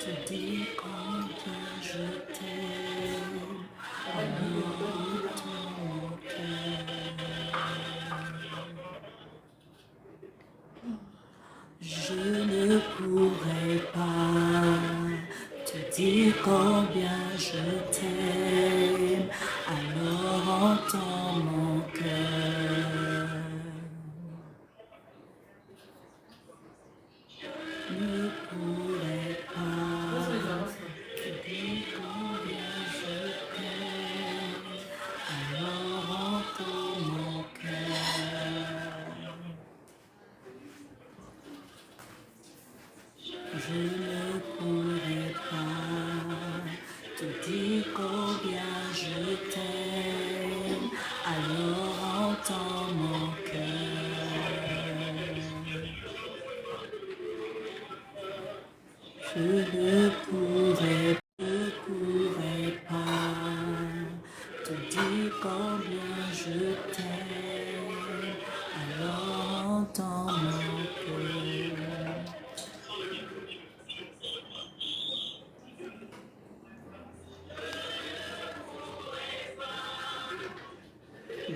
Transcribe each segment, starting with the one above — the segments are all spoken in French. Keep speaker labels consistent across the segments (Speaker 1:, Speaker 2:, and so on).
Speaker 1: te dire combien je t'aime, avec tout mon cœur. Je ne pourrais pas te dire combien je t'aime, alors entends mon cœur. Je ne pourrais pas te dire combien je t'aime, alors entends mon cœur. Je ne pourrais pas te dire combien je t'aime, alors entends mon cœur. Je ne pourrais pas te dire combien je t'aime, alors entends mon cœur.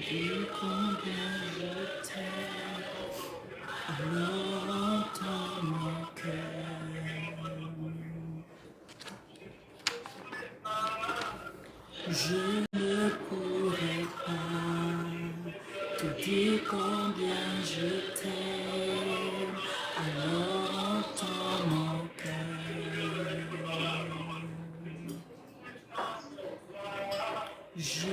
Speaker 1: Dis combien je t'aime, alors entends mon cœur. Je ne pourrais pas te dire combien je t'aime, alors entends mon cœur.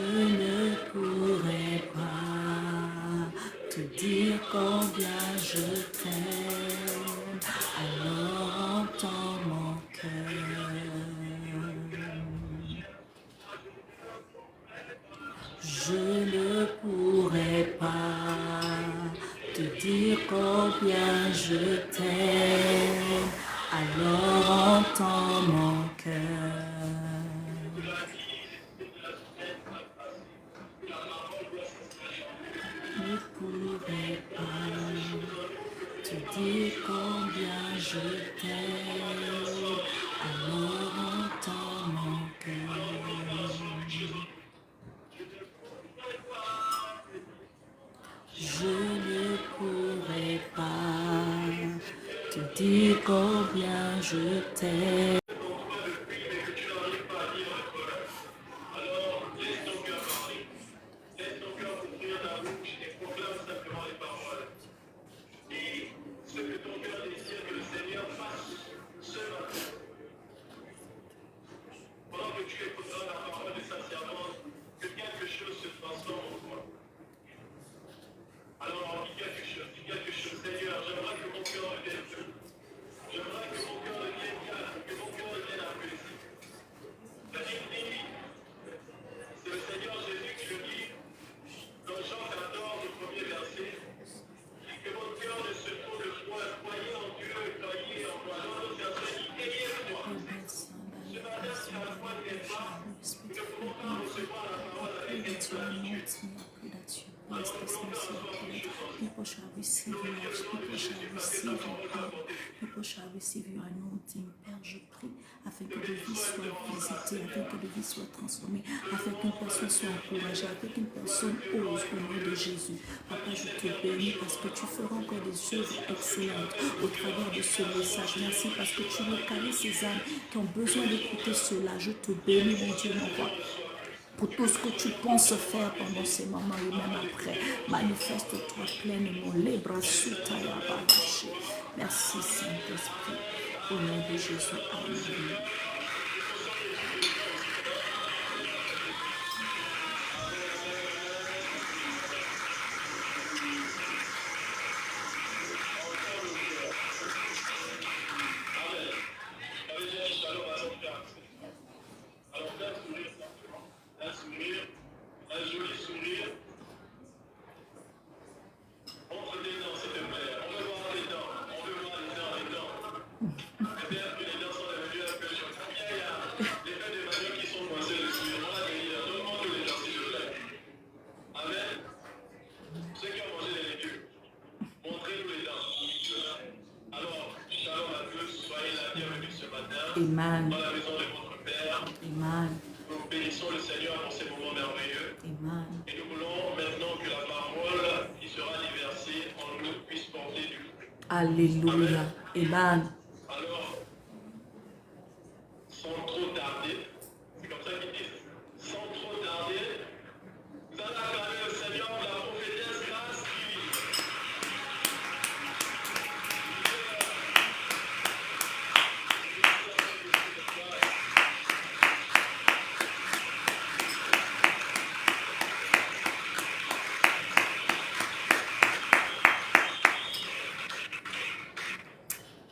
Speaker 1: Je ne pourrais pas te dire combien je t'aime, alors entends mon cœur. Je ne pourrais pas te dire combien je t'aime, alors entends mon cœur. Je ne pourrais pas te dire combien je t'aime, alors entends mon cœur. Je ne pourrais pas te dire combien je t'aime. People shall receive life, people shall receive power, people shall receive your anointing. Père, je prie afin que de vie soit visitée, afin que de vie soit transformée, afin qu'une personne soit encouragée, afin qu'une personne ose au nom de Jésus. Papa, je te bénis parce que tu feras encore des œuvres excellentes au travers de ce message. Merci parce que tu localises ces âmes qui ont besoin d'écouter cela. Je te bénis, mon Dieu, mon roi, pour tout ce que tu penses faire pendant ces moments et même après. Manifeste-toi pleinement. Les bras sous ta lâché. Merci Saint-Esprit. Au nom de Jésus. Amen. Amen.
Speaker 2: dans la maison de votre Père.
Speaker 1: Amen.
Speaker 2: Nous bénissons le Seigneur pour ces moments merveilleux.
Speaker 1: Amen.
Speaker 2: Et nous voulons maintenant que la parole qui sera déversée en nous puisse porter du fruit.
Speaker 1: Alléluia. Amen.
Speaker 2: Alors, sans trop tarder, c'est comme ça qu'ils disent, sans trop tarder, vous allez acclamer le Seigneur pour la prophétesse grâce divine.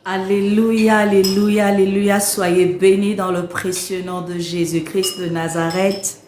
Speaker 1: Alléluia, alléluia, alléluia. Soyez bénis dans le précieux nom de Jésus-Christ de Nazareth.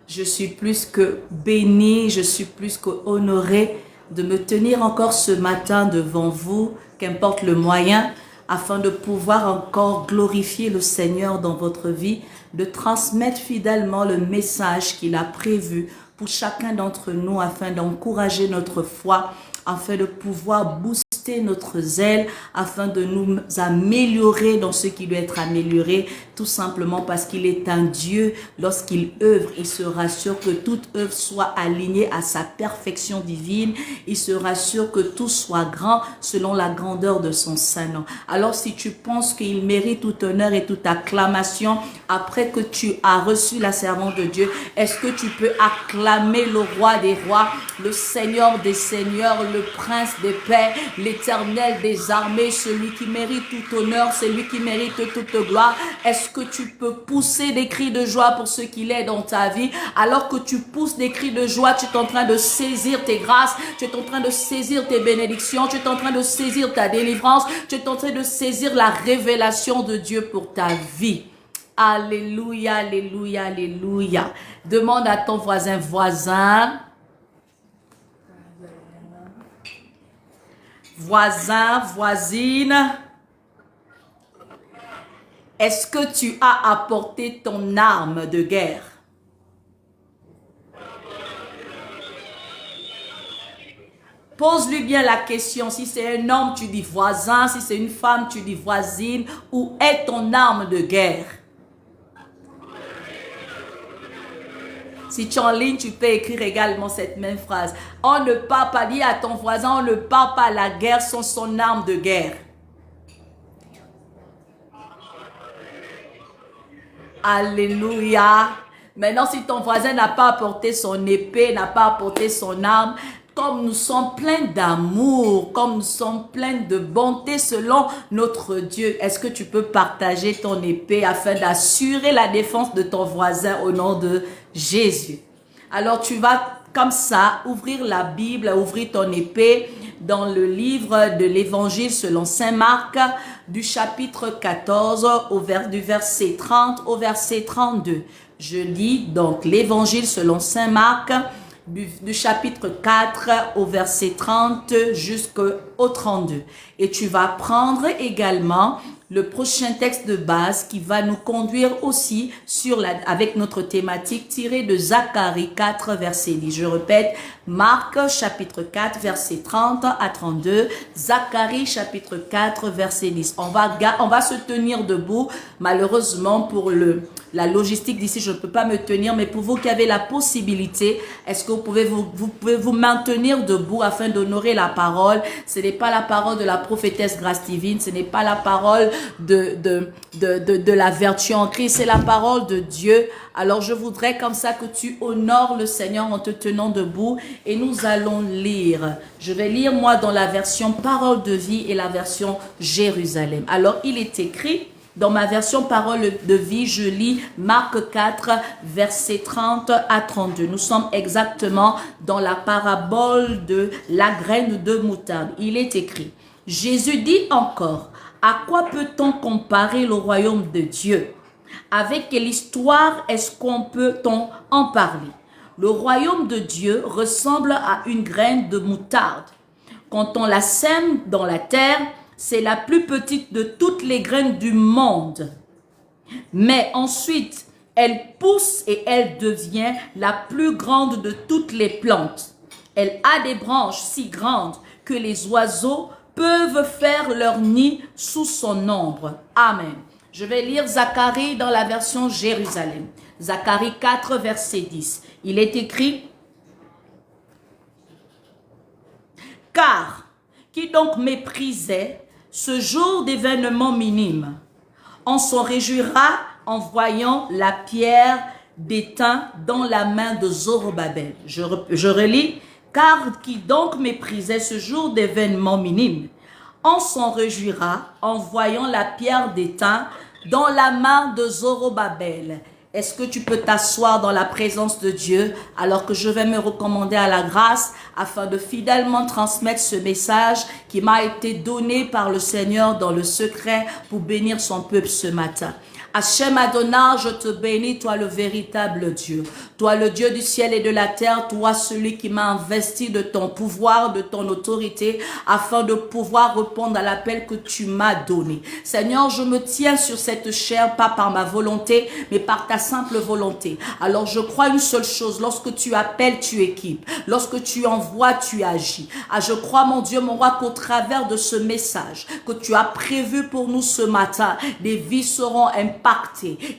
Speaker 1: Je suis plus que béni, je suis plus qu'honoré de me tenir encore ce matin devant vous, qu'importe le moyen, afin de pouvoir encore glorifier le Seigneur dans votre vie, de transmettre fidèlement le message qu'il a prévu pour chacun d'entre nous afin d'encourager notre foi, afin de pouvoir booster notre zèle, afin de nous améliorer dans ce qui doit être amélioré, tout simplement parce qu'il est un Dieu. Lorsqu'il œuvre, il se rassure que toute œuvre soit alignée à sa perfection divine. Il se rassure que tout soit grand selon la grandeur de son saint nom. Alors si tu penses qu'il mérite tout honneur et toute acclamation, après que tu as reçu la servante de Dieu, est-ce que tu peux acclamer le roi des rois, le Seigneur des seigneurs, le prince des paix, l'Éternel des armées, celui qui mérite tout honneur, celui qui mérite toute gloire? Est-ce que tu peux pousser des cris de joie pour ce qu'il est dans ta vie? Alors que tu pousses des cris de joie, tu es en train de saisir tes grâces, tu es en train de saisir tes bénédictions, tu es en train de saisir ta délivrance, tu es en train de saisir la révélation de Dieu pour ta vie. Alléluia, alléluia, alléluia. Demande à ton voisin, voisine, est-ce que tu as apporté ton arme de guerre? Pose-lui bien la question. Si c'est un homme, tu dis voisin. Si c'est une femme, tu dis voisine. Où est ton arme de guerre? Si tu es en ligne, tu peux écrire également cette même phrase. On ne part pas, dis à ton voisin, on ne part pas à la guerre sans son arme de guerre. Alléluia. Maintenant, si ton voisin n'a pas apporté son épée, n'a pas apporté son arme, comme nous sommes pleins d'amour, comme nous sommes pleins de bonté selon notre Dieu, est-ce que tu peux partager ton épée afin d'assurer la défense de ton voisin au nom de Jésus? Alors tu vas comme ça ouvrir la Bible, ouvrir ton épée dans le livre de l'Évangile selon Saint Marc du chapitre 14 du verset 30 au verset 32. Je lis donc l'Évangile selon Saint Marc du chapitre 4 au verset 30 jusqu'au 32. Et tu vas prendre également le prochain texte de base qui va nous conduire aussi avec notre thématique tirée de Zacharie 4 verset 10. Je répète, Marc chapitre 4 verset 30 à 32, Zacharie chapitre 4 verset 10. On va se tenir debout. Malheureusement pour la logistique d'ici, je ne peux pas me tenir, mais pour vous qui avez la possibilité, est-ce que vous pouvez vous maintenir debout afin d'honorer la parole? Ce n'est pas la parole de la prophétesse Grâce Divine, ce n'est pas la parole de la vertu en Christ, c'est la parole de Dieu. Alors je voudrais comme ça que tu honores le Seigneur en te tenant debout et nous allons lire. Je vais lire moi dans la version Parole de vie et la version Jérusalem. Alors il est écrit, dans ma version Parole de vie, je lis Marc 4, verset 30 à 32. Nous sommes exactement dans la parabole de la graine de moutarde. Il est écrit, Jésus dit encore, à quoi peut-on comparer le royaume de Dieu? Avec quelle histoire est-ce qu'on peut-on en parler? Le royaume de Dieu ressemble à une graine de moutarde. Quand on la sème dans la terre, c'est la plus petite de toutes les graines du monde. Mais ensuite, elle pousse et elle devient la plus grande de toutes les plantes. Elle a des branches si grandes que les oiseaux peuvent faire leur nid sous son ombre. Amen. Je vais lire Zacharie dans la version Jérusalem. Zacharie 4, verset 10. Il est écrit, « Car qui donc méprisait ce jour d'événement minime, on s'en réjouira en voyant la pierre d'étain dans la main de Zorobabel. » Je relis, « Car qui donc méprisait ce jour d'événement minime, on s'en réjouira en voyant la pierre d'étain dans la main de Zorobabel. » Est-ce que tu peux t'asseoir dans la présence de Dieu alors que je vais me recommander à la grâce afin de fidèlement transmettre ce message qui m'a été donné par le Seigneur dans le secret pour bénir son peuple ce matin. Hachem Adonai, je te bénis, toi le véritable Dieu. Toi le Dieu du ciel et de la terre, toi celui qui m'a investi de ton pouvoir, de ton autorité, afin de pouvoir répondre à l'appel que tu m'as donné. Seigneur, je me tiens sur cette chair, pas par ma volonté, mais par ta simple volonté. Alors je crois une seule chose, lorsque tu appelles, tu équipes. Lorsque tu envoies, tu agis. Ah, je crois, mon Dieu, mon roi, qu'au travers de ce message que tu as prévu pour nous ce matin, des vies seront impactées.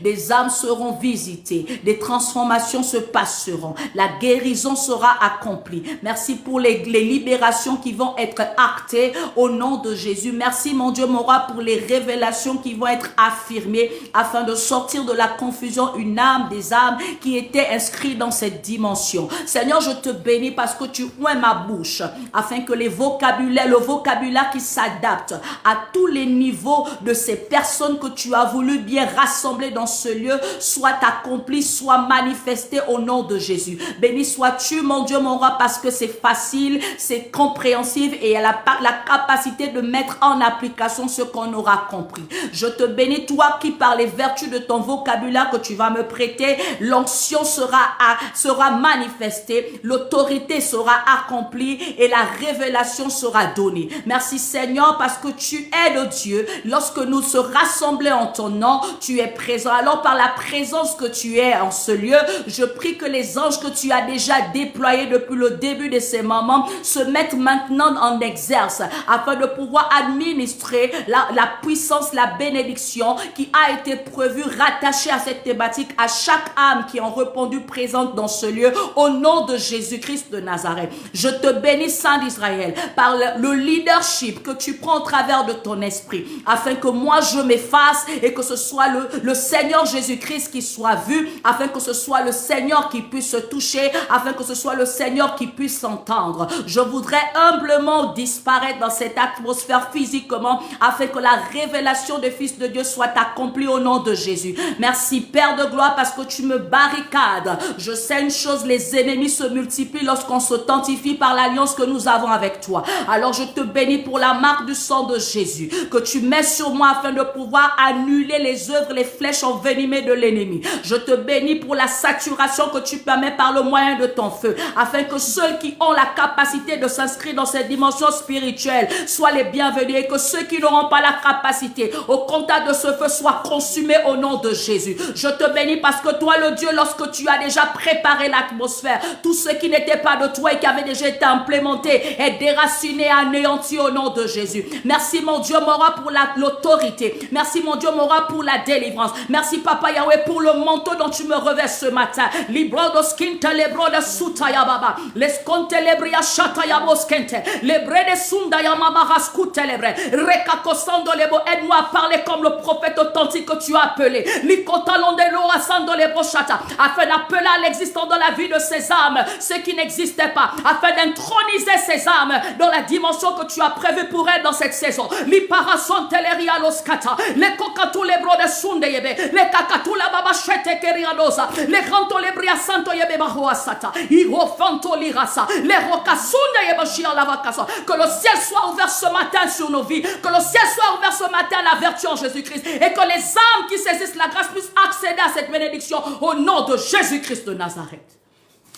Speaker 1: Des âmes seront visitées, des transformations se passeront, la guérison sera accomplie. Merci pour les libérations qui vont être actées au nom de Jésus. Merci mon Dieu, mon roi, pour les révélations qui vont être affirmées afin de sortir de la confusion une âme, des âmes qui étaient inscrites dans cette dimension. Seigneur, je te bénis parce que tu oins ma bouche afin que le vocabulaire qui s'adapte à tous les niveaux de ces personnes que tu as voulu bien rassemblés dans ce lieu, soit accompli, soit manifesté au nom de Jésus. Béni sois-tu, mon Dieu, mon roi, parce que c'est facile, c'est compréhensible et elle a la capacité de mettre en application ce qu'on aura compris. Je te bénis, toi qui par les vertus de ton vocabulaire que tu vas me prêter, l'onction sera manifestée, l'autorité sera accomplie et la révélation sera donnée. Merci Seigneur parce que tu es le Dieu. Lorsque nous se rassemblons en ton nom, tu es présent. Alors par la présence que tu es en ce lieu, je prie que les anges que tu as déjà déployés depuis le début de ces moments se mettent maintenant en exerce afin de pouvoir administrer la puissance, la bénédiction qui a été prévue, rattachée à cette thématique, à chaque âme qui ont répondu présente dans ce lieu, au nom de Jésus-Christ de Nazareth. Je te bénis, Saint d'Israël, par le leadership que tu prends au travers de ton esprit, afin que moi je m'efface et que ce soit le Seigneur Jésus-Christ qui soit vu, afin que ce soit le Seigneur qui puisse se toucher, afin que ce soit le Seigneur qui puisse s'entendre. Je voudrais humblement disparaître dans cette atmosphère physiquement, afin que la révélation des fils de Dieu soit accomplie au nom de Jésus. Merci Père de gloire parce que tu me barricades. Je sais une chose, les ennemis se multiplient lorsqu'on s'authentifie par l'alliance que nous avons avec toi. Alors je te bénis pour la marque du sang de Jésus que tu mets sur moi afin de pouvoir annuler les œuvres, les flèches envenimées de l'ennemi. Je te bénis pour la saturation que tu permets par le moyen de ton feu, afin que ceux qui ont la capacité de s'inscrire dans cette dimension spirituelle soient les bienvenus et que ceux qui n'auront pas la capacité, au contact de ce feu, soient consumés au nom de Jésus. Je te bénis parce que toi, le Dieu, lorsque tu as déjà préparé l'atmosphère, tout ce qui n'était pas de toi et qui avait déjà été implémenté est déraciné, anéanti au nom de Jésus. Merci mon Dieu, mon roi, pour l'autorité. Merci mon Dieu, mon roi, pour la délivrance. Merci Papa Yahweh pour le manteau dont tu me revêts ce matin. Libro de skinte, libro de sutaya baba. Les sconte lebria chataya boskente. Lebre de sundaya mama raskute lebre. Rekakosando lebo. Aide-moi à parler comme le prophète authentique que tu as appelé. Likotalonde lo asando lebo chata. Afin d'appeler à l'existence dans la vie de ces âmes, ceux qui n'existaient pas. Afin d'introniser ces âmes dans la dimension que tu as prévue pour elles dans cette saison. Liparasonte leria loskata. Les kokatu lebro de sunde yebe. Les kakatula baba chete keriadosa. Les ranto lebria santo yebe bahoasata. Iho fanto lirasa. Les rokasunda yebe shia lavakasa. Que le ciel soit ouvert ce matin sur nos vies. Que le ciel soit ouvert ce matin à la vertu en Jésus-Christ. Et que les âmes qui saisissent la grâce puissent accéder à cette bénédiction au nom de Jésus-Christ de Nazareth.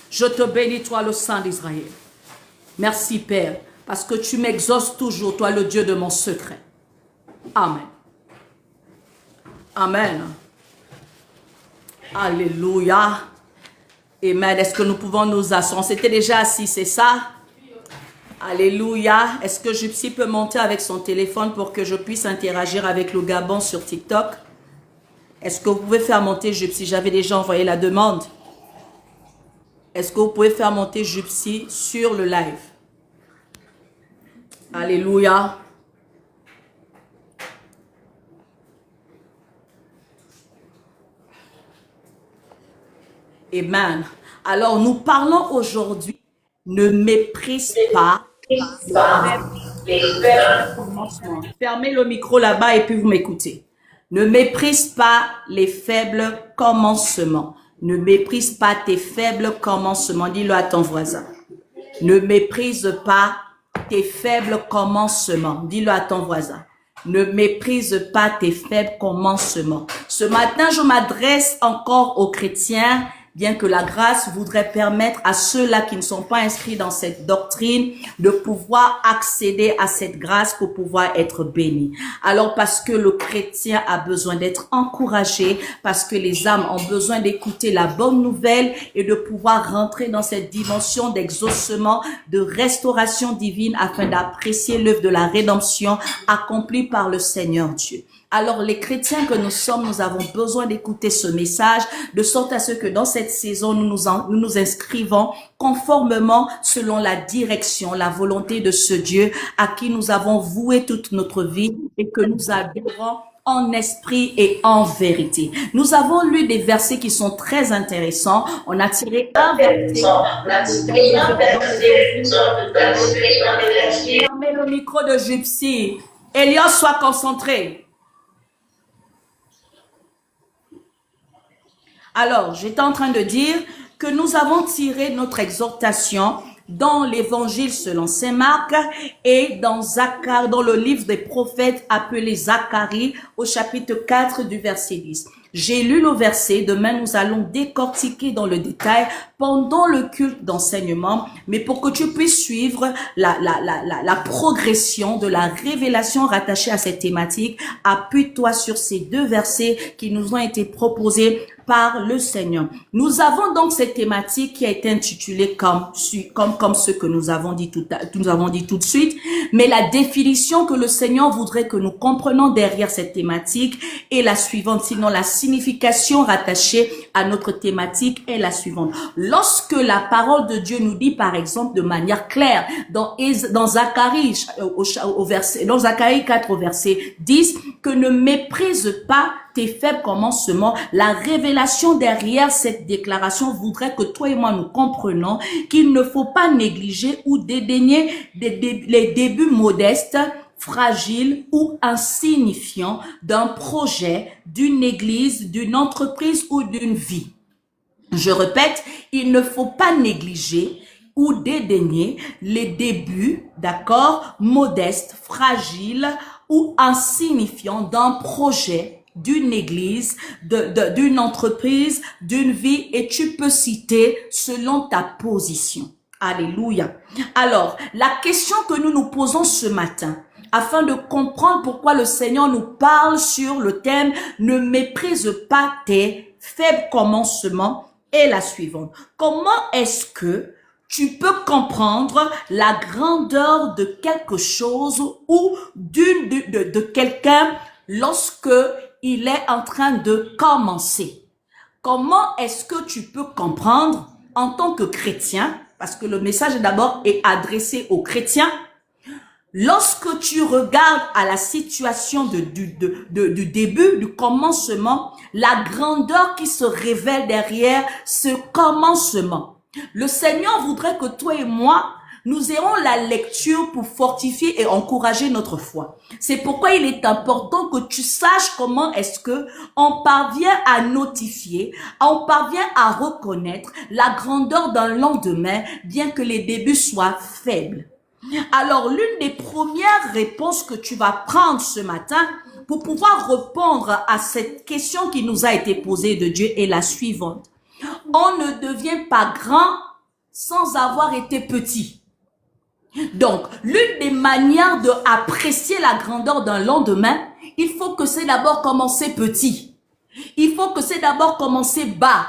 Speaker 1: Je te bénis, toi le Saint d'Israël. Merci Père, parce que tu m'exauces toujours, toi le Dieu de mon secret. Amen. Amen. Alléluia. Amen. Est-ce que nous pouvons nous asseoir? On s'était déjà assis, c'est ça? Alléluia. Est-ce que Gypsy peut monter avec son téléphone pour que je puisse interagir avec le Gabon sur TikTok? Est-ce que vous pouvez faire monter Jupsi? J'avais déjà envoyé la demande. Est-ce que vous pouvez faire monter Jupsi sur le live? Alléluia. Amen. Alors, nous parlons aujourd'hui, ne méprise pas les faibles commencements. Fermez le micro là-bas et puis vous m'écoutez. Ne méprise pas les faibles commencements. Ne méprise pas tes faibles commencements. Dis-le à ton voisin. Ne méprise pas tes faibles commencements. Dis-le à ton voisin. Ne méprise pas tes faibles commencements. Ce matin, je m'adresse encore aux chrétiens, bien que la grâce voudrait permettre à ceux-là qui ne sont pas inscrits dans cette doctrine de pouvoir accéder à cette grâce pour pouvoir être bénis. Alors parce que le chrétien a besoin d'être encouragé, parce que les âmes ont besoin d'écouter la bonne nouvelle et de pouvoir rentrer dans cette dimension d'exaucement, de restauration divine afin d'apprécier l'œuvre de la rédemption accomplie par le Seigneur Dieu. Alors, les chrétiens que nous sommes, nous avons besoin d'écouter ce message, de sorte à ce que dans cette saison, nous nous inscrivons conformément selon la direction, la volonté de ce Dieu à qui nous avons voué toute notre vie et que nous adorons en esprit et en vérité. Nous avons lu des versets qui sont très intéressants. On a tiré un verset. Fermez le micro de Jupsi. Elios, sois concentré. Alors, j'étais en train de dire que nous avons tiré notre exhortation dans l'évangile selon saint Marc et dans le livre des prophètes appelé Zacharie au chapitre 4 du verset 10. J'ai lu le verset, demain nous allons décortiquer dans le détail pendant le culte d'enseignement, mais pour que tu puisses suivre la progression de la révélation rattachée à cette thématique, appuie-toi sur ces deux versets qui nous ont été proposés par le Seigneur. Nous avons donc cette thématique qui a été intitulée comme ce que nous avons dit tout de suite, mais la définition que le Seigneur voudrait que nous comprenions derrière cette thématique est la suivante, sinon la signification rattachée à notre thématique est la suivante. Lorsque la parole de Dieu nous dit par exemple de manière claire dans Zacharie dans Zacharie 4 au verset 10 que ne méprise pas tes faibles commencements, la révélation derrière cette déclaration voudrait que toi et moi nous comprenions qu'il ne faut pas négliger ou dédaigner les débuts modestes, fragiles ou insignifiants d'un projet, d'une église, d'une entreprise ou d'une vie. Je répète, il ne faut pas négliger ou dédaigner les débuts, d'accord, modestes, fragiles ou insignifiants d'un projet, d'une église, d'une entreprise, d'une vie, et tu peux citer selon ta position. Alléluia. Alors, la question que nous nous posons ce matin, afin de comprendre pourquoi le Seigneur nous parle sur le thème « Ne méprise pas tes faibles commencements » est la suivante. Comment est-ce que tu peux comprendre la grandeur de quelque chose ou de quelqu'un lorsque il est en train de commencer? Comment est-ce que tu peux comprendre en tant que chrétien, parce que le message d'abord est adressé aux chrétiens, lorsque tu regardes à la situation du début, du commencement, la grandeur qui se révèle derrière ce commencement. Le Seigneur voudrait que toi et moi, nous ayons la lecture pour fortifier et encourager notre foi. C'est pourquoi il est important que tu saches comment est-ce que on parvient à notifier, on parvient à reconnaître la grandeur d'un lendemain, bien que les débuts soient faibles. Alors, l'une des premières réponses que tu vas prendre ce matin pour pouvoir répondre à cette question qui nous a été posée de Dieu est la suivante. On ne devient pas grand sans avoir été petit. Donc, l'une des manières d'apprécier la grandeur d'un lendemain, il faut que c'est d'abord commencer petit. Il faut que c'est d'abord commencer bas.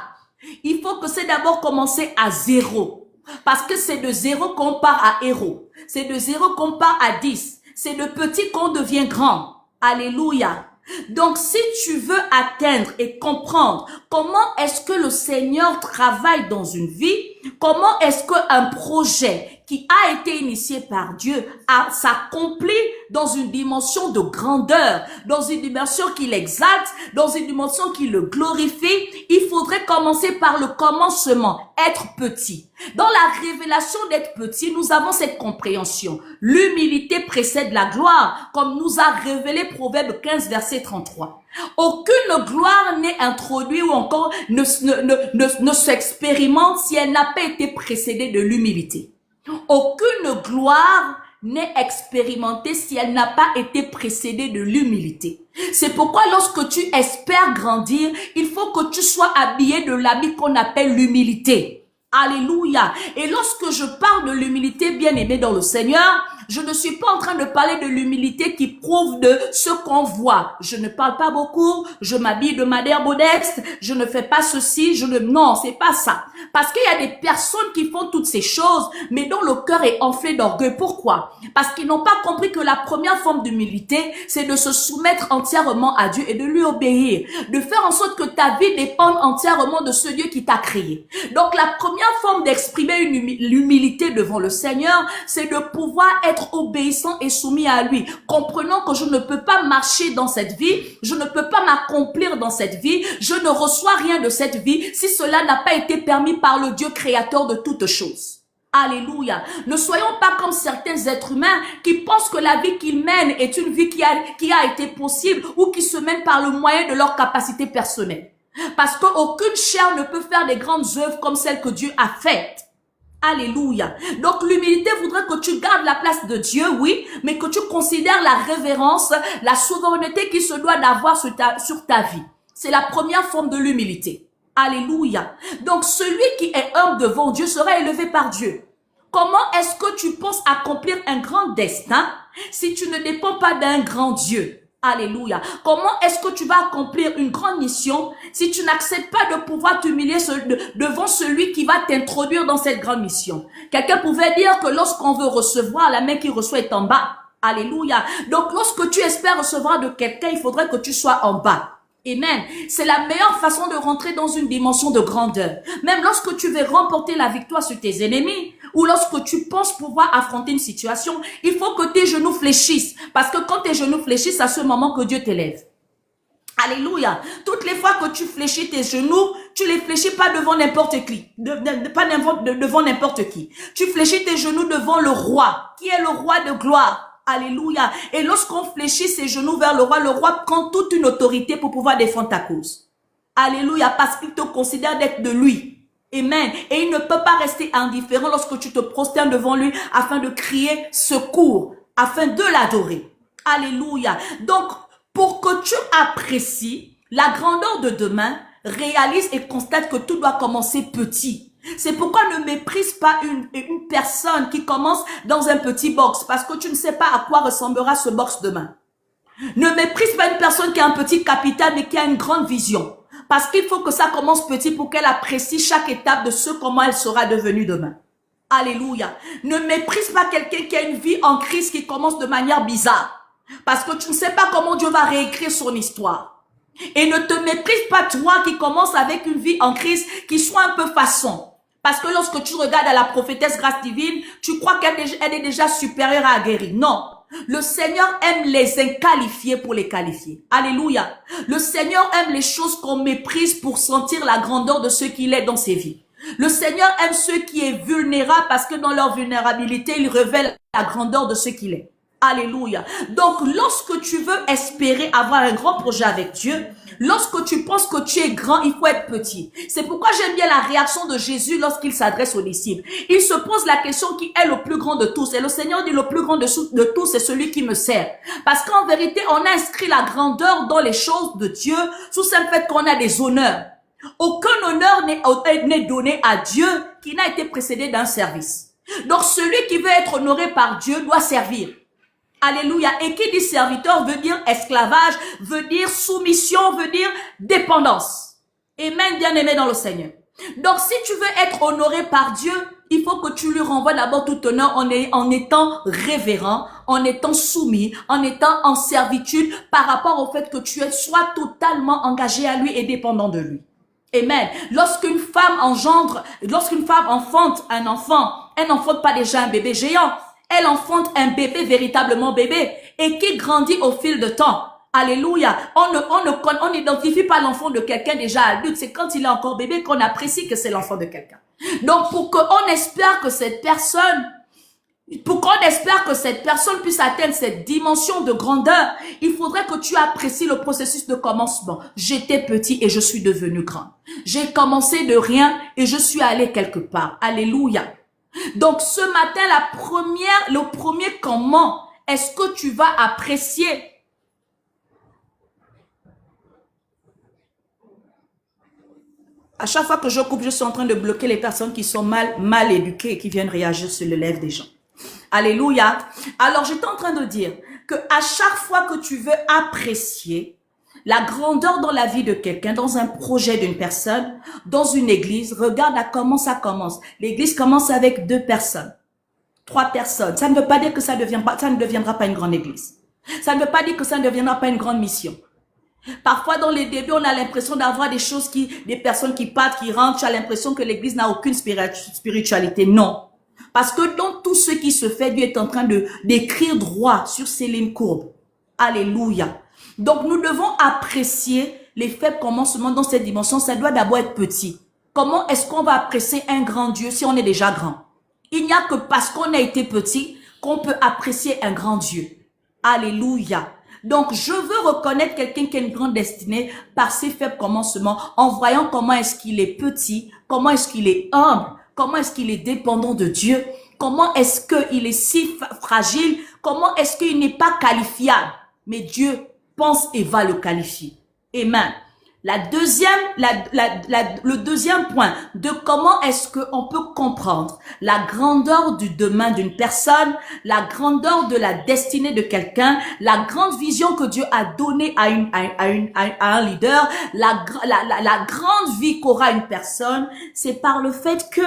Speaker 1: Il faut que c'est d'abord commencer à 0. Parce que c'est de 0 qu'on part à héros. C'est de 0 qu'on part à 10. C'est de petit qu'on devient grand. Alléluia. Donc, si tu veux atteindre et comprendre comment est-ce que le Seigneur travaille dans une vie, comment est-ce qu'un projet qui a été initié par Dieu s'accomplit dans une dimension de grandeur, dans une dimension qui l'exalte, dans une dimension qui le glorifie, il faudrait commencer par le commencement, être petit. Dans la révélation d'être petit, nous avons cette compréhension. L'humilité précède la gloire, comme nous a révélé Proverbe 15, verset 33. Aucune gloire n'est introduite ou encore ne s'expérimente si elle n'a pas été précédée de l'humilité. Aucune gloire n'est expérimentée si elle n'a pas été précédée de l'humilité. C'est pourquoi lorsque tu espères grandir, il faut que tu sois habillé de l'habit qu'on appelle l'humilité. Alléluia. Et lorsque je parle de l'humilité, bien aimé dans le Seigneur, je ne suis pas en train de parler de l'humilité qui prouve de ce qu'on voit. Je ne parle pas beaucoup, je m'habille de manière modeste, je ne fais pas ceci, non, c'est pas ça. Parce qu'il y a des personnes qui font toutes ces choses, mais dont le cœur est enflé d'orgueil. Pourquoi? Parce qu'ils n'ont pas compris que la première forme d'humilité, c'est de se soumettre entièrement à Dieu et de lui obéir. De faire en sorte que ta vie dépende entièrement de ce Dieu qui t'a créé. Donc la première forme d'exprimer l'humilité devant le Seigneur, c'est de pouvoir être obéissant et soumis à lui, comprenant que je ne peux pas marcher dans cette vie, je ne peux pas m'accomplir dans cette vie, je ne reçois rien de cette vie si cela n'a pas été permis par le Dieu créateur de toutes choses. Alléluia. Ne soyons pas comme certains êtres humains qui pensent que la vie qu'ils mènent est une vie qui a été possible ou qui se mène par le moyen de leur capacité personnelle. Parce qu'aucune chair ne peut faire des grandes œuvres comme celles que Dieu a faites. Alléluia. Donc l'humilité voudrait que tu gardes la place de Dieu, oui, mais que tu considères la révérence, la souveraineté qu'il se doit d'avoir sur ta vie. C'est la première forme de l'humilité. Alléluia. Donc celui qui est humble devant Dieu sera élevé par Dieu. Comment est-ce que tu penses accomplir un grand destin si tu ne dépends pas d'un grand Dieu? Alléluia. Comment est-ce que tu vas accomplir une grande mission si tu n'acceptes pas de pouvoir t'humilier devant celui qui va t'introduire dans cette grande mission? Quelqu'un pouvait dire que lorsqu'on veut recevoir, la main qui reçoit est en bas. Alléluia. Donc lorsque tu espères recevoir de quelqu'un, il faudrait que tu sois en bas. Amen. C'est la meilleure façon de rentrer dans une dimension de grandeur. Même lorsque tu veux remporter la victoire sur tes ennemis, ou lorsque tu penses pouvoir affronter une situation, il faut que tes genoux fléchissent. Parce que quand tes genoux fléchissent, c'est à ce moment que Dieu t'élève. Alléluia. Toutes les fois que tu fléchis tes genoux, tu les fléchis pas devant n'importe qui. Devant n'importe qui. Tu fléchis tes genoux devant le roi, qui est le roi de gloire. Alléluia. Et lorsqu'on fléchit ses genoux vers le roi prend toute une autorité pour pouvoir défendre ta cause. Alléluia. Parce qu'il te considère d'être de lui. Amen. Et il ne peut pas rester indifférent lorsque tu te prosternes devant lui afin de crier secours, afin de l'adorer. Alléluia. Donc, pour que tu apprécies la grandeur de demain, réalise et constate que tout doit commencer petit. C'est pourquoi ne méprise pas une personne qui commence dans un petit box, parce que tu ne sais pas à quoi ressemblera ce box demain. Ne méprise pas une personne qui a un petit capital mais qui a une grande vision. Parce qu'il faut que ça commence petit pour qu'elle apprécie chaque étape de comment elle sera devenue demain. Alléluia. Ne méprise pas quelqu'un qui a une vie en crise qui commence de manière bizarre. Parce que tu ne sais pas comment Dieu va réécrire son histoire. Et ne te méprise pas toi qui commence avec une vie en crise qui soit un peu façon. Parce que lorsque tu regardes à la prophétesse grâce divine, tu crois qu'elle est déjà supérieure à Aguerri. Non. Le Seigneur aime les inqualifiés pour les qualifier. Alléluia. Le Seigneur aime les choses qu'on méprise pour sentir la grandeur de ce qu'il est dans ses vies. Le Seigneur aime ceux qui est vulnérables parce que dans leur vulnérabilité, il révèle la grandeur de ce qu'il est. Alléluia. Donc, lorsque tu veux espérer avoir un grand projet avec Dieu, lorsque tu penses que tu es grand, il faut être petit. C'est pourquoi j'aime bien la réaction de Jésus lorsqu'il s'adresse aux disciples. Il se pose la question qui est le plus grand de tous. Et le Seigneur dit le plus grand de tous, c'est celui qui me sert. Parce qu'en vérité, on a inscrit la grandeur dans les choses de Dieu sous le fait qu'on a des honneurs. Aucun honneur n'est donné à Dieu qui n'a été précédé d'un service. Donc, celui qui veut être honoré par Dieu doit servir. Alléluia. Et qui dit serviteur veut dire esclavage, veut dire soumission, veut dire dépendance. Amen, bien-aimé dans le Seigneur. Donc, si tu veux être honoré par Dieu, il faut que tu lui renvoies d'abord tout honneur en étant révérend, en étant soumis, en étant en servitude par rapport au fait que tu sois totalement engagé à lui et dépendant de lui. Amen. Lorsqu'une femme enfante un enfant, elle n'enfante pas déjà un bébé géant. Elle enfante un bébé véritablement bébé et qui grandit au fil de temps. Alléluia. On n'identifie pas l'enfant de quelqu'un déjà adulte. C'est quand il est encore bébé qu'on apprécie que c'est l'enfant de quelqu'un. Donc, pour qu'on espère que cette personne puisse atteindre cette dimension de grandeur, il faudrait que tu apprécies le processus de commencement. J'étais petit et je suis devenu grand. J'ai commencé de rien et je suis allé quelque part. Alléluia. Donc, ce matin, le premier comment est-ce que tu vas apprécier? À chaque fois que je coupe, je suis en train de bloquer les personnes qui sont mal éduquées et qui viennent réagir sur le lèvre des gens. Alléluia. Alors, j'étais en train de dire que à chaque fois que tu veux apprécier la grandeur dans la vie de quelqu'un, dans un projet d'une personne, dans une église, regarde à comment ça commence. L'église commence avec 2 personnes, 3 personnes. Ça ne veut pas dire que ça ne deviendra pas une grande église. Ça ne veut pas dire que ça ne deviendra pas une grande mission. Parfois, dans les débuts, on a l'impression d'avoir des personnes qui partent, qui rentrent. Tu as l'impression que l'église n'a aucune spiritualité. Non. Parce que dans tout ce qui se fait, Dieu est en train d'écrire droit sur ces lignes courbes. Alléluia. Donc, nous devons apprécier les faibles commencements dans cette dimension. Ça doit d'abord être petit. Comment est-ce qu'on va apprécier un grand Dieu si on est déjà grand? Il n'y a que parce qu'on a été petit qu'on peut apprécier un grand Dieu. Alléluia. Donc, je veux reconnaître quelqu'un qui a une grande destinée par ses faibles commencements, en voyant comment est-ce qu'il est petit, comment est-ce qu'il est humble, comment est-ce qu'il est dépendant de Dieu, comment est-ce qu'il est si fragile, comment est-ce qu'il n'est pas qualifiable. Mais Dieu pense et va le qualifier. Amen. Le deuxième point de comment est-ce qu'on peut comprendre la grandeur du demain d'une personne, la grandeur de la destinée de quelqu'un, la grande vision que Dieu a donnée à un leader, la grande vie qu'aura une personne, c'est par le fait que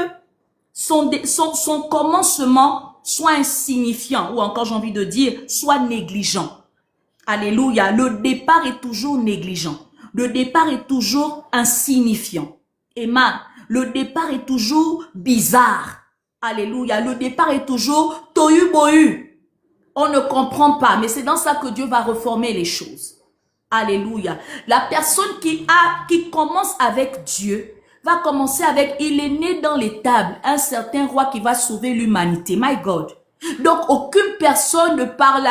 Speaker 1: son commencement soit insignifiant, ou encore j'ai envie de dire, soit négligent. Alléluia. Le départ est toujours négligent. Le départ est toujours insignifiant. Amen. Le départ est toujours bizarre. Alléluia. Le départ est toujours tohu bohu. On ne comprend pas, mais c'est dans ça que Dieu va reformer les choses. Alléluia. La personne qui commence avec Dieu va commencer avec, il est né dans l'étable, un certain roi qui va sauver l'humanité. My God. Donc, aucune personne par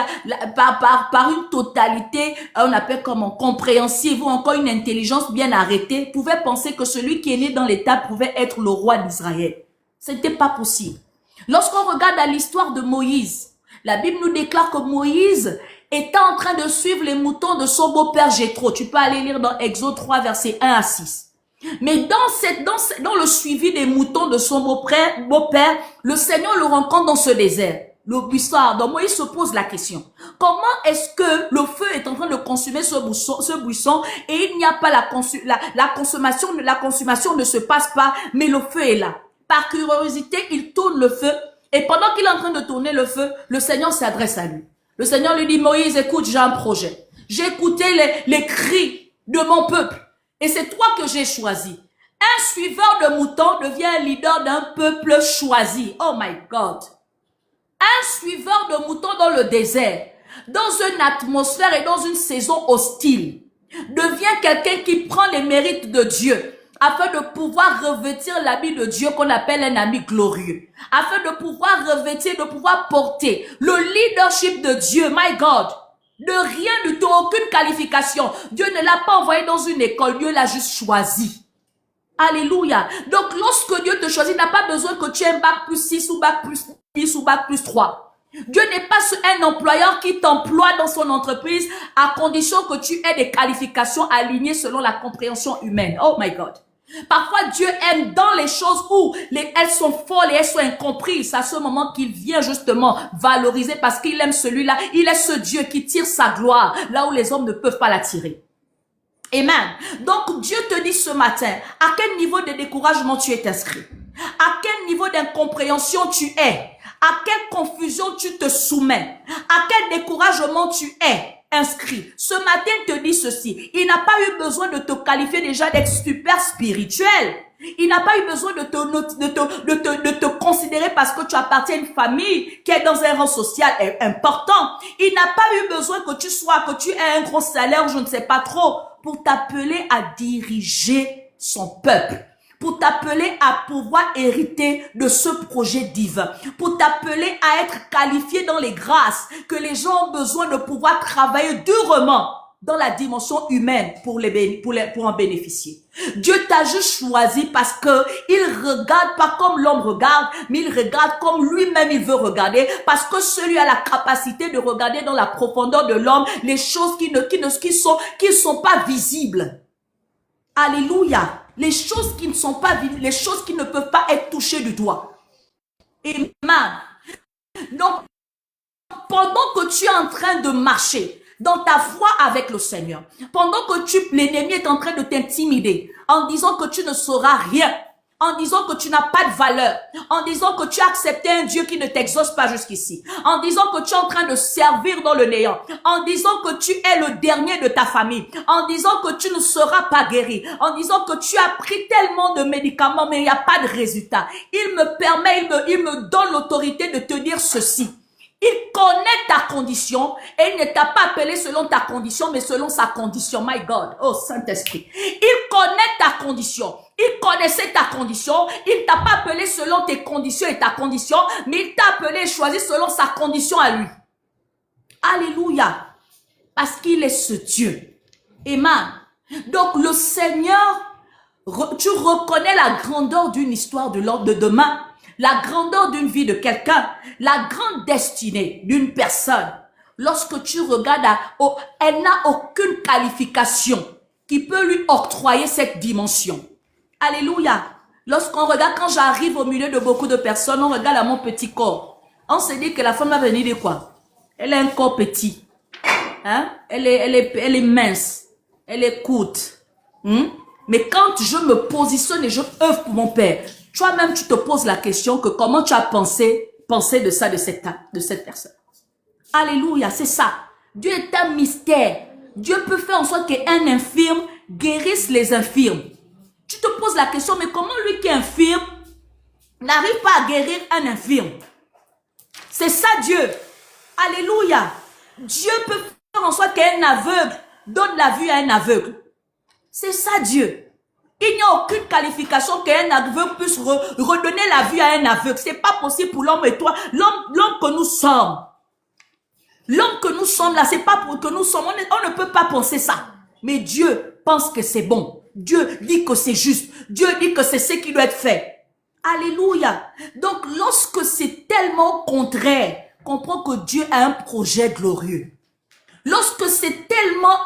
Speaker 1: une totalité, on appelle comment, compréhensive ou encore une intelligence bien arrêtée, pouvait penser que celui qui est né dans l'étable pouvait être le roi d'Israël. C'était pas possible. Lorsqu'on regarde à l'histoire de Moïse, la Bible nous déclare que Moïse était en train de suivre les moutons de son beau-père Jéthro. Tu peux aller lire dans Exode 3, versets 1 à 6. Mais dans le suivi des moutons de son beau-père, le Seigneur le rencontre dans ce désert, le buisson ardent. Moïse se pose la question. Comment est-ce que le feu est en train de consumer ce buisson et il n'y a pas la consommation ne se passe pas, mais le feu est là. Par curiosité, il tourne le feu et pendant qu'il est en train de tourner le feu, le Seigneur s'adresse à lui. Le Seigneur lui dit, Moïse, écoute, j'ai un projet. J'ai écouté les cris de mon peuple. Et c'est toi que j'ai choisi. Un suiveur de moutons devient leader d'un peuple choisi. Oh my God. Un suiveur de moutons dans le désert, dans une atmosphère et dans une saison hostile, devient quelqu'un qui prend les mérites de Dieu afin de pouvoir revêtir l'habit de Dieu qu'on appelle un habit glorieux. Afin de pouvoir revêtir, de pouvoir porter le leadership de Dieu. My God. De rien du tout, aucune qualification. Dieu ne l'a pas envoyé dans une école, Dieu l'a juste choisi. Alléluia. Donc, lorsque Dieu te choisit, il n'a pas besoin que tu aies un bac plus 6 ou bac plus 10 ou bac plus 3. Dieu n'est pas un employeur qui t'emploie dans son entreprise à condition que tu aies des qualifications alignées selon la compréhension humaine. Oh my God. Parfois, Dieu aime dans les choses où elles sont folles et elles sont incomprises. C'est à ce moment qu'il vient justement valoriser parce qu'il aime celui-là. Il est ce Dieu qui tire sa gloire là où les hommes ne peuvent pas la tirer. Amen. Donc, Dieu te dit ce matin, à quel niveau de découragement tu es inscrit? À quel niveau d'incompréhension tu es? À quelle confusion tu te soumets? À quel découragement tu es inscrit? Ce matin, il te dit ceci. Il n'a pas eu besoin de te qualifier déjà d'être super spirituel. Il n'a pas eu besoin de te considérer parce que tu appartiens à une famille qui est dans un rang social important. Il n'a pas eu besoin que tu aies un gros salaire, je ne sais pas trop, pour t'appeler à diriger son peuple, pour t'appeler à pouvoir hériter de ce projet divin, pour t'appeler à être qualifié dans les grâces que les gens ont besoin de pouvoir travailler durement dans la dimension humaine pour en bénéficier. Dieu t'a juste choisi parce que il regarde pas comme l'homme regarde, mais il regarde comme lui-même il veut regarder, parce que celui a la capacité de regarder dans la profondeur de l'homme les choses qui sont pas visibles. Alléluia. Les choses qui ne sont pas visibles, les choses qui ne peuvent pas être touchées du doigt. Amen. Donc, pendant que tu es en train de marcher dans ta foi avec le Seigneur, pendant que l'ennemi est en train de t'intimider, en disant que tu ne sauras rien, en disant que tu n'as pas de valeur, en disant que tu as accepté un Dieu qui ne t'exauce pas jusqu'ici, en disant que tu es en train de servir dans le néant, en disant que tu es le dernier de ta famille, en disant que tu ne seras pas guéri, en disant que tu as pris tellement de médicaments mais il n'y a pas de résultat. Il me donne l'autorité de te dire ceci. Il connaît ta condition et il ne t'a pas appelé selon ta condition, mais selon sa condition. My God, oh Saint-Esprit. Il connaît ta condition. Il connaissait ta condition. Il ne t'a pas appelé selon tes conditions et ta condition, mais il t'a appelé et choisi selon sa condition à lui. Alléluia. Parce qu'il est ce Dieu. Amen. Donc le Seigneur, tu reconnais la grandeur d'une histoire de l'ordre de demain. La grandeur d'une vie de quelqu'un, la grande destinée d'une personne. Lorsque tu regardes, elle n'a aucune qualification qui peut lui octroyer cette dimension. Alléluia. Lorsqu'on regarde, quand j'arrive au milieu de beaucoup de personnes, on regarde à mon petit corps. On se dit que la femme va venir de quoi? Elle a un corps petit. Hein? Elle est mince. Elle est courte. Mais quand je me positionne et je œuvre pour mon Père, toi-même, tu te poses la question que comment tu as pensé de ça, de cette personne. Alléluia, c'est ça. Dieu est un mystère. Dieu peut faire en sorte qu'un infirme guérisse les infirmes. Tu te poses la question, mais comment lui qui est infirme n'arrive pas à guérir un infirme? C'est ça Dieu. Alléluia. Dieu peut faire en sorte qu'un aveugle donne la vue à un aveugle. C'est ça Dieu. Il n'y a aucune qualification qu'un aveugle puisse redonner la vue à un aveugle. C'est pas possible pour l'homme et toi. L'homme que nous sommes. L'homme que nous sommes là, c'est pas pour que nous sommes. On ne peut pas penser ça. Mais Dieu pense que c'est bon. Dieu dit que c'est juste. Dieu dit que c'est ce qui doit être fait. Alléluia. Donc, lorsque c'est tellement contraire, comprends que Dieu a un projet glorieux. Lorsque c'est tellement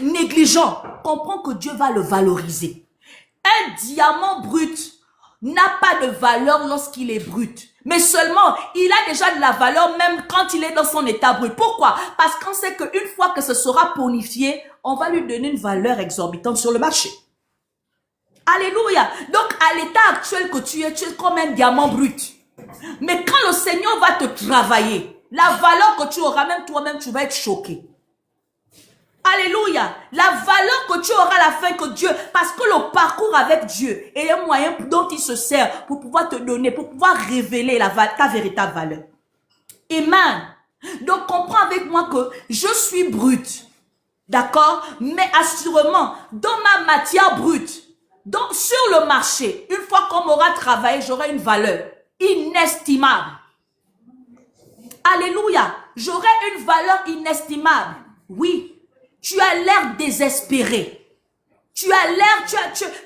Speaker 1: négligent, comprends que Dieu va le valoriser. Un diamant brut n'a pas de valeur lorsqu'il est brut. Mais seulement, il a déjà de la valeur même quand il est dans son état brut. Pourquoi? Parce qu'on sait qu'une fois que ce sera bonifié, on va lui donner une valeur exorbitante sur le marché. Alléluia. Donc, à l'état actuel que tu es comme un diamant brut. Mais quand le Seigneur va te travailler, la valeur que tu auras, même toi-même, tu vas être choqué. Alléluia. La valeur que tu auras à la fin que Dieu, parce que le parcours avec Dieu est un moyen dont il se sert pour pouvoir te donner, pour pouvoir révéler ta véritable valeur. Amen. Donc, comprends avec moi que je suis brute. D'accord? Mais assurément, dans ma matière brute, donc sur le marché, une fois qu'on m'aura travaillé, j'aurai une valeur inestimable. Alléluia. J'aurai une valeur inestimable. Oui. Tu as l'air désespéré. Tu as l'air,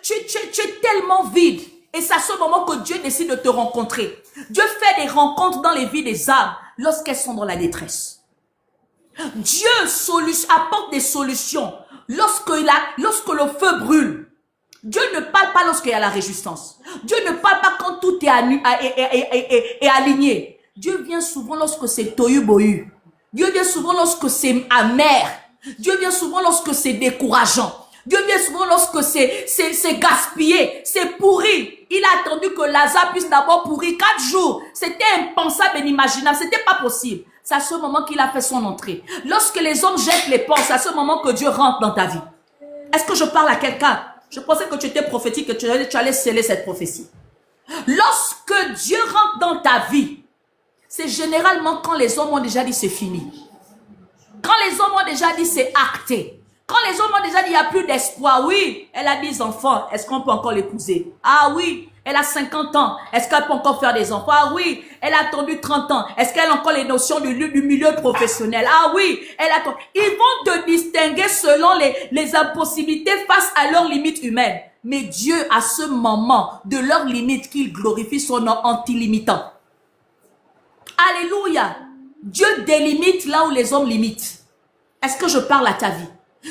Speaker 1: tu es tellement vide. Et c'est à ce moment que Dieu décide de te rencontrer. Dieu fait des rencontres dans les vies des âmes lorsqu'elles sont dans la détresse. Dieu apporte des solutions lorsque le feu brûle. Dieu ne parle pas lorsqu'il y a la résistance. Dieu ne parle pas quand tout est aligné. Dieu vient souvent lorsque c'est tohu-bohu. Dieu vient souvent lorsque c'est amer. Dieu vient souvent lorsque c'est décourageant. Dieu vient souvent lorsque c'est gaspillé, c'est pourri. Il a attendu que Lazare puisse d'abord pourrir 4 jours. C'était impensable et inimaginable. C'était pas possible. C'est à ce moment qu'il a fait son entrée. Lorsque les hommes jettent les portes, c'est à ce moment que Dieu rentre dans ta vie. Est-ce que je parle à quelqu'un? Je pensais que tu étais prophétique, que tu allais sceller cette prophétie. Lorsque Dieu rentre dans ta vie, c'est généralement quand les hommes ont déjà dit c'est fini. Quand les hommes ont déjà dit c'est acté. Quand les hommes ont déjà dit il n'y a plus d'espoir. Oui, elle a 10 enfants. Est-ce qu'on peut encore l'épouser? Ah oui, elle a 50 ans. Est-ce qu'elle peut encore faire des enfants? Ah oui, elle a attendu 30 ans. Est-ce qu'elle a encore les notions du milieu professionnel? Ah oui, elle a... Ils vont te distinguer selon les impossibilités face à leurs limites humaines. Mais Dieu, à ce moment de leurs limites, qu'il glorifie son nom anti-limitant. Alléluia. Dieu délimite là où les hommes limitent. Est-ce que je parle à ta vie?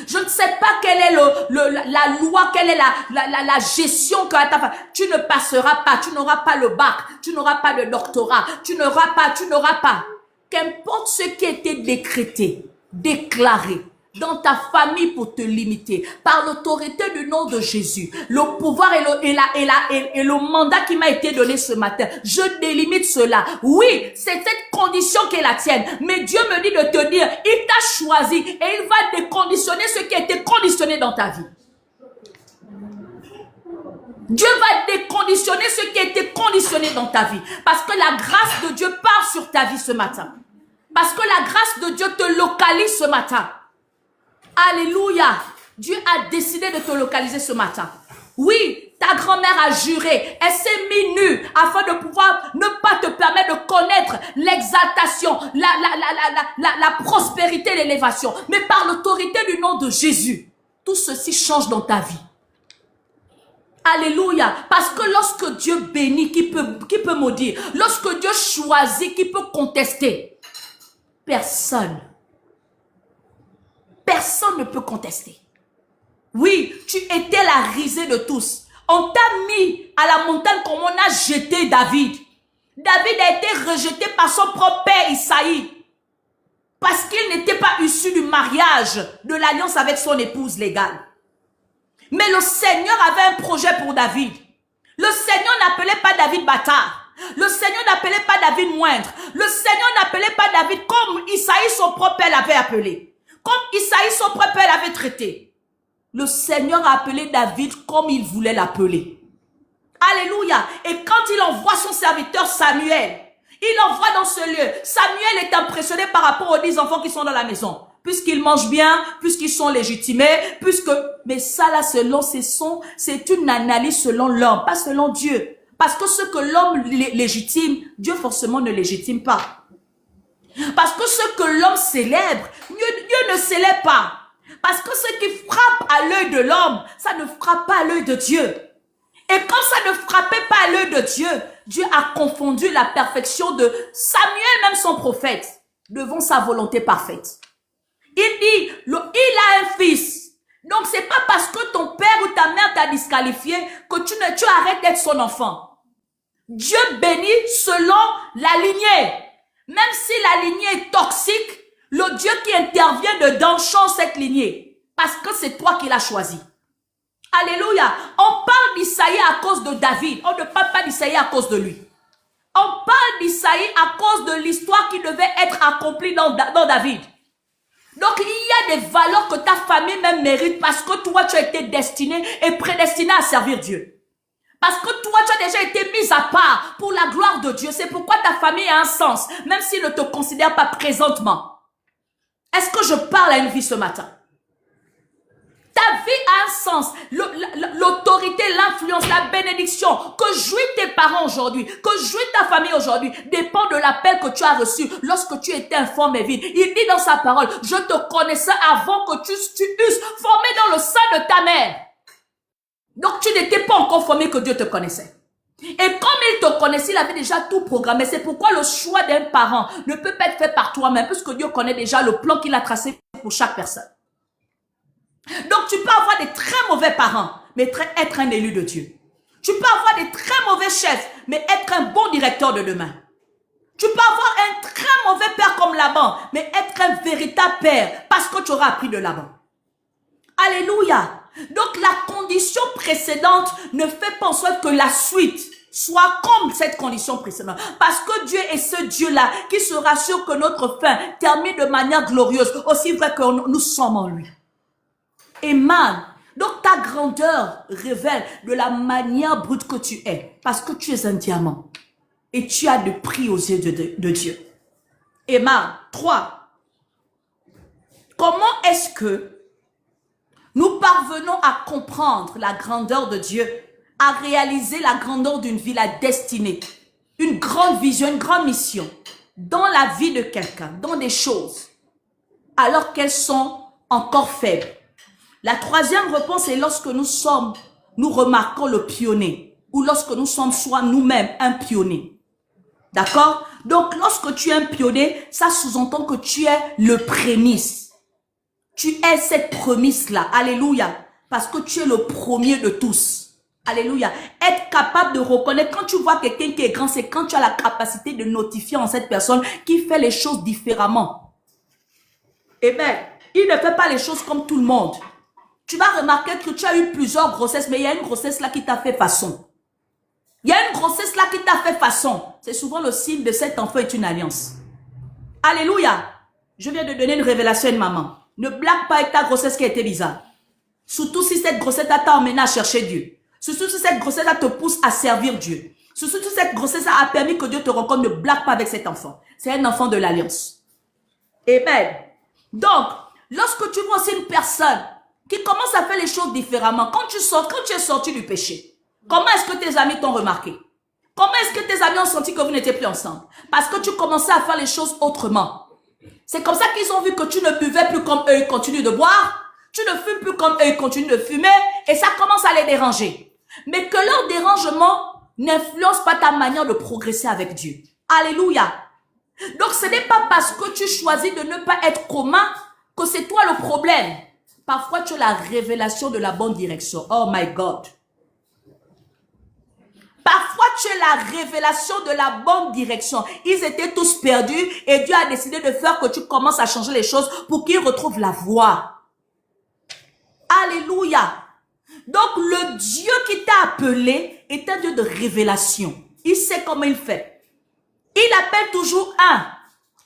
Speaker 1: Je ne sais pas quelle est la loi, quelle est la gestion que ta famille. Tu ne passeras pas, tu n'auras pas le bac, tu n'auras pas de doctorat, tu n'auras pas. Qu'importe ce qui a été décrété, déclaré dans ta famille pour te limiter, par l'autorité du nom de Jésus, le pouvoir et le mandat qui m'a été donné ce matin, je délimite cela. Oui, c'est cette condition qui est la tienne, mais Dieu me dit de te dire, il t'a choisi et il va déconditionner ce qui a été conditionné dans ta vie. Dieu va déconditionner ce qui a été conditionné dans ta vie, parce que la grâce de Dieu part sur ta vie ce matin, parce que la grâce de Dieu te localise ce matin. Alléluia. Dieu a décidé de te localiser ce matin. Oui, ta grand-mère a juré. Elle s'est mise nue afin de pouvoir ne pas te permettre de connaître l'exaltation, la prospérité, l'élévation. Mais par l'autorité du nom de Jésus, tout ceci change dans ta vie. Alléluia. Parce que lorsque Dieu bénit, qui peut maudire? Lorsque Dieu choisit, qui peut contester? Personne ne peut contester. Oui, tu étais la risée de tous. On t'a mis à la montagne comme on a jeté David. David a été rejeté par son propre père Isaïe. Parce qu'il n'était pas issu du mariage, de l'alliance avec son épouse légale. Mais le Seigneur avait un projet pour David. Le Seigneur n'appelait pas David bâtard. Le Seigneur n'appelait pas David moindre. Le Seigneur n'appelait pas David comme Isaïe son propre père l'avait appelé. Comme Isaïe, son propre père l'avait traité. Le Seigneur a appelé David comme il voulait l'appeler. Alléluia. Et quand il envoie son serviteur Samuel, il envoie dans ce lieu. Samuel est impressionné par rapport aux 10 enfants qui sont dans la maison. Puisqu'ils mangent bien, puisqu'ils sont légitimés, mais ça là, c'est une analyse selon l'homme, pas selon Dieu. Parce que ce que l'homme légitime, Dieu forcément ne légitime pas. Parce que ce que l'homme célèbre, Dieu ne célèbre pas. Parce que ce qui frappe à l'œil de l'homme, ça ne frappe pas à l'œil de Dieu. Et quand ça ne frappait pas à l'œil de Dieu, Dieu a confondu la perfection de Samuel, même son prophète, devant sa volonté parfaite. Il dit, il a un fils. Donc c'est pas parce que ton père ou ta mère t'a disqualifié que tu arrêtes d'être son enfant. Dieu bénit selon la lignée. Même si la lignée est toxique, le Dieu qui intervient dedans change cette lignée. Parce que c'est toi qui l'as choisi. Alléluia. On parle d'Isaïe à cause de David. On ne parle pas d'Isaïe à cause de lui. On parle d'Isaïe à cause de l'histoire qui devait être accomplie dans David. Donc il y a des valeurs que ta famille même mérite parce que toi tu as été destiné et prédestiné à servir Dieu. Parce que toi, tu as déjà été mis à part pour la gloire de Dieu. C'est pourquoi ta famille a un sens, même s'il ne te considère pas présentement. Est-ce que je parle à une vie ce matin? Ta vie a un sens. L'autorité, l'influence, la bénédiction que jouissent tes parents aujourd'hui, que jouit ta famille aujourd'hui, dépend de l'appel que tu as reçu lorsque tu étais informe et vide. Il dit dans sa parole, je te connaissais avant que tu eusses formé dans le sein de ta mère. Donc, tu n'étais pas encore formé que Dieu te connaissait. Et comme il te connaissait, il avait déjà tout programmé. C'est pourquoi le choix d'un parent ne peut pas être fait par toi-même, puisque Dieu connaît déjà le plan qu'il a tracé pour chaque personne. Donc, tu peux avoir des très mauvais parents, mais être un élu de Dieu. Tu peux avoir des très mauvais chefs, mais être un bon directeur de demain. Tu peux avoir un très mauvais père comme Laban, mais être un véritable père, parce que tu auras appris de Laban. Alléluia. Donc la condition précédente ne fait pas en sorte que la suite soit comme cette condition précédente. Parce que Dieu est ce Dieu-là qui se rassure que notre fin termine de manière glorieuse, aussi vrai que nous sommes en lui. Amen. Donc ta grandeur révèle de la manière brute que tu es. Parce que tu es un diamant. Et tu as de prix aux yeux de Dieu. Amen. 3. Comment est-ce que nous parvenons à comprendre la grandeur de Dieu, à réaliser la grandeur d'une vie, la destinée, une grande vision, une grande mission dans la vie de quelqu'un, dans des choses, alors qu'elles sont encore faibles? La troisième réponse est lorsque nous remarquons le pionnier, ou lorsque nous sommes soit nous-mêmes un pionnier. D'accord? Donc, lorsque tu es un pionnier, ça sous-entend que tu es le prémisse. Tu es cette prémisse-là. Alléluia. Parce que tu es le premier de tous. Alléluia. Être capable de reconnaître, quand tu vois quelqu'un qui est grand, c'est quand tu as la capacité de notifier en cette personne qui fait les choses différemment. Eh bien, il ne fait pas les choses comme tout le monde. Tu vas remarquer que tu as eu plusieurs grossesses, mais il y a une grossesse là qui t'a fait façon. Il y a une grossesse là qui t'a fait façon. C'est souvent le signe de cet enfant est une alliance. Alléluia. Je viens de donner une révélation à une maman. Ne blague pas avec ta grossesse qui a été bizarre. Surtout si cette grossesse t'a emmené à chercher Dieu. Surtout si cette grossesse te pousse à servir Dieu. Surtout si cette grossesse a permis que Dieu te rencontre. Ne blague pas avec cet enfant. C'est un enfant de l'alliance. Amen. Donc, lorsque tu vois aussi une personne qui commence à faire les choses différemment, quand tu es sorti du péché, comment est-ce que tes amis t'ont remarqué? Comment est-ce que tes amis ont senti que vous n'étiez plus ensemble? Parce que tu commençais à faire les choses autrement. C'est comme ça qu'ils ont vu que tu ne buvais plus comme eux, ils continuent de boire. Tu ne fumes plus comme eux, ils continuent de fumer. Et ça commence à les déranger. Mais que leur dérangement n'influence pas ta manière de progresser avec Dieu. Alléluia. Donc ce n'est pas parce que tu choisis de ne pas être commun que c'est toi le problème. Parfois tu as la révélation de la bonne direction. Oh my God. Parfois, tu as la révélation de la bonne direction. Ils étaient tous perdus et Dieu a décidé de faire que tu commences à changer les choses pour qu'ils retrouvent la voie. Alléluia. Donc, le Dieu qui t'a appelé est un Dieu de révélation. Il sait comment il fait. Il appelle toujours un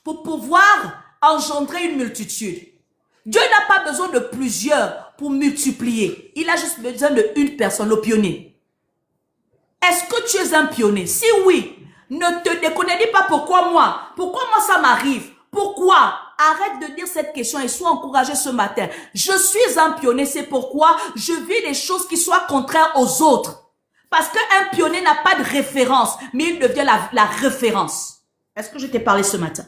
Speaker 1: pour pouvoir engendrer une multitude. Dieu n'a pas besoin de plusieurs pour multiplier. Il a juste besoin d'une personne, le pionnier. Est-ce que tu es un pionnier? Si oui, ne te déconnecte pas pourquoi moi? Pourquoi moi ça m'arrive? Pourquoi? Arrête de dire cette question et sois encouragé ce matin. Je suis un pionnier, c'est pourquoi je vis des choses qui soient contraires aux autres. Parce qu'un pionnier n'a pas de référence, mais il devient la référence. Est-ce que je t'ai parlé ce matin?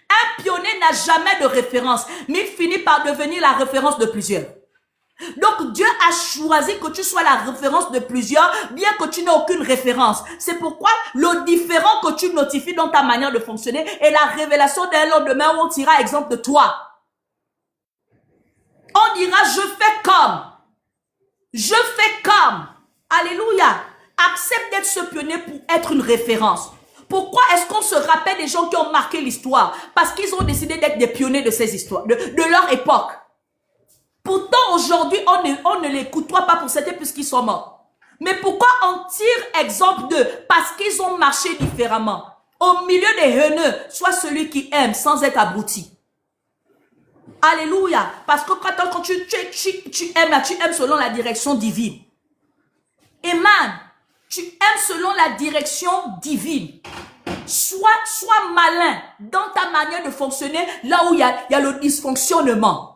Speaker 1: Un pionnier n'a jamais de référence, mais il finit par devenir la référence de plusieurs. Donc Dieu a choisi que tu sois la référence de plusieurs, bien que tu n'aies aucune référence. C'est pourquoi le différent que tu notifies dans ta manière de fonctionner est la révélation d'un lendemain où on tirera exemple de toi. On dira je fais comme. Je fais comme. Alléluia. Accepte d'être ce pionnier pour être une référence. Pourquoi est-ce qu'on se rappelle des gens qui ont marqué l'histoire? Parce qu'ils ont décidé d'être des pionniers de ces histoires, de leur époque. Pourtant, aujourd'hui, on ne les côtoie pas pour certains puisqu'ils sont morts. Mais pourquoi on tire exemple d'eux? Parce qu'ils ont marché différemment. Au milieu des haineux, sois celui qui aime sans être abruti. Alléluia. Parce que quand tu aimes selon la direction divine. Amen. Tu aimes selon la direction divine. Sois malin dans ta manière de fonctionner là où il y a le dysfonctionnement.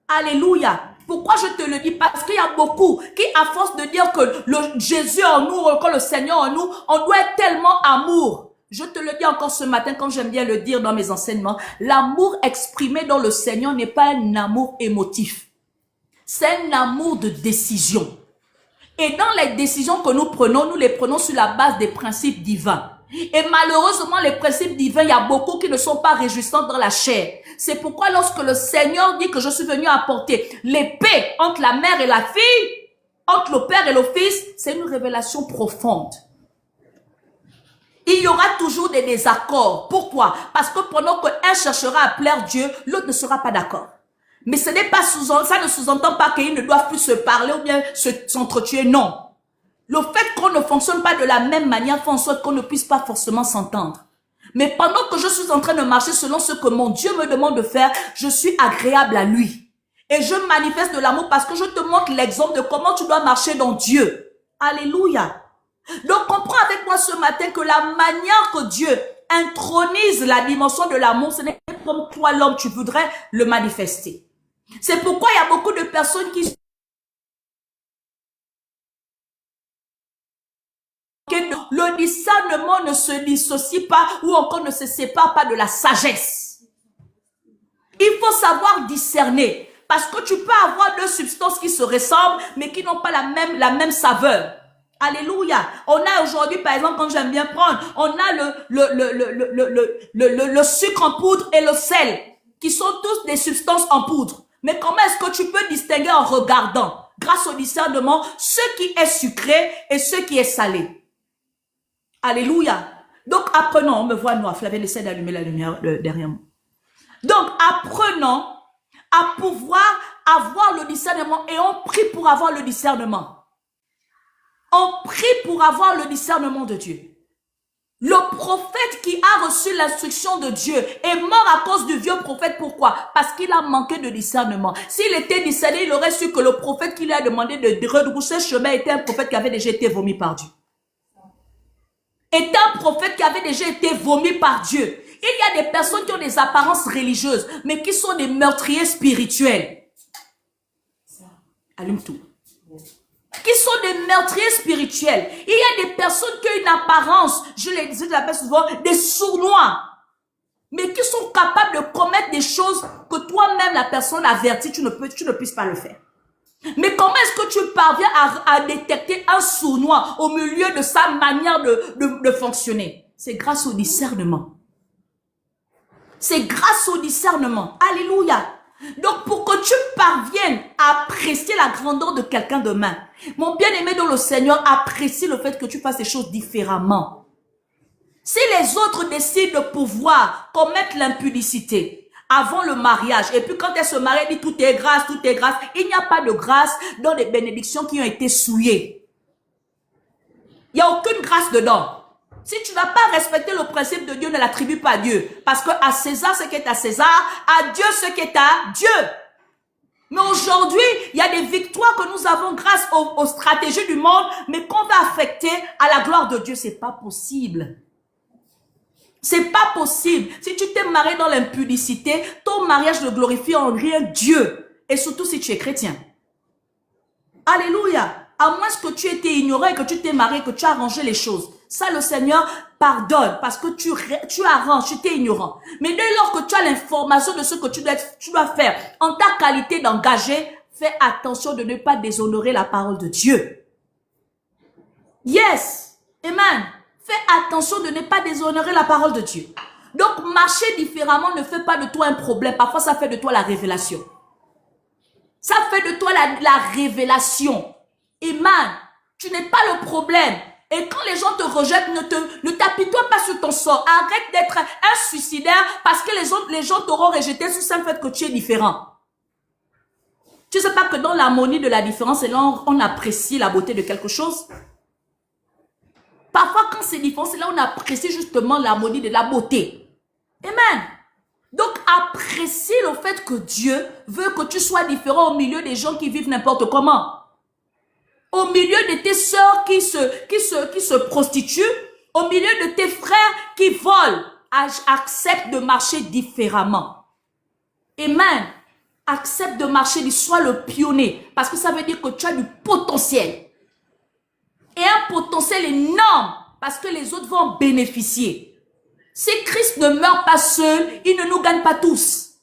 Speaker 1: Alléluia. Pourquoi je te le dis? Parce qu'il y a beaucoup qui, à force de dire que le Jésus en nous, que le Seigneur en nous, on doit être tellement amour. Je te le dis encore ce matin, comme j'aime bien le dire dans mes enseignements, l'amour exprimé dans le Seigneur n'est pas un amour émotif. C'est un amour de décision. Et dans les décisions que nous les prenons sur la base des principes divins. Et malheureusement, les principes divins, il y a beaucoup qui ne sont pas réjouissants dans la chair. C'est pourquoi lorsque le Seigneur dit que je suis venu apporter l'épée entre la mère et la fille, entre le père et le fils, c'est une révélation profonde. Il y aura toujours des désaccords. Pourquoi? Parce que pendant qu'un cherchera à plaire Dieu, l'autre ne sera pas d'accord. Mais ce n'est pas ça ne sous-entend pas qu'ils ne doivent plus se parler ou bien s'entretuer, non. Le fait qu'on ne fonctionne pas de la même manière fait en sorte qu'on ne puisse pas forcément s'entendre. Mais pendant que je suis en train de marcher selon ce que mon Dieu me demande de faire, je suis agréable à lui. Et je manifeste de l'amour parce que je te montre l'exemple de comment tu dois marcher dans Dieu. Alléluia. Donc comprends avec moi ce matin que la manière que Dieu intronise la dimension de l'amour, ce n'est pas comme toi l'homme tu voudrais le manifester. C'est pourquoi il y a beaucoup de personnes qui le discernement ne se dissocie pas ou encore ne se sépare pas de la sagesse. Il faut savoir discerner parce que tu peux avoir deux substances qui se ressemblent mais qui n'ont pas la même saveur. Alléluia. On a aujourd'hui, par exemple, quand j'aime bien prendre, on a le sucre en poudre et le sel qui sont tous des substances en poudre. Mais comment est-ce que tu peux distinguer en regardant, grâce au discernement, ce qui est sucré et ce qui est salé? Alléluia. Donc, apprenons, on me voit noir, Flavien essaie d'allumer la lumière derrière moi. Donc, apprenons à pouvoir avoir le discernement et on prie pour avoir le discernement. On prie pour avoir le discernement de Dieu. Le prophète qui a reçu l'instruction de Dieu est mort à cause du vieux prophète. Pourquoi? Parce qu'il a manqué de discernement. S'il était discerné, il aurait su que le prophète qui lui a demandé de rebrousser chemin était un prophète qui avait déjà été vomi par Dieu. Était un prophète qui avait déjà été vomi par Dieu. Il y a des personnes qui ont des apparences religieuses, mais qui sont des meurtriers spirituels. Allume tout. Qui sont des meurtriers spirituels. Il y a des personnes qui ont une apparence, je l'appelle souvent, des sournois, mais qui sont capables de commettre des choses que toi-même, la personne avertie, tu ne puisses pas le faire. Mais comment est-ce que tu parviens à détecter un sournois au milieu de sa manière de fonctionner? C'est grâce au discernement. C'est grâce au discernement. Alléluia. Donc, pour que tu parviennes à apprécier la grandeur de quelqu'un demain, mon bien-aimé dans le Seigneur, apprécie le fait que tu fasses les choses différemment. Si les autres décident de pouvoir commettre l'impudicité avant le mariage, et puis quand elles se marient, elles disent tout est grâce, il n'y a pas de grâce dans les bénédictions qui ont été souillées. Il n'y a aucune grâce dedans. Si tu n'as pas respecté le principe de Dieu, ne l'attribue pas à Dieu. Parce que à César, ce qui est à César, à Dieu, ce qui est à Dieu. Mais aujourd'hui, il y a des victoires que nous avons grâce aux stratégies du monde, mais qu'on va affecter à la gloire de Dieu. C'est pas possible. C'est pas possible. Si tu t'es marié dans l'impudicité, ton mariage ne glorifie en rien Dieu. Et surtout si tu es chrétien. Alléluia. À moins que tu étais ignoré, que tu t'es marié, que tu as arrangé les choses. Ça, le Seigneur pardonne parce que tu arranges, tu t'es ignorant. Mais dès lors que tu as l'information de ce que tu dois faire en ta qualité d'engagé, fais attention de ne pas déshonorer la parole de Dieu. Yes. Amen. Fais attention de ne pas déshonorer la parole de Dieu. Donc, marcher différemment ne fait pas de toi un problème. Parfois, ça fait de toi la révélation. Ça fait de toi la révélation. Amen. Tu n'es pas le problème. Et quand les gens te rejettent, ne t'apitoie pas sur ton sort. Arrête d'être un suicidaire parce que les gens t'auront rejeté sur le fait que tu es différent. Tu ne sais pas que dans l'harmonie de la différence, c'est là on apprécie la beauté de quelque chose. Parfois, quand c'est différent, c'est là on apprécie justement l'harmonie de la beauté. Amen. Donc, apprécie le fait que Dieu veut que tu sois différent au milieu des gens qui vivent n'importe comment. Au milieu de tes sœurs qui se prostituent, au milieu de tes frères qui volent, accepte de marcher différemment. Amen. Accepte de marcher, sois le pionnier, parce que ça veut dire que tu as du potentiel. Et un potentiel énorme, parce que les autres vont en bénéficier. Si Christ ne meurt pas seul, il ne nous gagne pas tous.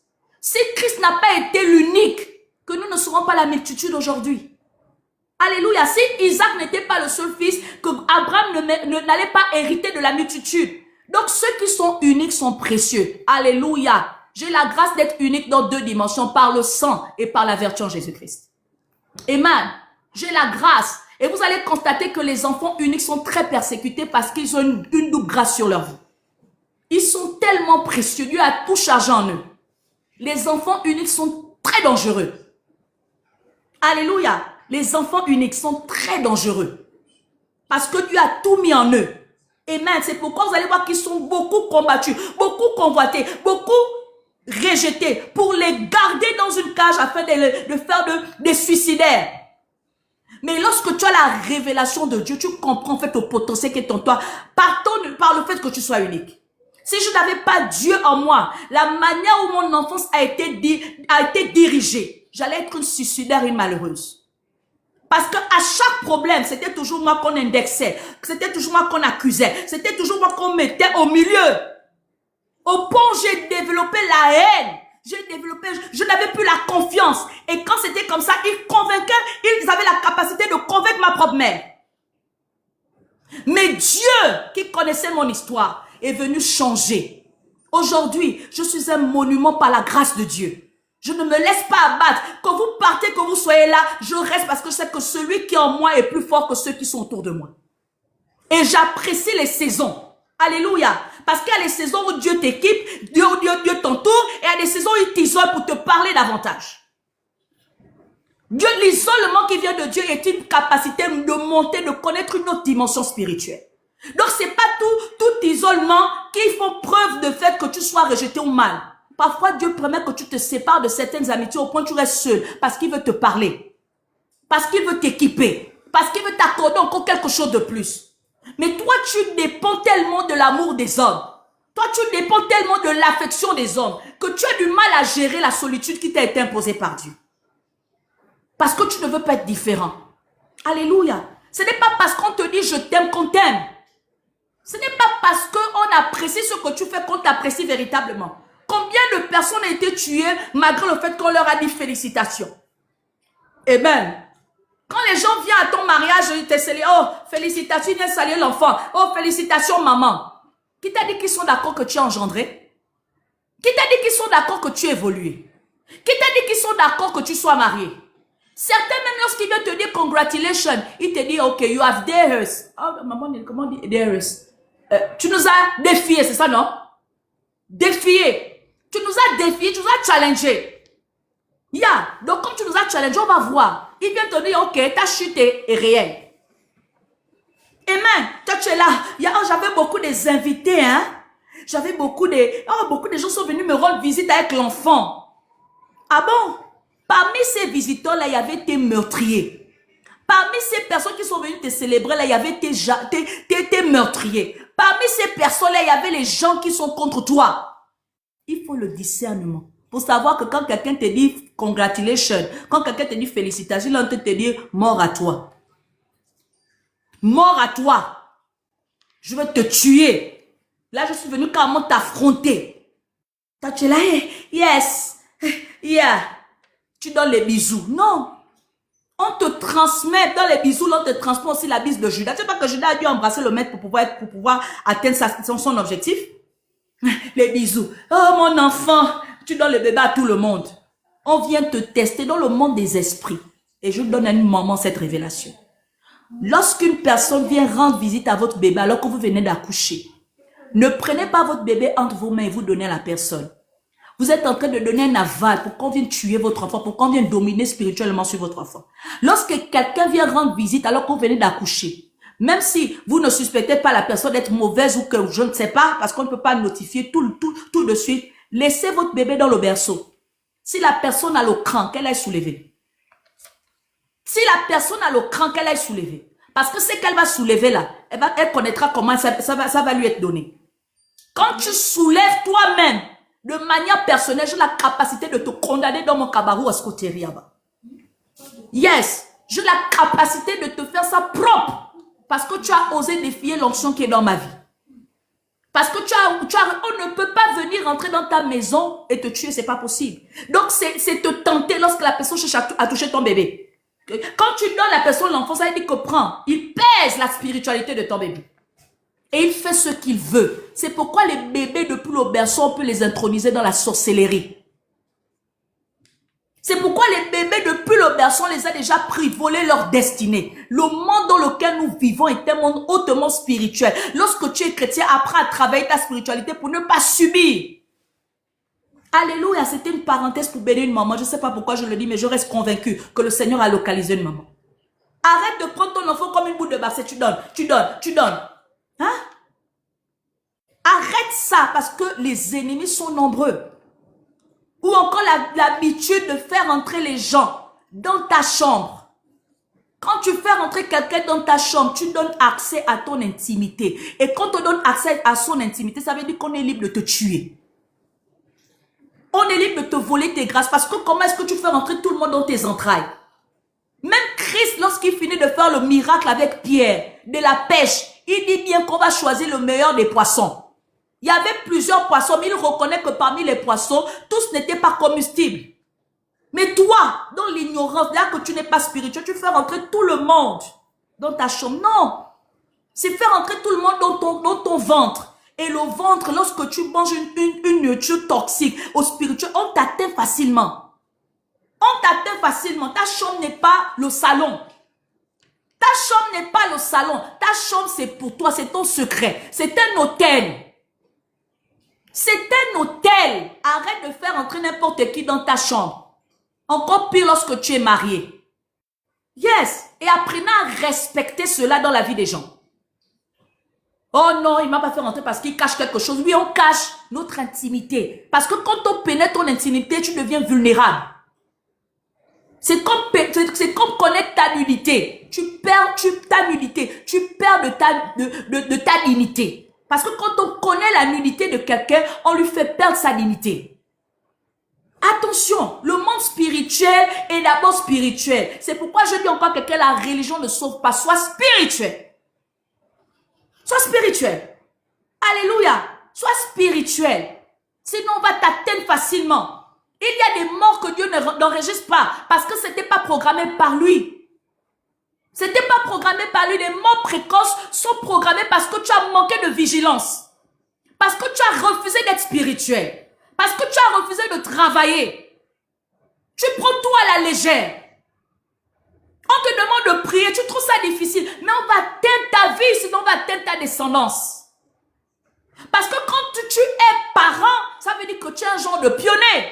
Speaker 1: Si Christ n'a pas été l'unique, que nous ne serons pas la multitude aujourd'hui. Alléluia. Si Isaac n'était pas le seul fils, que Abraham n'allait pas hériter de la multitude. Donc ceux qui sont uniques sont précieux. Alléluia. J'ai la grâce d'être unique dans deux dimensions, par le sang et par la vertu en Jésus-Christ. Amen. J'ai la grâce. Et vous allez constater que les enfants uniques sont très persécutés parce qu'ils ont une double grâce sur leur vie. Ils sont tellement précieux. Dieu a tout chargé en eux. Les enfants uniques sont très dangereux. Alléluia. Les enfants uniques sont très dangereux. Parce que Dieu a tout mis en eux. Amen. C'est pourquoi vous allez voir qu'ils sont beaucoup combattus, beaucoup convoités, beaucoup rejetés pour les garder dans une cage afin de faire des suicidaires. Mais lorsque tu as la révélation de Dieu, tu comprends en fait le potentiel qui est en toi par le fait que tu sois unique. Si je n'avais pas Dieu en moi, la manière où mon enfance a été dirigée, j'allais être une suicidaire, une malheureuse. Parce que à chaque problème, c'était toujours moi qu'on indexait, c'était toujours moi qu'on accusait, c'était toujours moi qu'on mettait au milieu. Au point où j'ai développé la haine, je n'avais plus la confiance. Et quand c'était comme ça, ils avaient la capacité de convaincre ma propre mère. Mais Dieu, qui connaissait mon histoire, est venu changer. Aujourd'hui, je suis un monument par la grâce de Dieu. Je ne me laisse pas abattre. Quand vous partez, que vous soyez là, je reste parce que je sais que celui qui est en moi est plus fort que ceux qui sont autour de moi. Et j'apprécie les saisons. Alléluia. Parce qu'il y a les saisons où Dieu t'équipe, Dieu t'entoure, et il y a des saisons où il t'isole pour te parler davantage. L'isolement qui vient de Dieu est une capacité de monter, de connaître une autre dimension spirituelle. Donc c'est pas tout isolement qui font preuve de fait que tu sois rejeté ou mal. Parfois, Dieu permet que tu te sépares de certaines amitiés au point où tu restes seul parce qu'il veut te parler, parce qu'il veut t'équiper, parce qu'il veut t'accorder encore quelque chose de plus. Mais toi, tu dépends tellement de l'amour des hommes. Toi, tu dépends tellement de l'affection des hommes que tu as du mal à gérer la solitude qui t'a été imposée par Dieu. Parce que tu ne veux pas être différent. Alléluia. Ce n'est pas parce qu'on te dit je t'aime qu'on t'aime. Ce n'est pas parce qu'on apprécie ce que tu fais qu'on t'apprécie véritablement. Combien de personnes ont été tuées malgré le fait qu'on leur a dit félicitations? Eh bien, quand les gens viennent à ton mariage, ils te saluent, oh, félicitations, ils viennent saluer l'enfant. Oh, félicitations, maman. Qui t'a dit qu'ils sont d'accord que tu es engendré? Qui t'a dit qu'ils sont d'accord que tu évolues? Qui t'a dit qu'ils sont d'accord que tu sois marié? Certains, même lorsqu'ils viennent te dire congratulations, ils te disent, ok, you have dared us. Oh, maman, comment on dit dared us? Tu nous as défiés, c'est ça, non? Défiés. Tu nous as défiés, tu nous as challengés. Donc comme tu nous as challengés, on va voir. Il vient te dire, ok, ta chute est réelle. Amen. Toi, tu es là. J'avais beaucoup des invités, hein. J'avais beaucoup de gens sont venus me rendre visite avec l'enfant. Ah bon? Parmi ces visiteurs-là, il y avait tes meurtriers. Parmi ces personnes qui sont venues te célébrer, là, il y avait tes meurtriers. Parmi ces personnes-là, il y avait les gens qui sont contre toi. Il faut le discernement. Pour savoir que quand quelqu'un te dit congratulations, quand quelqu'un te dit félicitations, il est en train de te dire mort à toi. Mort à toi. Je vais te tuer. Là, je suis venu carrément t'affronter. Toi, tu es là, yes, yeah. Tu donnes les bisous. Non. On te transmet, dans les bisous, on te transmet aussi la bise de Judas. Tu sais pas que Judas a dû embrasser le maître pour pouvoir atteindre son objectif? Les bisous. Oh mon enfant, tu donnes le bébé à tout le monde. On vient te tester dans le monde des esprits. Et je donne à une maman cette révélation. Lorsqu'une personne vient rendre visite à votre bébé alors que vous venez d'accoucher, ne prenez pas votre bébé entre vos mains et vous donnez à la personne. Vous êtes en train de donner un aval pour qu'on vienne tuer votre enfant, pour qu'on vienne dominer spirituellement sur votre enfant. Lorsque quelqu'un vient rendre visite alors qu'on venait d'accoucher, même si vous ne suspectez pas la personne d'être mauvaise ou que je ne sais pas, parce qu'on ne peut pas notifier tout de suite, laissez votre bébé dans le berceau. Si la personne a le cran, qu'elle aille soulever. Si la personne a le cran, qu'elle aille soulever. Parce que ce qu'elle va soulever là, elle connaîtra comment ça va lui être donné. Quand tu soulèves toi-même, de manière personnelle, j'ai la capacité de te condamner dans mon cabarou à Scotériaba. Yes, j'ai la capacité de te faire ça propre. Parce que tu as osé défier l'onction qui est dans ma vie. Parce que on ne peut pas venir rentrer dans ta maison et te tuer, c'est pas possible. Donc c'est te tenter lorsque la personne cherche à toucher ton bébé. Quand tu donnes la personne l'enfant, ça veut dire que prend, il pèse la spiritualité de ton bébé. Et il fait ce qu'il veut. C'est pourquoi les bébés depuis le berceau, on peut les introniser dans la sorcellerie. C'est pourquoi les bébés depuis le berceau, on les a déjà pris, volé leur destinée. Le monde dans lequel nous vivons est un monde hautement spirituel. Lorsque tu es chrétien, apprends à travailler ta spiritualité pour ne pas subir. Alléluia, c'était une parenthèse pour bénir une maman. Je ne sais pas pourquoi je le dis, mais je reste convaincue que le Seigneur a localisé une maman. Arrête de prendre ton enfant comme une boule de basset. Tu donnes, tu donnes, tu donnes. Hein? Arrête ça parce que les ennemis sont nombreux. Ou encore l'habitude de faire entrer les gens dans ta chambre. Quand tu fais rentrer quelqu'un dans ta chambre, tu donnes accès à ton intimité. Et quand on donne accès à son intimité, ça veut dire qu'on est libre de te tuer. On est libre de te voler tes grâces. Parce que comment est-ce que tu fais rentrer tout le monde dans tes entrailles? Même Christ, lorsqu'il finit de faire le miracle avec Pierre, de la pêche, il dit bien qu'on va choisir le meilleur des poissons. Il y avait plusieurs poissons, mais il reconnaît que parmi les poissons, tous n'étaient pas comestibles. Mais toi, dans l'ignorance, là que tu n'es pas spirituel, tu fais rentrer tout le monde dans ta chambre. Non, c'est faire rentrer tout le monde dans ton ventre. Et le ventre, lorsque tu manges une nourriture toxique au spirituel, on t'atteint facilement. On t'atteint facilement. Ta chambre n'est pas le salon. Ta chambre n'est pas le salon. Ta chambre, c'est pour toi, c'est ton secret. C'est un hôtel. C'est un hôtel. Arrête de faire entrer n'importe qui dans ta chambre. Encore pire lorsque tu es marié. Yes. Et apprenez à respecter cela dans la vie des gens. Oh non, il ne m'a pas fait rentrer parce qu'il cache quelque chose. Oui, on cache notre intimité. Parce que quand on pénètre ton intimité, tu deviens vulnérable. C'est comme connaître ta nudité. Tu perds ta nudité. Tu perds de ta dignité. Parce que quand on connaît la nudité de quelqu'un, on lui fait perdre sa dignité. Attention, le monde spirituel est d'abord spirituel. C'est pourquoi je dis encore à quelqu'un, la religion ne sauve pas. Sois spirituel. Sois spirituel. Alléluia. Sois spirituel. Sinon, on va t'atteindre facilement. Il y a des morts que Dieu n'enregistre pas parce que ce n'était pas programmé par lui. Ce n'était pas programmé par lui. Les morts précoces sont programmées parce que tu as manqué de vigilance. Parce que tu as refusé d'être spirituel. Parce que tu as refusé de travailler. Tu prends tout à la légère. On te demande de prier, tu trouves ça difficile. Mais on va atteindre ta vie, sinon on va atteindre ta descendance. Parce que quand tu es parent, ça veut dire que tu es un genre de pionnier.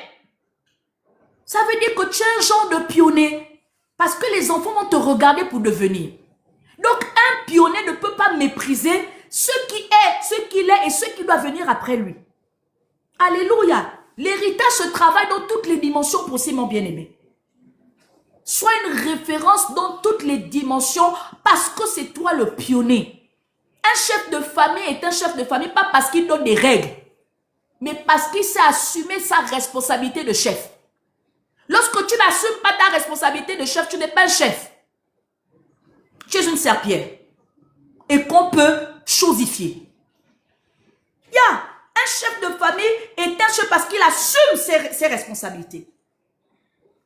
Speaker 1: Ça veut dire que tu es un genre de pionnier. Parce que les enfants vont te regarder pour devenir. Donc un pionnier ne peut pas mépriser ce qui est, ce qu'il est et ce qui doit venir après lui. Alléluia. L'héritage se travaille dans toutes les dimensions possibles, mon bien-aimé. Sois une référence dans toutes les dimensions parce que c'est toi le pionnier. Un chef de famille est un chef de famille pas parce qu'il donne des règles, mais parce qu'il sait assumer sa responsabilité de chef. Lorsque tu n'assumes pas ta responsabilité de chef, tu n'es pas un chef. Tu es une serpillère et qu'on peut chosifier. Un chef de famille est un chef parce qu'il assume ses responsabilités.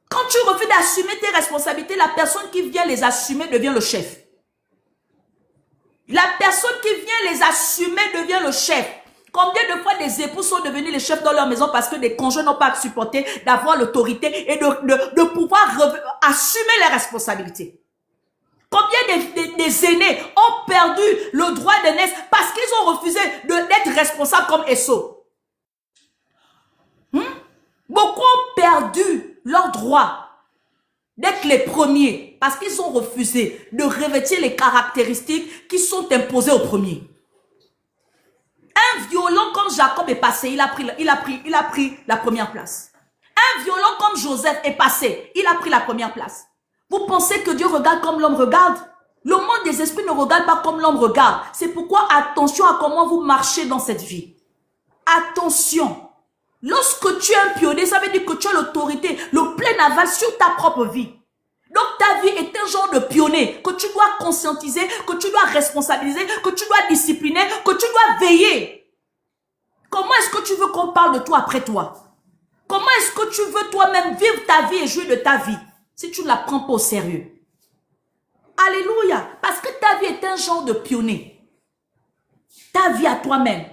Speaker 1: Quand tu refuses d'assumer tes responsabilités, la personne qui vient les assumer devient le chef. La personne qui vient les assumer devient le chef. Combien de fois des époux sont devenus les chefs dans leur maison parce que des conjoints n'ont pas supporté d'avoir l'autorité et de pouvoir assumer les responsabilités. Combien des aînés ont perdu le droit d'aînesse parce qu'ils ont refusé d'être responsables comme Esso. Beaucoup ont perdu leur droit d'être les premiers parce qu'ils ont refusé de revêtir les caractéristiques qui sont imposées aux premiers. Un violent comme Jacob est passé, il a pris la première place. Un violent comme Joseph est passé, il a pris la première place. Vous pensez que Dieu regarde comme l'homme regarde? Le monde des esprits ne regarde pas comme l'homme regarde. C'est pourquoi attention à comment vous marchez dans cette vie. Attention. Lorsque tu es un pionnier, ça veut dire que tu as l'autorité, le plein aval sur ta propre vie. Donc ta vie est un genre de pionnier que tu dois conscientiser, que tu dois responsabiliser, que tu dois discipliner, que tu dois veiller. Comment est-ce que tu veux qu'on parle de toi après toi? Comment est-ce que tu veux toi-même vivre ta vie et jouir de ta vie si tu ne la prends pas au sérieux? Alléluia. Parce que ta vie est un genre de pionnier. Ta vie à toi-même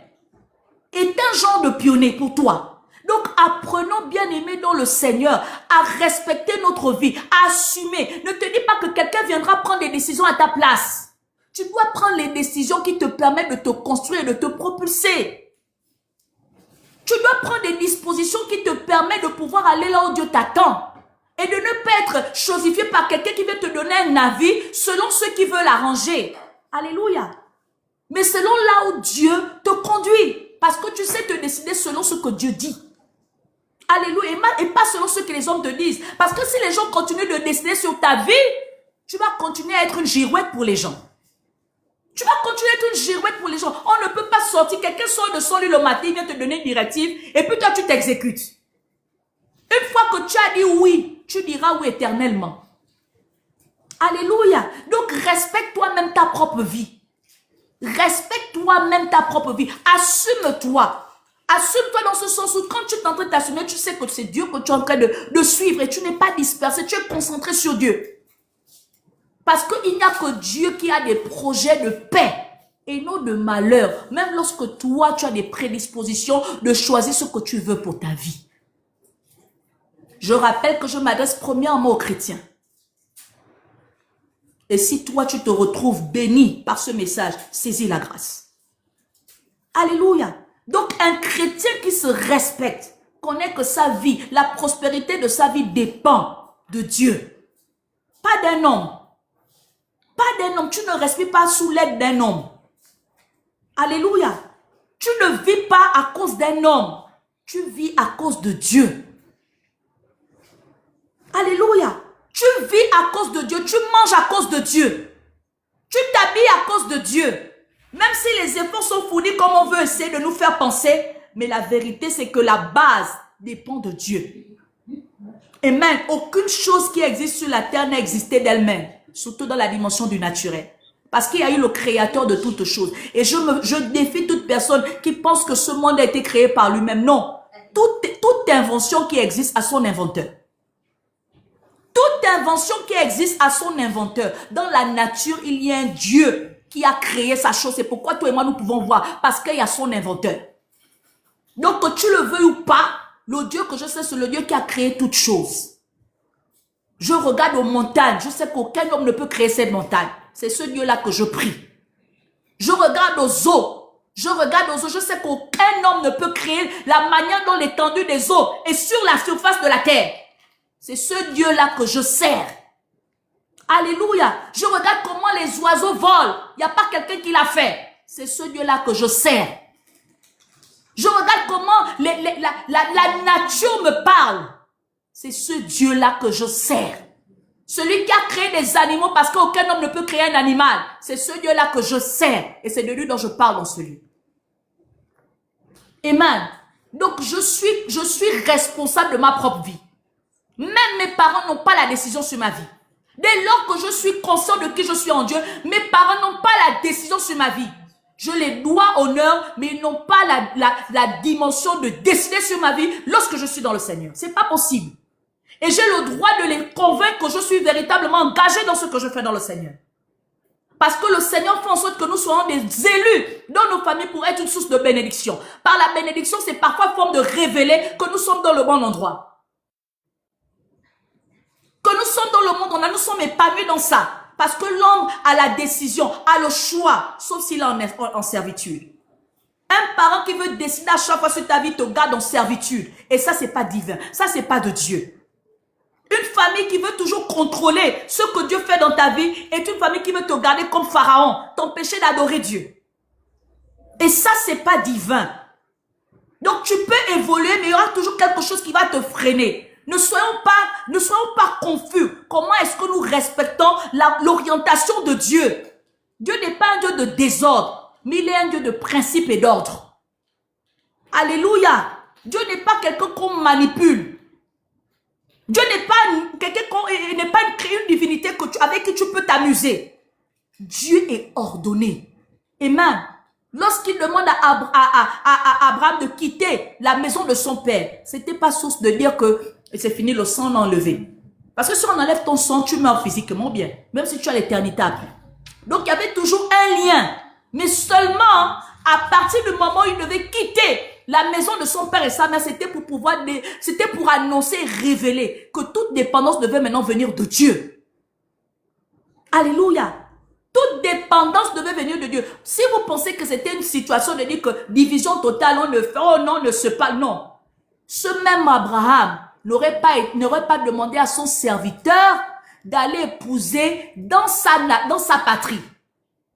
Speaker 1: est un genre de pionnier pour toi. Donc, apprenons, bien-aimés dans le Seigneur, à respecter notre vie, à assumer. Ne te dis pas que quelqu'un viendra prendre des décisions à ta place. Tu dois prendre les décisions qui te permettent de te construire et de te propulser. Tu dois prendre des dispositions qui te permettent de pouvoir aller là où Dieu t'attend. Et de ne pas être chosifié par quelqu'un qui veut te donner un avis selon ceux qui veulent arranger. Alléluia. Mais selon là où Dieu te conduit. Parce que tu sais te décider selon ce que Dieu dit. Alléluia. Et pas selon ce que les hommes te disent. Parce que si les gens continuent de décider sur ta vie, tu vas continuer à être une girouette pour les gens. Tu vas continuer à être une girouette pour les gens. On ne peut pas sortir. Quelqu'un sort de son lit le matin, il vient te donner une directive. Et puis toi, tu t'exécutes. Une fois que tu as dit oui, tu diras oui éternellement. Alléluia. Donc, respecte toi-même ta propre vie. Respecte toi-même ta propre vie. Assume-toi. Assume-toi dans ce sens où quand tu es en train de t'assumer, tu sais que c'est Dieu que tu es en train de suivre et tu n'es pas dispersé. Tu es concentré sur Dieu. Parce qu'il n'y a que Dieu qui a des projets de paix et non de malheur. Même lorsque toi, tu as des prédispositions de choisir ce que tu veux pour ta vie. Je rappelle que je m'adresse premièrement aux chrétiens. Et si toi, tu te retrouves béni par ce message, saisis la grâce. Alléluia. Donc, un chrétien qui se respecte, connaît que sa vie, la prospérité de sa vie dépend de Dieu. Pas d'un homme. Pas d'un homme. Tu ne respires pas sous l'aide d'un homme. Alléluia. Tu ne vis pas à cause d'un homme. Tu vis à cause de Dieu. Alléluia. Tu vis à cause de Dieu. Tu manges à cause de Dieu. Tu t'habilles à cause de Dieu. Même si les efforts sont fournis comme on veut essayer de nous faire penser, mais la vérité c'est que la base dépend de Dieu. Et même aucune chose qui existe sur la terre n'a existé d'elle-même, surtout dans la dimension du naturel. Parce qu'il y a eu le créateur de toutes choses. Et je défie toute personne qui pense que ce monde a été créé par lui-même. Non. Toute invention qui existe a son inventeur. Toute invention qui existe a son inventeur. Dans la nature, il y a un Dieu qui a créé sa chose. C'est pourquoi toi et moi, nous pouvons voir. Parce qu'il y a son inventeur. Donc, que tu le veuilles ou pas, le Dieu que je sais, c'est le Dieu qui a créé toutes choses. Je regarde aux montagnes. Je sais qu'aucun homme ne peut créer ces montagnes. C'est ce Dieu-là que je prie. Je regarde aux eaux. Je regarde aux eaux. Je sais qu'aucun homme ne peut créer la manière dont l'étendue des eaux est sur la surface de la terre. C'est ce Dieu-là que je sers. Alléluia. Je regarde comment les oiseaux volent. Il n'y a pas quelqu'un qui l'a fait. C'est ce Dieu-là que je sers. Je regarde comment la nature me parle. C'est ce Dieu-là que je sers. Celui qui a créé des animaux parce qu'aucun homme ne peut créer un animal. C'est ce Dieu-là que je sers. Et c'est de lui dont je parle dans ce lieu. Amen. Donc je suis responsable de ma propre vie. Même mes parents n'ont pas la décision sur ma vie. Dès lors que je suis conscient de qui je suis en Dieu, mes parents n'ont pas la décision sur ma vie. Je les dois honneur, mais ils n'ont pas la dimension de décider sur ma vie lorsque je suis dans le Seigneur. C'est pas possible. Et j'ai le droit de les convaincre que je suis véritablement engagé dans ce que je fais dans le Seigneur. Parce que le Seigneur fait en sorte que nous soyons des élus dans nos familles pour être une source de bénédiction. Par la bénédiction, c'est parfois forme de révéler que nous sommes dans le bon endroit. Que nous sommes dans le monde, nous sommes épanouis dans ça. Parce que l'homme a la décision, a le choix, sauf s'il est en servitude. Un parent qui veut décider à chaque fois sur ta vie te garde en servitude. Et ça, c'est pas divin. Ça, c'est pas de Dieu. Une famille qui veut toujours contrôler ce que Dieu fait dans ta vie est une famille qui veut te garder comme Pharaon, t'empêcher d'adorer Dieu. Et ça, c'est pas divin. Donc, tu peux évoluer, mais il y aura toujours quelque chose qui va te freiner. Ne soyons pas confus. Comment est-ce que nous respectons l'orientation de Dieu? Dieu n'est pas un Dieu de désordre, mais il est un Dieu de principe et d'ordre. Alléluia. Dieu n'est pas quelqu'un qu'on manipule. Dieu n'est pas quelqu'un n'est pas une divinité avec qui tu peux t'amuser. Dieu est ordonné. Amen. Lorsqu'il demande à Abraham de quitter la maison de son père, c'était pas source de dire que c'est fini, le sang enlevé. Parce que si on enlève ton sang, tu meurs physiquement bien. Même si tu as l'éternité après. Donc il y avait toujours un lien. Mais seulement à partir du moment où il devait quitter la maison de son père et sa mère, c'était pour annoncer et révéler que toute dépendance devait maintenant venir de Dieu. Alléluia. Toute dépendance devait venir de Dieu. Si vous pensez que c'était une situation de dire que division totale, on ne fait, oh non, ne se parle, non. Ce même Abraham n'aurait pas demandé à son serviteur d'aller épouser dans sa patrie.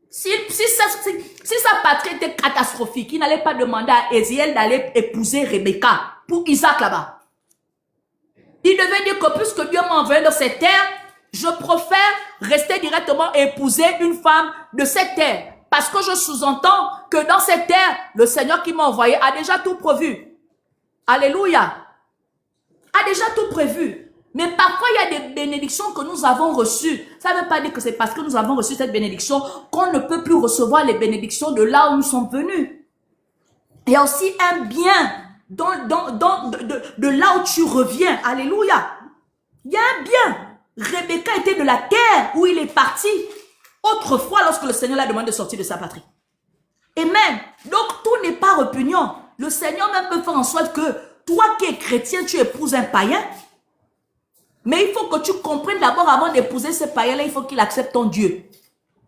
Speaker 1: Si sa patrie était catastrophique, il n'allait pas demander à Éziel d'aller épouser Rebecca pour Isaac là-bas. Il devait dire que puisque Dieu m'a envoyé dans cette terre, je préfère rester directement et épouser une femme de cette terre. Parce que je sous-entends que dans cette terre, le Seigneur qui m'a envoyé a déjà tout prévu. Alléluia. A déjà tout prévu. Mais parfois, il y a des bénédictions que nous avons reçues. Ça ne veut pas dire que c'est parce que nous avons reçu cette bénédiction qu'on ne peut plus recevoir les bénédictions de là où nous sommes venus. Il y a aussi un bien de là où tu reviens. Alléluia. Il y a un bien. Rebecca était de la terre où il est parti autrefois lorsque le Seigneur l'a demandé de sortir de sa patrie. Amen. Donc, tout n'est pas répugnant. Le Seigneur même peut faire en sorte que toi qui es chrétien, tu épouses un païen. Mais il faut que tu comprennes d'abord avant d'épouser ce païen-là, il faut qu'il accepte ton Dieu.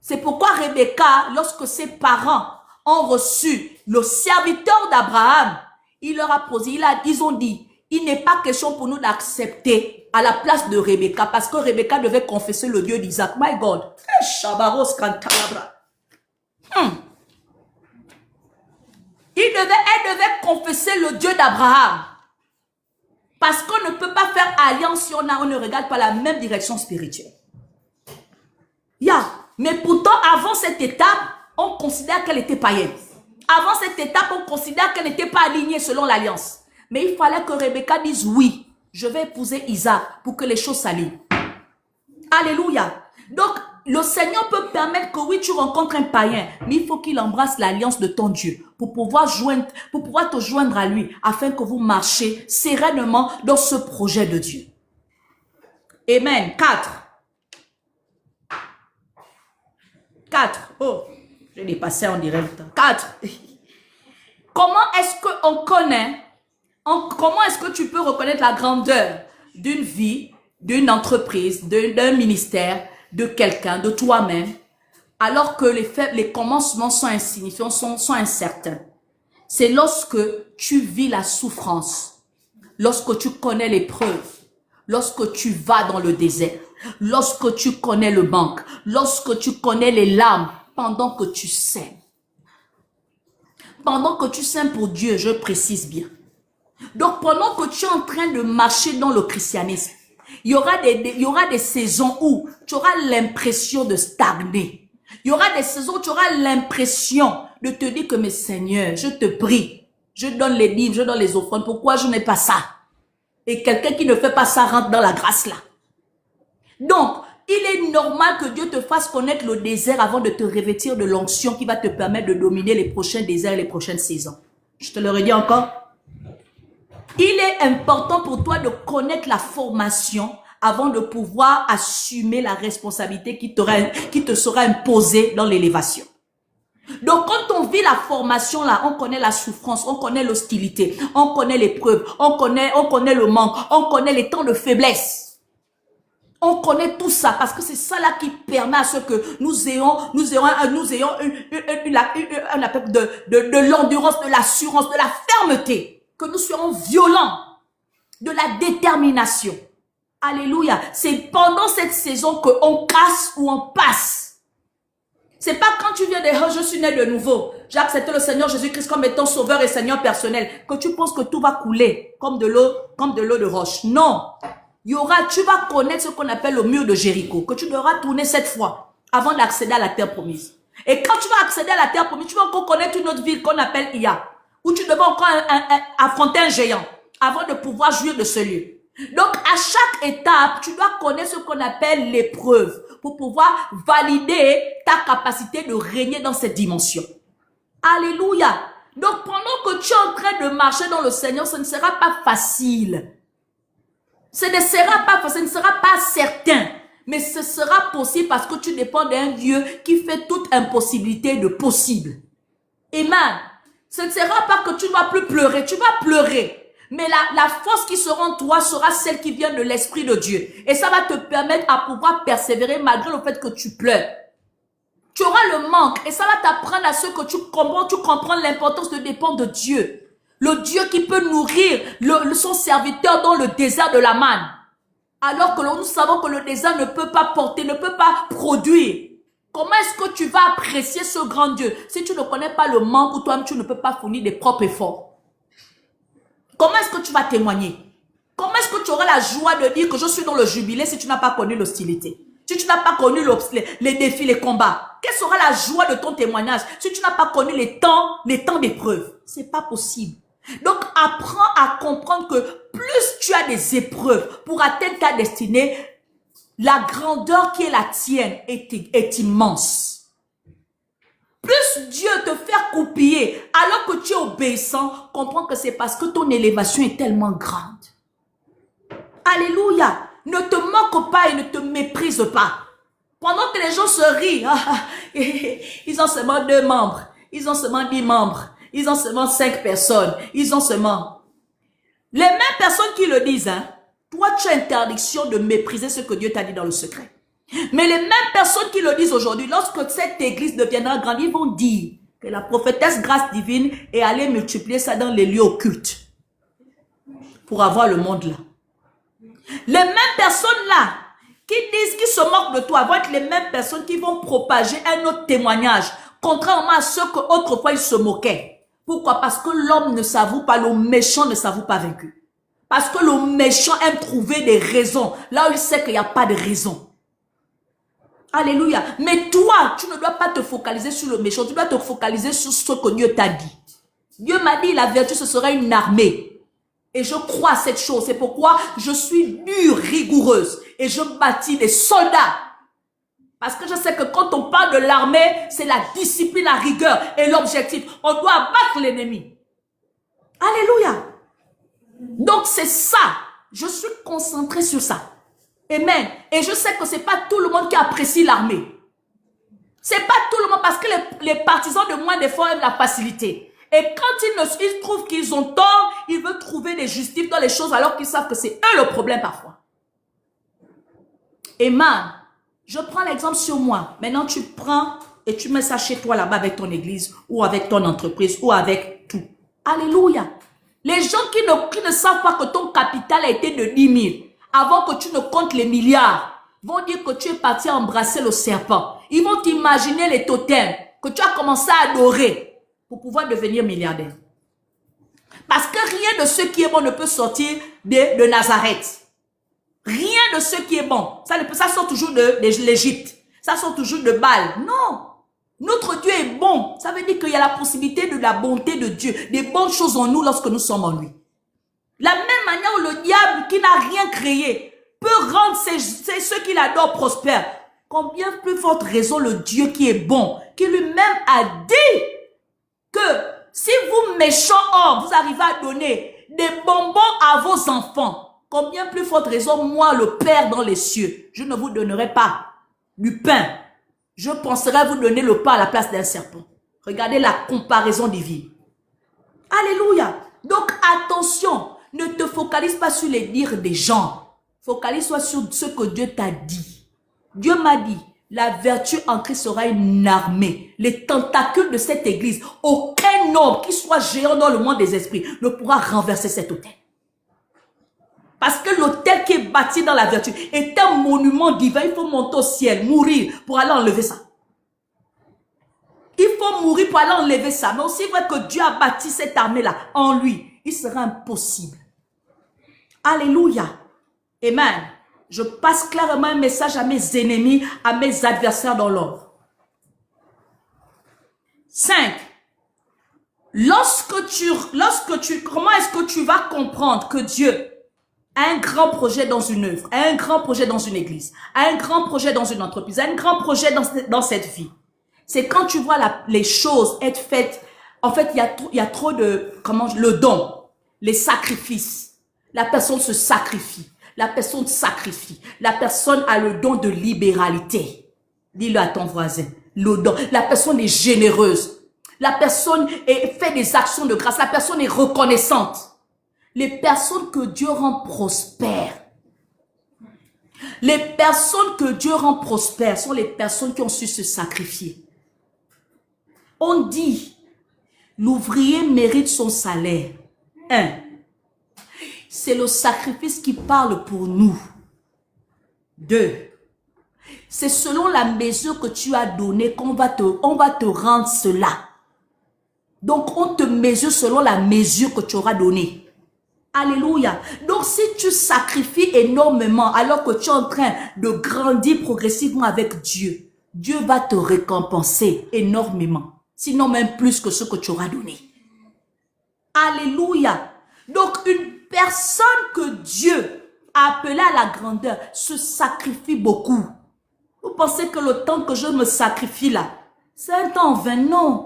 Speaker 1: C'est pourquoi Rebecca, lorsque ses parents ont reçu le serviteur d'Abraham, il leur a posé, ils ont dit, il n'est pas question pour nous d'accepter à la place de Rebecca, parce que Rebecca devait confesser le Dieu d'Isaac. My God. Elle devait confesser le Dieu d'Abraham. Parce qu'on ne peut pas faire alliance si on ne regarde pas la même direction spirituelle. Mais pourtant, avant cette étape, on considère qu'elle était païenne. Avant cette étape, on considère qu'elle n'était pas alignée selon l'alliance. Mais il fallait que Rebecca dise oui, je vais épouser Isaac pour que les choses s'alignent. Alléluia. Donc, le Seigneur peut permettre que oui, tu rencontres un païen, mais il faut qu'il embrasse l'alliance de ton Dieu pour pouvoir te joindre à lui, afin que vous marchiez sereinement dans ce projet de Dieu. Amen. 4. Oh, je l'ai passé en direct. 4. Comment est-ce qu'on connaît, comment est-ce que tu peux reconnaître la grandeur d'une vie, d'une entreprise, d'un ministère, de quelqu'un, de toi-même, alors que les commencements sont insignifiants, sont incertains? C'est lorsque tu vis la souffrance, lorsque tu connais l'épreuve, lorsque tu vas dans le désert, lorsque tu connais le manque, lorsque tu connais les larmes, pendant que tu sèmes. Pendant que tu sèmes pour Dieu, je précise bien. Donc, pendant que tu es en train de marcher dans le christianisme, il y aura des saisons où tu auras l'impression de stagner. Il y aura des saisons où tu auras l'impression de te dire que, mais Seigneur, je te prie, je donne les livres, je donne les offrandes, pourquoi je n'ai pas ça? Et quelqu'un qui ne fait pas ça rentre dans la grâce là. Donc, il est normal que Dieu te fasse connaître le désert avant de te revêtir de l'onction qui va te permettre de dominer les prochains déserts et les prochaines saisons. Je te le redis encore. Il est important pour toi de connaître la formation avant de pouvoir assumer la responsabilité qui te sera imposée dans l'élévation. Donc, quand on vit la formation là, on connaît la souffrance, on connaît l'hostilité, on connaît l'épreuve, on connaît le manque, on connaît les temps de faiblesse. On connaît tout ça parce que c'est ça là qui permet à ce que nous ayons de l'endurance, de l'assurance, de la fermeté. Que nous soyons violents, de la détermination. Alléluia. C'est pendant cette saison qu'on casse ou on passe. C'est pas quand tu viens de dire, je suis né de nouveau, j'ai accepté le Seigneur Jésus-Christ comme étant sauveur et Seigneur personnel, que tu penses que tout va couler comme de l'eau de roche. Non. Tu vas connaître ce qu'on appelle le mur de Jéricho, que tu devras tourner 7 fois avant d'accéder à la terre promise. Et quand tu vas accéder à la terre promise, tu vas encore connaître une autre ville qu'on appelle Ia, où tu devras encore affronter un géant avant de pouvoir jouir de ce lieu. Donc, à chaque étape, tu dois connaître ce qu'on appelle l'épreuve pour pouvoir valider ta capacité de régner dans cette dimension. Alléluia. Donc, pendant que tu es en train de marcher dans le Seigneur, ce ne sera pas facile. Ce ne sera pas certain. Mais ce sera possible parce que tu dépends d'un Dieu qui fait toute impossibilité de possible. Amen. Ce ne sera pas que tu ne vas plus pleurer. Tu vas pleurer. Mais la force qui sera en toi sera celle qui vient de l'Esprit de Dieu. Et ça va te permettre à pouvoir persévérer malgré le fait que tu pleures. Tu auras le manque et ça va t'apprendre à ce que tu comprends l'importance de dépendre de Dieu. Le Dieu qui peut nourrir son serviteur dans le désert de la manne. Alors que nous savons que le désert ne peut pas porter, ne peut pas produire. Comment est-ce que tu vas apprécier ce grand Dieu si tu ne connais pas le manque ou toi-même tu ne peux pas fournir des propres efforts? Comment est-ce que tu vas témoigner? Comment est-ce que tu auras la joie de dire que je suis dans le jubilé si tu n'as pas connu l'hostilité? Si tu n'as pas connu les défis, les combats? Quelle sera la joie de ton témoignage si tu n'as pas connu les temps d'épreuve? C'est pas possible. Donc, apprends à comprendre que plus tu as des épreuves pour atteindre ta destinée, la grandeur qui est la tienne est immense. Plus Dieu te fait coupiller alors que tu es obéissant, comprends que c'est parce que ton élévation est tellement grande. Alléluia. Ne te moque pas et ne te méprise pas. Pendant que les gens se rient, ils ont seulement 2 membres, ils ont seulement 10 membres, ils ont seulement 5 personnes, ils ont seulement... Les mêmes personnes qui le disent, toi tu as interdiction de mépriser ce que Dieu t'a dit dans le secret. Mais les mêmes personnes qui le disent aujourd'hui, lorsque cette église deviendra grande, ils vont dire que la prophétesse grâce divine est allée multiplier ça dans les lieux occultes pour avoir le monde là. Les mêmes personnes là qui disent, qui se moquent de toi, vont être les mêmes personnes qui vont propager un autre témoignage, contrairement à ceux qu'autrefois ils se moquaient. Pourquoi? Parce que l'homme ne s'avoue pas, le méchant ne s'avoue pas vaincu. Parce que le méchant aime trouver des raisons, là où il sait qu'il n'y a pas de raison. Alléluia. Mais toi, tu ne dois pas te focaliser sur le méchant, tu dois te focaliser sur ce que Dieu t'a dit. Dieu m'a dit, la vertu, ce sera une armée. Et je crois à cette chose. C'est pourquoi je suis dure, rigoureuse. Et je bâtis des soldats. Parce que je sais que quand on parle de l'armée, c'est la discipline, la rigueur et l'objectif. On doit abattre l'ennemi. Alléluia. Donc c'est ça. Je suis concentrée sur ça. Amen. Et je sais que c'est pas tout le monde qui apprécie l'armée. C'est pas tout le monde parce que les partisans de moins d'efforts aiment la facilité. Et quand ils trouvent qu'ils ont tort, ils veulent trouver des justifs dans les choses alors qu'ils savent que c'est eux le problème parfois. Amen. Je prends l'exemple sur moi. Maintenant, tu prends et tu mets ça chez toi là-bas avec ton église ou avec ton entreprise ou avec tout. Alléluia. Les gens qui ne savent pas que ton capital a été de 10 000, avant que tu ne comptes les milliards, vont dire que tu es parti embrasser le serpent. Ils vont t'imaginer les totems que tu as commencé à adorer pour pouvoir devenir milliardaire. Parce que rien de ce qui est bon ne peut sortir de Nazareth. Rien de ce qui est bon. Ça sort toujours de l'Égypte. Ça sort toujours de Baal. Non. Notre Dieu est bon. Ça veut dire qu'il y a la possibilité de la bonté de Dieu. Des bonnes choses en nous lorsque nous sommes en lui. La même manière où le diable qui n'a rien créé peut rendre ceux qu'il adore prospères. Combien plus forte raison le Dieu qui est bon, qui lui-même a dit que si vous, méchants hommes, vous arrivez à donner des bonbons à vos enfants, combien plus forte raison, moi, le Père dans les cieux, je ne vous donnerai pas du pain. Je penserai vous donner le pain à la place d'un serpent. Regardez la comparaison divine. Alléluia. Donc, attention, ne te focalise pas sur les dires des gens. Focalise-toi sur ce que Dieu t'a dit. Dieu m'a dit, la vertu en Christ sera une armée. Les tentacules de cette église, aucun homme qui soit géant dans le monde des esprits ne pourra renverser cet autel. Parce que l'autel qui est bâti dans la vertu est un monument divin. Il faut monter au ciel, mourir pour aller enlever ça. Il faut mourir pour aller enlever ça. Mais aussi vrai que Dieu a bâti cette armée-là en lui, il sera impossible. Alléluia. Amen. Je passe clairement un message à mes ennemis, à mes adversaires dans l'ordre. 5. Comment est-ce que tu vas comprendre que Dieu a un grand projet dans une œuvre, a un grand projet dans une église, a un grand projet dans une entreprise, a un grand projet dans cette vie? C'est quand tu vois les choses être faites. En fait, il y a trop de, le don, les sacrifices. La personne se sacrifie. La personne sacrifie. La personne a le don de libéralité. Dis-le à ton voisin. Le don. La personne est généreuse. La personne fait des actions de grâce. La personne est reconnaissante. Les personnes que Dieu rend prospères. Les personnes que Dieu rend prospères sont les personnes qui ont su se sacrifier. On dit, l'ouvrier mérite son salaire. 1. C'est le sacrifice qui parle pour nous. 2. C'est selon la mesure que tu as donnée qu'on va te rendre cela. Donc, on te mesure selon la mesure que tu auras donnée. Alléluia. Donc, si tu sacrifies énormément alors que tu es en train de grandir progressivement avec Dieu, Dieu va te récompenser énormément. Sinon, même plus que ce que tu auras donné. Alléluia. Donc, une personne que Dieu a appelée à la grandeur se sacrifie beaucoup. Vous pensez que le temps que je me sacrifie là, c'est un temps en vain? Non.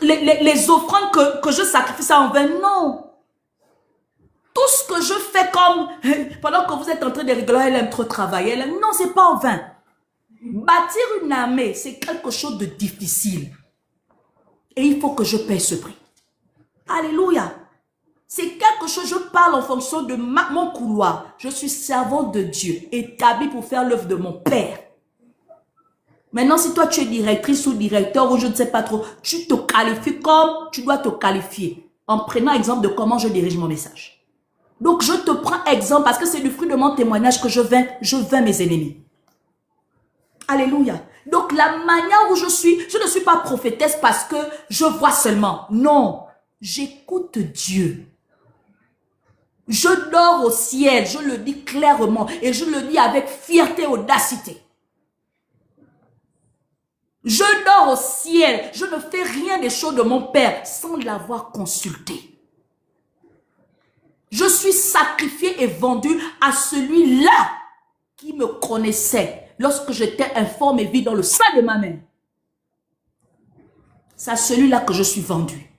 Speaker 1: Les offrandes que je sacrifie, c'est en vain? Non. Tout ce que je fais comme, pendant que vous êtes en train de rigoler, elle aime trop travailler. Non, c'est pas en vain. Bâtir une armée, c'est quelque chose de difficile. Et il faut que je paye ce prix. Alléluia. C'est quelque chose, je parle en fonction de mon couloir. Je suis servante de Dieu, établie pour faire l'œuvre de mon Père. Maintenant, si toi tu es directrice ou directeur ou je ne sais pas trop, tu te qualifies comme tu dois te qualifier. En prenant exemple de comment je dirige mon message. Donc, je te prends exemple parce que c'est du fruit de mon témoignage que je vains mes ennemis. Alléluia. Donc, la manière où je ne suis pas prophétesse parce que je vois seulement. Non, j'écoute Dieu. Je dors au ciel, je le dis clairement et je le dis avec fierté et audacité. Je dors au ciel, je ne fais rien des choses de mon Père sans l'avoir consulté. Je suis sacrifié et vendu à celui-là qui me connaissait lorsque j'étais informe et vide dans le sein de ma mère. C'est à celui-là que je suis vendu.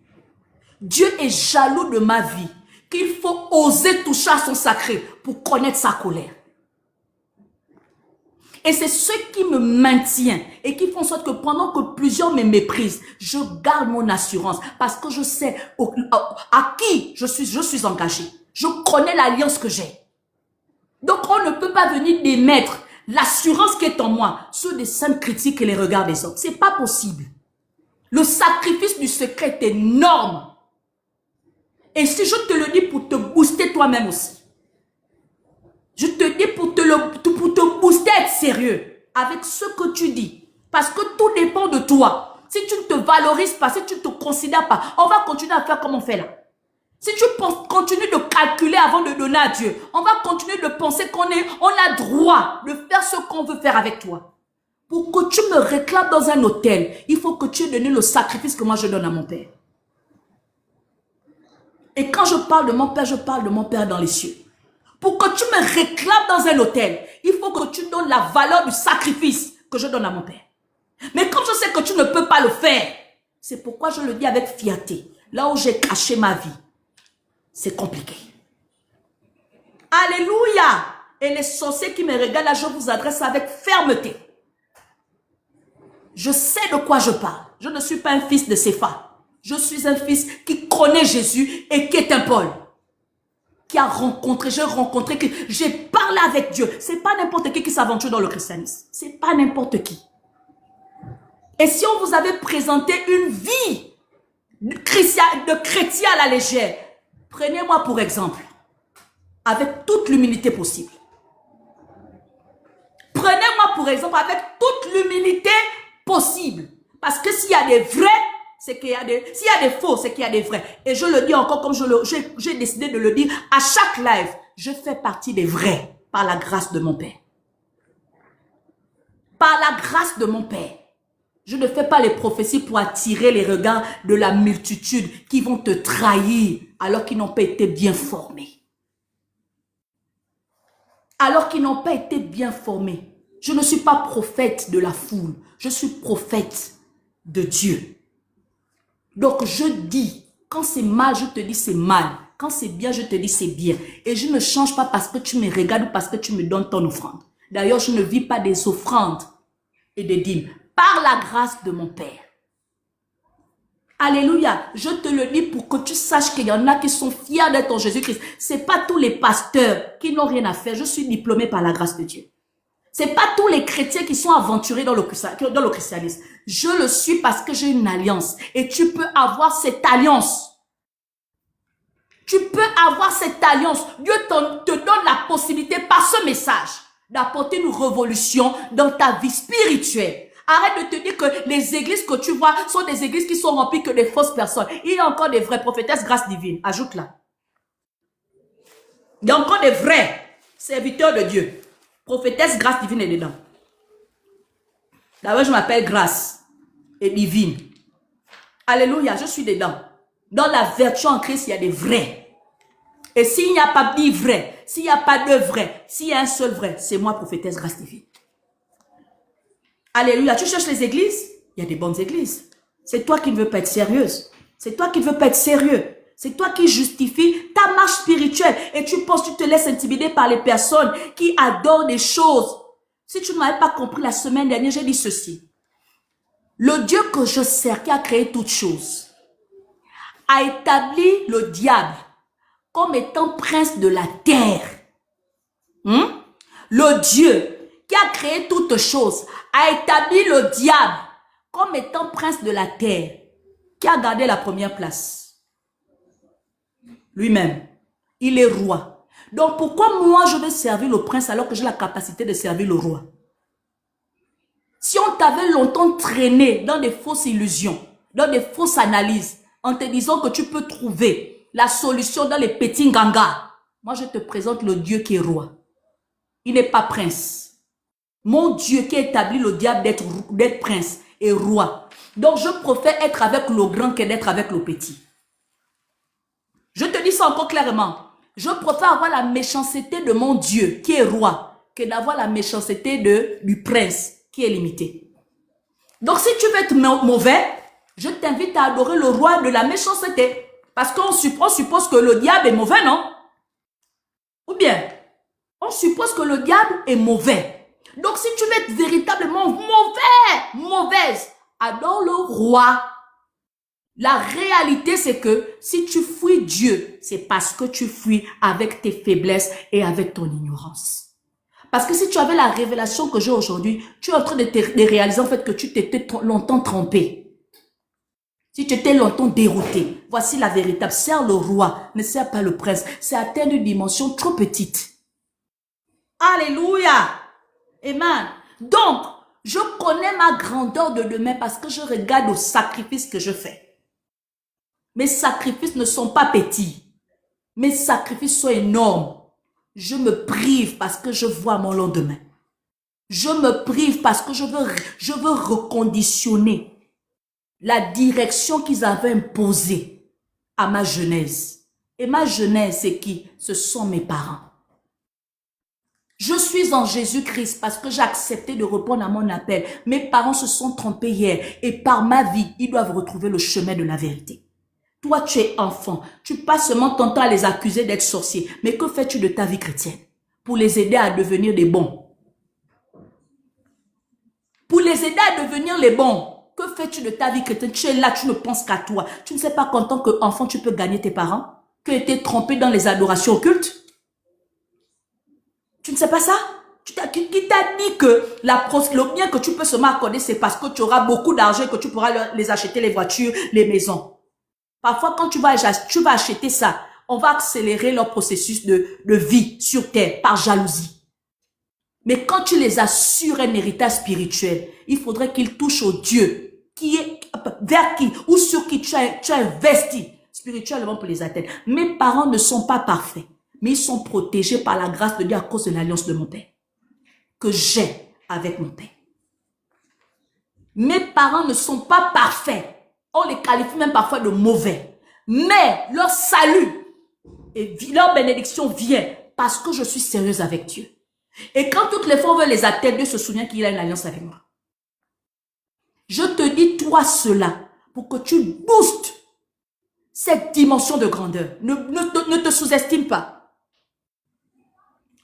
Speaker 1: Dieu est jaloux de ma vie, qu'il faut oser toucher à son sacré pour connaître sa colère. Et c'est ce qui me maintient et qui font en sorte que pendant que plusieurs me méprisent, je garde mon assurance parce que je sais à qui je suis engagé. Je connais l'alliance que j'ai. Donc on ne peut pas venir démettre l'assurance qui est en moi sur des scènes critiques et les regards des autres. C'est pas possible. Le sacrifice du secret est énorme. Et si je te le dis pour te booster toi-même aussi. Je te dis pour te booster à être sérieux avec ce que tu dis. Parce que tout dépend de toi. Si tu ne te valorises pas, si tu ne te considères pas, on va continuer à faire comme on fait là. Si tu continues de calculer avant de donner à Dieu, on va continuer de penser qu'on a droit de faire ce qu'on veut faire avec toi. Pour que tu me réclames dans un hôtel, il faut que tu aies donné le sacrifice que moi je donne à mon Père. Et quand je parle de mon Père, je parle de mon Père dans les cieux. Pour que tu me réclames dans un hôtel, il faut que tu donnes la valeur du sacrifice que je donne à mon Père. Mais comme je sais que tu ne peux pas le faire, c'est pourquoi je le dis avec fierté. Là où j'ai caché ma vie, c'est compliqué. Alléluia! Et les sorciers qui me regardent là, je vous adresse avec fermeté. Je sais de quoi je parle. Je ne suis pas un fils de Cépha. Je suis un fils qui connaît Jésus et qui est un Paul. Qui a rencontré, j'ai parlé avec Dieu. C'est pas n'importe qui s'aventure dans le christianisme. C'est pas n'importe qui. Et si on vous avait présenté une vie de chrétien à la légère, prenez-moi pour exemple, avec toute l'humilité possible. Prenez-moi pour exemple avec toute l'humilité possible. Parce que s'il y a des vrais, c'est qu'il y a des... S'il y a des faux, c'est qu'il y a des vrais. Et je le dis encore comme j'ai décidé de le dire à chaque live. Je fais partie des vrais par la grâce de mon Père. Par la grâce de mon Père. Je ne fais pas les prophéties pour attirer les regards de la multitude qui vont te trahir alors qu'ils n'ont pas été bien formés. Alors qu'ils n'ont pas été bien formés. Je ne suis pas prophète de la foule. Je suis prophète de Dieu. Donc je dis, quand c'est mal, je te dis c'est mal. Quand c'est bien, je te dis c'est bien. Et je ne change pas parce que tu me regardes ou parce que tu me donnes ton offrande. D'ailleurs, je ne vis pas des offrandes et des dîmes. Par la grâce de mon Père. Alléluia. Je te le dis pour que tu saches qu'il y en a qui sont fiers d'être en Jésus-Christ. Ce n'est pas tous les pasteurs qui n'ont rien à faire. Je suis diplômé par la grâce de Dieu. Ce n'est pas tous les chrétiens qui sont aventurés dans le christianisme. Je le suis parce que j'ai une alliance. Et tu peux avoir cette alliance. Tu peux avoir cette alliance. Dieu te donne la possibilité par ce message d'apporter une révolution dans ta vie spirituelle. Arrête de te dire que les églises que tu vois sont des églises qui sont remplies que des fausses personnes. Il y a encore des vraies prophétesses grâce divine. Ajoute-la. Il y a encore des vrais serviteurs de Dieu. Prophétesse grâce divine est dedans. D'abord, je m'appelle grâce et divine. Alléluia, je suis dedans. Dans la vertu en Christ, il y a des vrais. Et s'il n'y a pas de vrai, s'il n'y a pas de vrai, s'il y a un seul vrai, c'est moi, prophétesse grâce divine. Alléluia, tu cherches les églises? Il y a des bonnes églises. C'est toi qui ne veux pas être sérieuse. C'est toi qui ne veux pas être sérieux. C'est toi qui justifie ta marche spirituelle. Et tu penses, tu te laisses intimider par les personnes qui adorent des choses. Si tu ne m'avais pas compris la semaine dernière, j'ai dit ceci. Le Dieu que je sers, qui a créé toutes choses, a établi le diable comme étant prince de la terre. Le Dieu qui a créé toutes choses a établi le diable comme étant prince de la terre, qui a gardé la première place. Lui-même, il est roi. Donc pourquoi moi je vais servir le prince alors que j'ai la capacité de servir le roi? Si on t'avait longtemps traîné dans des fausses illusions, dans des fausses analyses, en te disant que tu peux trouver la solution dans les petits gangas, moi je te présente le Dieu qui est roi. Il n'est pas prince. Mon Dieu qui a établi le diable d'être prince et roi. Donc je préfère être avec le grand que d'être avec le petit. Je te dis ça encore clairement. Je préfère avoir la méchanceté de mon Dieu qui est roi que d'avoir la méchanceté du prince qui est limité. Donc si tu veux être mauvais, je t'invite à adorer le roi de la méchanceté. Parce qu'on suppose que le diable est mauvais, non? Ou bien, on suppose que le diable est mauvais. Donc si tu veux être véritablement mauvaise, adore le roi. La réalité, c'est que si tu fuis Dieu, c'est parce que tu fuis avec tes faiblesses et avec ton ignorance. Parce que si tu avais la révélation que j'ai aujourd'hui, tu es en train de réaliser en fait que tu t'étais longtemps trompé. Si tu étais longtemps dérouté, voici la véritable. Sers le roi, ne sers pas le prince. C'est atteindre une dimension trop petite. Alléluia. Amen. Donc, je connais ma grandeur de demain parce que je regarde au sacrifice que je fais. Mes sacrifices ne sont pas petits. Mes sacrifices sont énormes. Je me prive parce que je vois mon lendemain. Je me prive parce que je veux reconditionner la direction qu'ils avaient imposée à ma jeunesse. Et ma jeunesse, c'est qui? Ce sont mes parents. Je suis en Jésus-Christ parce que j'ai accepté de répondre à mon appel. Mes parents se sont trompés hier et par ma vie, ils doivent retrouver le chemin de la vérité. Toi, tu es enfant. Tu passes seulement ton temps à les accuser d'être sorciers. Mais que fais-tu de ta vie chrétienne? Pour les aider à devenir des bons. Pour les aider à devenir les bons. Que fais-tu de ta vie chrétienne? Tu es là, tu ne penses qu'à toi. Tu ne sais pas qu'en tant qu'enfant, tu peux gagner tes parents? Que tu étais trompé dans les adorations occultes? Tu ne sais pas ça? Qui t'a dit que le bien que tu peux seulement accorder, c'est parce que tu auras beaucoup d'argent et que tu pourras les acheter, les voitures, les maisons. Parfois, quand tu vas acheter ça, on va accélérer leur processus de vie sur terre par jalousie. Mais quand tu les assures un héritage spirituel, il faudrait qu'ils touchent au Dieu vers qui ou sur qui tu as investi spirituellement pour les atteindre. Mes parents ne sont pas parfaits, mais ils sont protégés par la grâce de Dieu à cause de l'alliance de mon Père que j'ai avec mon Père. Mes parents ne sont pas parfaits. On les qualifie même parfois de mauvais. Mais leur salut et leur bénédiction vient parce que je suis sérieuse avec Dieu. Et quand toutes les fois on veut les atteindre, Dieu se souvient qu'il a une alliance avec moi. Je te dis toi cela pour que tu boostes cette dimension de grandeur. Ne te sous-estime pas.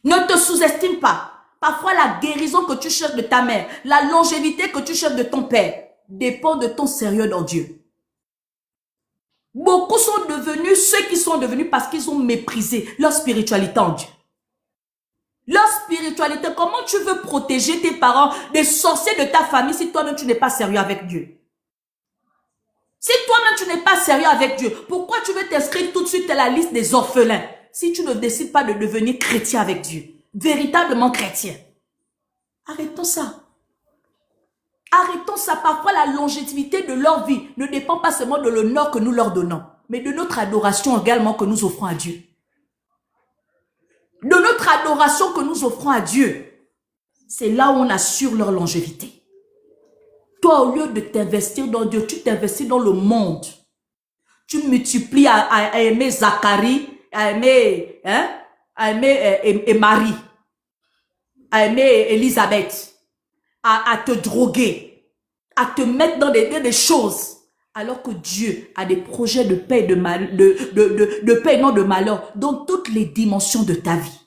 Speaker 1: Ne te sous-estime pas. Parfois la guérison que tu cherches de ta mère, la longévité que tu cherches de ton père, dépend de ton sérieux dans Dieu. Beaucoup sont devenus ceux qui sont devenus parce qu'ils ont méprisé leur spiritualité en Dieu. Leur spiritualité, comment tu veux protéger tes parents des sorciers de ta famille si toi-même tu n'es pas sérieux avec Dieu? Si toi-même tu n'es pas sérieux avec Dieu, pourquoi tu veux t'inscrire tout de suite à la liste des orphelins si tu ne décides pas de devenir chrétien avec Dieu? Véritablement chrétien. Arrêtons ça. Arrêtons ça. Parfois, la longévité de leur vie ne dépend pas seulement de l'honneur que nous leur donnons, mais de notre adoration également que nous offrons à Dieu. De notre adoration que nous offrons à Dieu. C'est là où on assure leur longévité. Toi, au lieu de t'investir dans Dieu, tu t'investis dans le monde. Tu multiplies à aimer Zacharie, à aimer, et Marie, à aimer Élisabeth, à te droguer, à te mettre dans des choses, alors que Dieu a des projets de paix, de paix, non de malheur, dans toutes les dimensions de ta vie.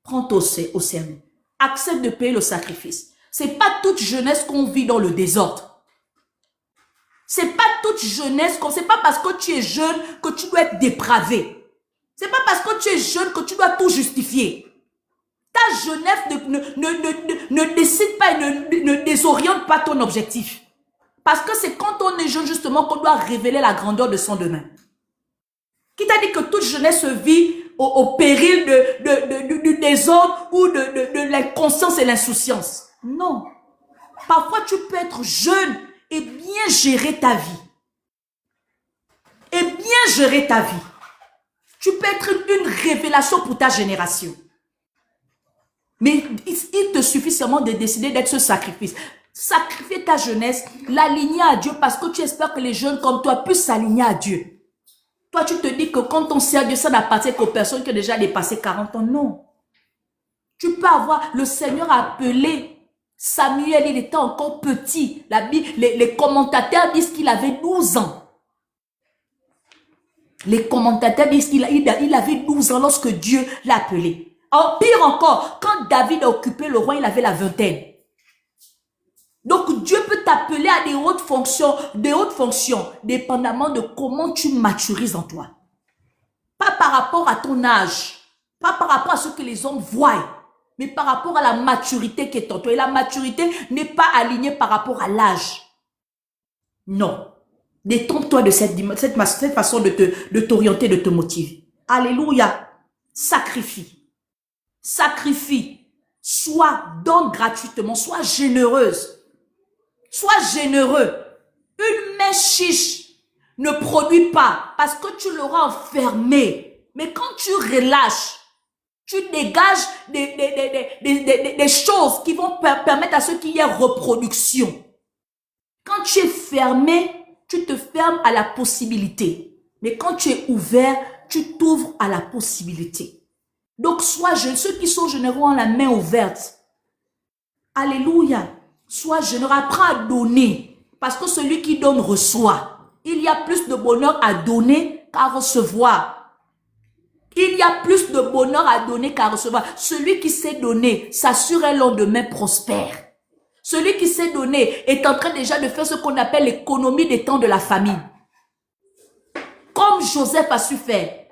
Speaker 1: Prends-toi au sérieux. Accepte de payer le sacrifice. C'est pas toute jeunesse qu'on vit dans le désordre. C'est pas toute jeunesse, c'est pas parce que tu es jeune que tu dois être dépravé. C'est pas parce que tu es jeune que tu dois tout justifier. Ta jeunesse ne décide pas et ne désoriente pas ton objectif. Parce que c'est quand on est jeune justement qu'on doit révéler la grandeur de son demain. Qui t'a dit que toute jeunesse vit au péril du désordre ou de l'inconscience et l'insouciance? Non. Parfois tu peux être jeune et bien gérer ta vie. Et bien gérer ta vie. Tu peux être une révélation pour ta génération. Mais il te suffit seulement de décider d'être ce sacrifice. Sacrifier ta jeunesse, l'aligner à Dieu parce que tu espères que les jeunes comme toi puissent s'aligner à Dieu. Toi, tu te dis que quand on sert Dieu, ça n'appartient qu'aux personnes qui ont déjà dépassé 40 ans. Non. Tu peux avoir, le Seigneur a appelé Samuel, il était encore petit. Les commentateurs disent qu'il avait 12 ans. Les commentateurs disent qu'il avait 12 ans lorsque Dieu l'a appelé. Pire encore, quand David a occupé le roi, il avait la vingtaine. Donc Dieu peut t'appeler à des hautes fonctions, dépendamment de comment tu maturises en toi. Pas par rapport à ton âge, pas par rapport à ce que les hommes voient, mais par rapport à la maturité qui est en toi. Et la maturité n'est pas alignée par rapport à l'âge. Non. Détrompe-toi de cette façon de t'orienter, de te motiver. Alléluia. Sacrifie. Sacrifie. Donne gratuitement. Sois généreuse. Sois généreux. Une main chiche ne produit pas parce que tu l'auras enfermé. Mais quand tu relâches, tu dégages des choses qui vont permettre à ce qu'il y ait reproduction. Quand tu es fermé, tu te fermes à la possibilité. Mais quand tu es ouvert, tu t'ouvres à la possibilité. Donc, sois jeune. Ceux qui sont généreux ont la main ouverte. Alléluia. Sois généreux. Apprends à donner. Parce que celui qui donne reçoit. Il y a plus de bonheur à donner qu'à recevoir. Il y a plus de bonheur à donner qu'à recevoir. Celui qui sait donner s'assure un lendemain prospère. Celui qui sait donner est en train déjà de faire ce qu'on appelle l'économie des temps de la famine. Comme Joseph a su faire.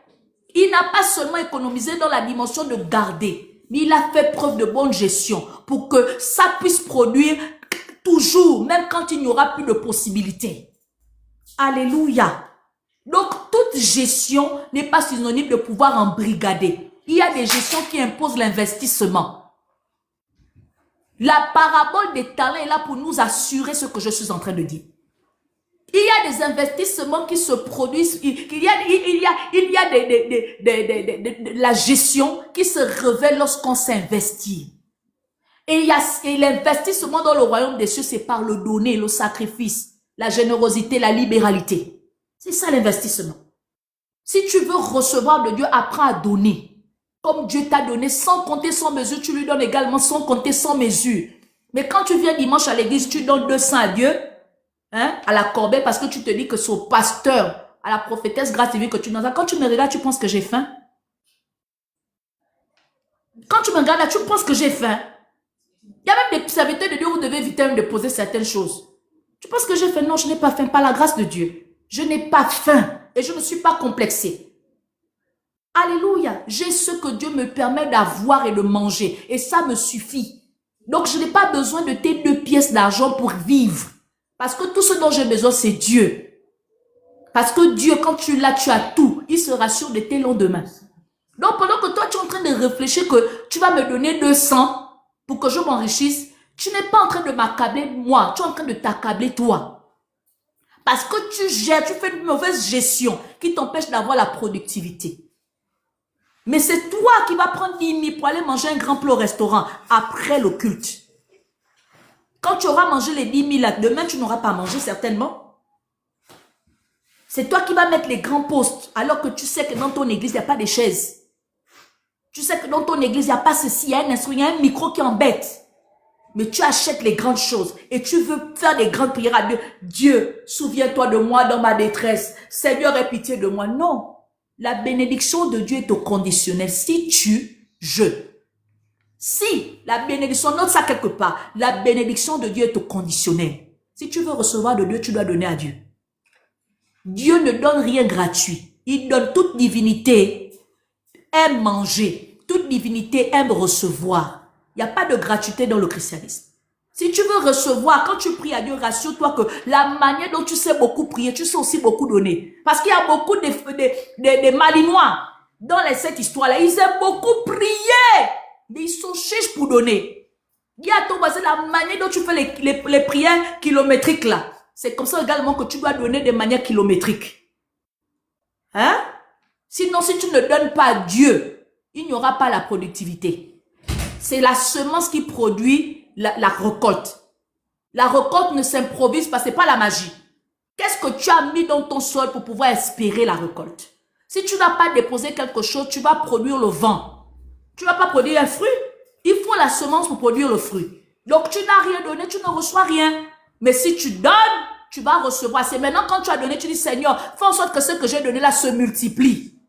Speaker 1: Il n'a pas seulement économisé dans la dimension de garder, mais il a fait preuve de bonne gestion pour que ça puisse produire toujours, même quand il n'y aura plus de possibilités. Alléluia. Donc, toute gestion n'est pas synonyme de pouvoir embrigader. Il y a des gestions qui imposent l'investissement. La parabole des talents est là pour nous assurer ce que je suis en train de dire. Il y a des investissements qui se produisent, il y a la gestion qui se révèle lorsqu'on s'investit. Et l'investissement dans le royaume des cieux, c'est par le donner, le sacrifice, la générosité, la libéralité. C'est ça l'investissement. Si tu veux recevoir de Dieu, apprends à donner. Comme Dieu t'a donné sans compter sans mesure, tu lui donnes également sans compter sans mesure. Mais quand tu viens dimanche à l'église, tu donnes 200 à Dieu, à la corbeille, parce que tu te dis que c'est au pasteur, à la prophétesse Grâce TV que tu donnes. Quand tu me regardes, tu penses que j'ai faim? Quand tu me regardes là, tu penses que j'ai faim? Il y a même des serviteurs de Dieu où vous devez éviter de poser certaines choses. Tu penses que j'ai faim? Non, je n'ai pas faim, par la grâce de Dieu. Je n'ai pas faim et je ne suis pas complexé. Alléluia. J'ai ce que Dieu me permet d'avoir et de manger. Et ça me suffit. Donc, je n'ai pas besoin de tes 2 pièces d'argent pour vivre. Parce que tout ce dont j'ai besoin, c'est Dieu. Parce que Dieu, quand tu l'as, tu as tout. Il se rassure de tes lendemains. Donc, pendant que toi, tu es en train de réfléchir que tu vas me donner 200 pour que je m'enrichisse, tu n'es pas en train de m'accabler moi. Tu es en train de t'accabler toi. Parce que tu gères, tu fais une mauvaise gestion qui t'empêche d'avoir la productivité. Mais c'est toi qui vas prendre 10 000 pour aller manger un grand plat au restaurant après le culte. Quand tu auras mangé les 10 000 là, demain tu n'auras pas mangé certainement. C'est toi qui vas mettre les grands postes alors que tu sais que dans ton église, il n'y a pas de chaises. Tu sais que dans ton église, il n'y a pas ceci, il y a un instrument, il y a un micro qui embête. Mais tu achètes les grandes choses et tu veux faire des grandes prières à Dieu. Dieu, souviens-toi de moi dans ma détresse. Seigneur, aie pitié de moi. Non. La bénédiction de Dieu est au conditionnel. Si Si la bénédiction, note ça quelque part. La bénédiction de Dieu est au conditionnel. Si tu veux recevoir de Dieu, tu dois donner à Dieu. Dieu ne donne rien gratuit. Il donne toute divinité. Aime manger. Toute divinité aime recevoir. Il n'y a pas de gratuité dans le christianisme. Si tu veux recevoir, quand tu pries à Dieu, rassure-toi que la manière dont tu sais beaucoup prier, tu sais aussi beaucoup donner. Parce qu'il y a beaucoup de malinois dans cette histoire-là. Ils aiment beaucoup prier, mais ils sont chiches pour donner. Dis à ton voisin la manière dont tu fais les prières kilométriques là. C'est comme ça également que tu dois donner de manière kilométrique. Hein? Sinon, si tu ne donnes pas à Dieu, il n'y aura pas la productivité. C'est la semence qui produit la récolte. La récolte ne s'improvise pas, c'est pas la magie. Qu'est-ce que tu as mis dans ton sol pour pouvoir espérer la récolte? Si tu n'as pas déposé quelque chose, tu vas produire le vent. Tu ne vas pas produire un fruit. Il faut la semence pour produire le fruit. Donc tu n'as rien donné, tu ne reçois rien. Mais si tu donnes, tu vas recevoir. C'est maintenant quand tu as donné, tu dis Seigneur, fais en sorte que ce que j'ai donné là se multiplie.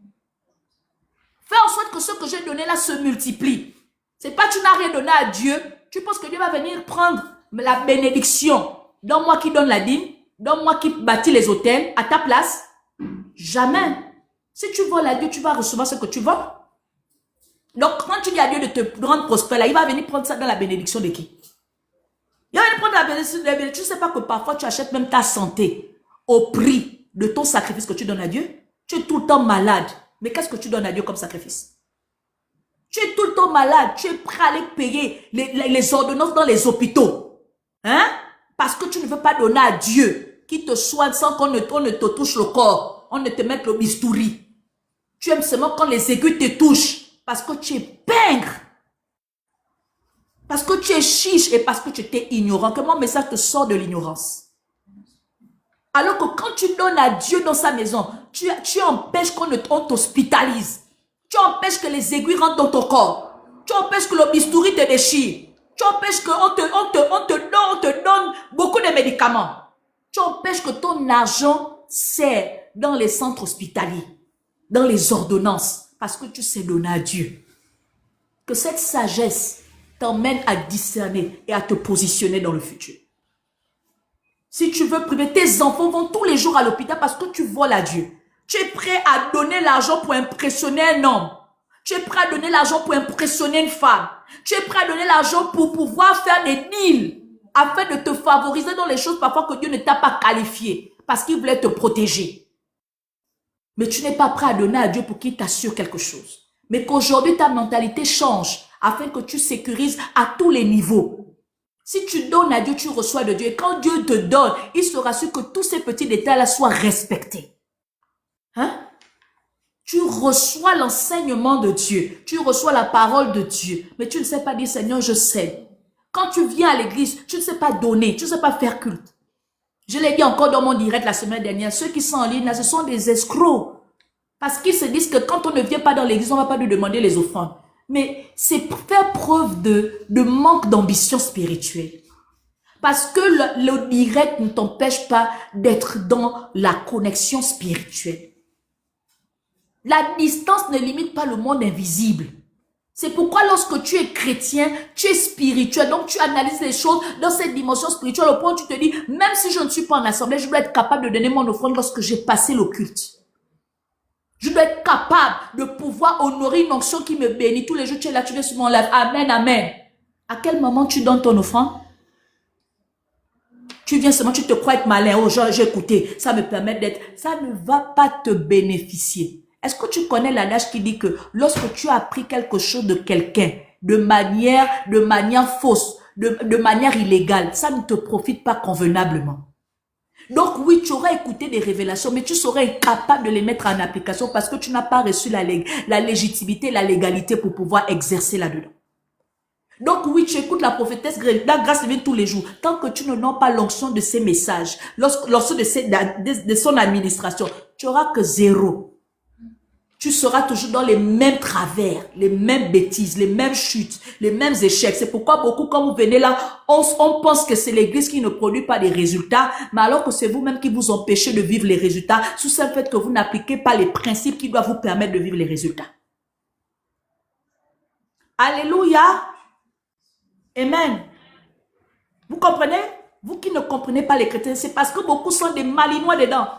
Speaker 1: Fais en sorte que ce que j'ai donné là se multiplie. C'est pas tu n'as rien donné à Dieu. Tu penses que Dieu va venir prendre la bénédiction dans moi qui donne la dîme, dans moi qui bâtis les hôtels à ta place? Jamais. Si tu voles à Dieu, tu vas recevoir ce que tu veux. Donc, quand tu dis à Dieu de te rendre prospère, là, il va venir prendre ça dans la bénédiction de qui? Il va venir prendre la bénédiction de Dieu. Tu ne sais pas que parfois tu achètes même ta santé au prix de ton sacrifice que tu donnes à Dieu? Tu es tout le temps malade. Mais qu'est-ce que tu donnes à Dieu comme sacrifice? Tu es tout le temps malade, tu es prêt à aller payer les ordonnances dans les hôpitaux. Hein? Parce que tu ne veux pas donner à Dieu qui te soigne sans qu'on ne te touche le corps. On ne te mette le bistouri. Tu aimes seulement quand les aiguilles te touchent. Parce que tu es pingre. Parce que tu es chiche et parce que tu étais ignorant. Que mon message te sort de l'ignorance. Alors que quand tu donnes à Dieu dans sa maison, tu empêches qu'on t'hospitalise. Tu empêches que les aiguilles rentrent dans ton corps. Tu empêches que le bistouri te déchire. Tu empêches qu'on te donne beaucoup de médicaments. Tu empêches que ton argent sert dans les centres hospitaliers, dans les ordonnances, parce que tu sais donner à Dieu. Que cette sagesse t'emmène à discerner et à te positionner dans le futur. Si tu veux priver, tes enfants vont tous les jours à l'hôpital parce que tu voles à Dieu. Tu es prêt à donner l'argent pour impressionner un homme. Tu es prêt à donner l'argent pour impressionner une femme. Tu es prêt à donner l'argent pour pouvoir faire des deals afin de te favoriser dans les choses parfois que Dieu ne t'a pas qualifié parce qu'il voulait te protéger. Mais tu n'es pas prêt à donner à Dieu pour qu'il t'assure quelque chose. Mais qu'aujourd'hui ta mentalité change afin que tu sécurises à tous les niveaux. Si tu donnes à Dieu, tu reçois de Dieu. Et quand Dieu te donne, il sera sûr que tous ces petits détails-là soient respectés. Hein? Tu reçois l'enseignement de Dieu. Tu reçois la parole de Dieu. Mais tu ne sais pas dire, Seigneur, je sais. Quand tu viens à l'église, tu ne sais pas donner. Tu ne sais pas faire culte. Je l'ai dit encore dans mon direct la semaine dernière. Ceux qui sont en ligne, là, ce sont des escrocs. Parce qu'ils se disent que quand on ne vient pas dans l'église, on ne va pas lui demander les offrandes. Mais c'est faire preuve de manque d'ambition spirituelle. Parce que le direct ne t'empêche pas d'être dans la connexion spirituelle. La distance ne limite pas le monde invisible. C'est pourquoi lorsque tu es chrétien, tu es spirituel. Donc tu analyses les choses dans cette dimension spirituelle au point où tu te dis, même si je ne suis pas en assemblée, je dois être capable de donner mon offrande lorsque j'ai passé le culte. Je dois être capable de pouvoir honorer une onction qui me bénit. Tous les jours, tu es là, tu viens sur mon lèvre. Amen, amen. À quel moment tu donnes ton offrande? Tu viens seulement, tu te crois être malin. Oh, j'ai écouté. Ça me permet d'être... Ça ne va pas te bénéficier. Est-ce que tu connais l'adage qui dit que lorsque tu as appris quelque chose de quelqu'un, de manière fausse, de manière illégale, ça ne te profite pas convenablement. Donc oui, tu aurais écouté des révélations, mais tu serais incapable de les mettre en application parce que tu n'as pas reçu la légitimité, la légalité pour pouvoir exercer là-dedans. Donc oui, tu écoutes la prophétesse, la grâce vient tous les jours. Tant que tu ne donnes pas l'onction de ces messages, l'onction de son administration, tu n'auras que zéro. Tu seras toujours dans les mêmes travers, les mêmes bêtises, les mêmes chutes, les mêmes échecs. C'est pourquoi beaucoup, quand vous venez là, on pense que c'est l'église qui ne produit pas des résultats, mais alors que c'est vous-même qui vous empêchez de vivre les résultats, sous ce fait que vous n'appliquez pas les principes qui doivent vous permettre de vivre les résultats. Alléluia. Amen. Vous comprenez? Vous qui ne comprenez pas les chrétiens, c'est parce que beaucoup sont des malinois dedans.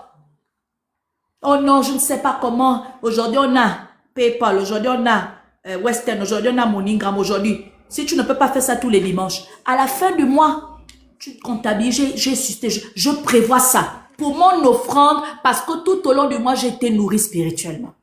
Speaker 1: Oh non, je ne sais pas comment. Aujourd'hui, on a PayPal. Aujourd'hui, on a Western. Aujourd'hui, on a MoneyGram. Aujourd'hui, si tu ne peux pas faire ça tous les dimanches, à la fin du mois, tu comptabilises. J'ai suscité, je prévois ça pour mon offrande parce que tout au long du mois, j'ai été nourri spirituellement.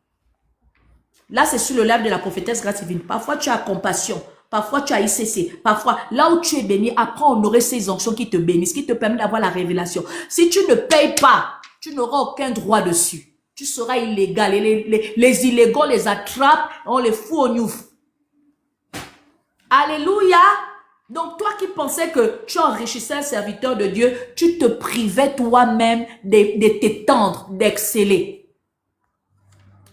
Speaker 1: Là, c'est sur le live de la prophétesse grâce divine. Parfois, tu as compassion. Parfois, tu as ICC. Parfois, là où tu es béni, apprends à honorer ces onctions qui te bénissent, qui te permettent d'avoir la révélation. Si tu ne payes pas, tu n'auras aucun droit dessus. Tu seras illégal. Et les illégaux les attrapent, on les fout au gnouf. Alléluia. Donc, toi qui pensais que tu enrichissais un serviteur de Dieu, tu te privais toi-même de t'étendre, d'exceller.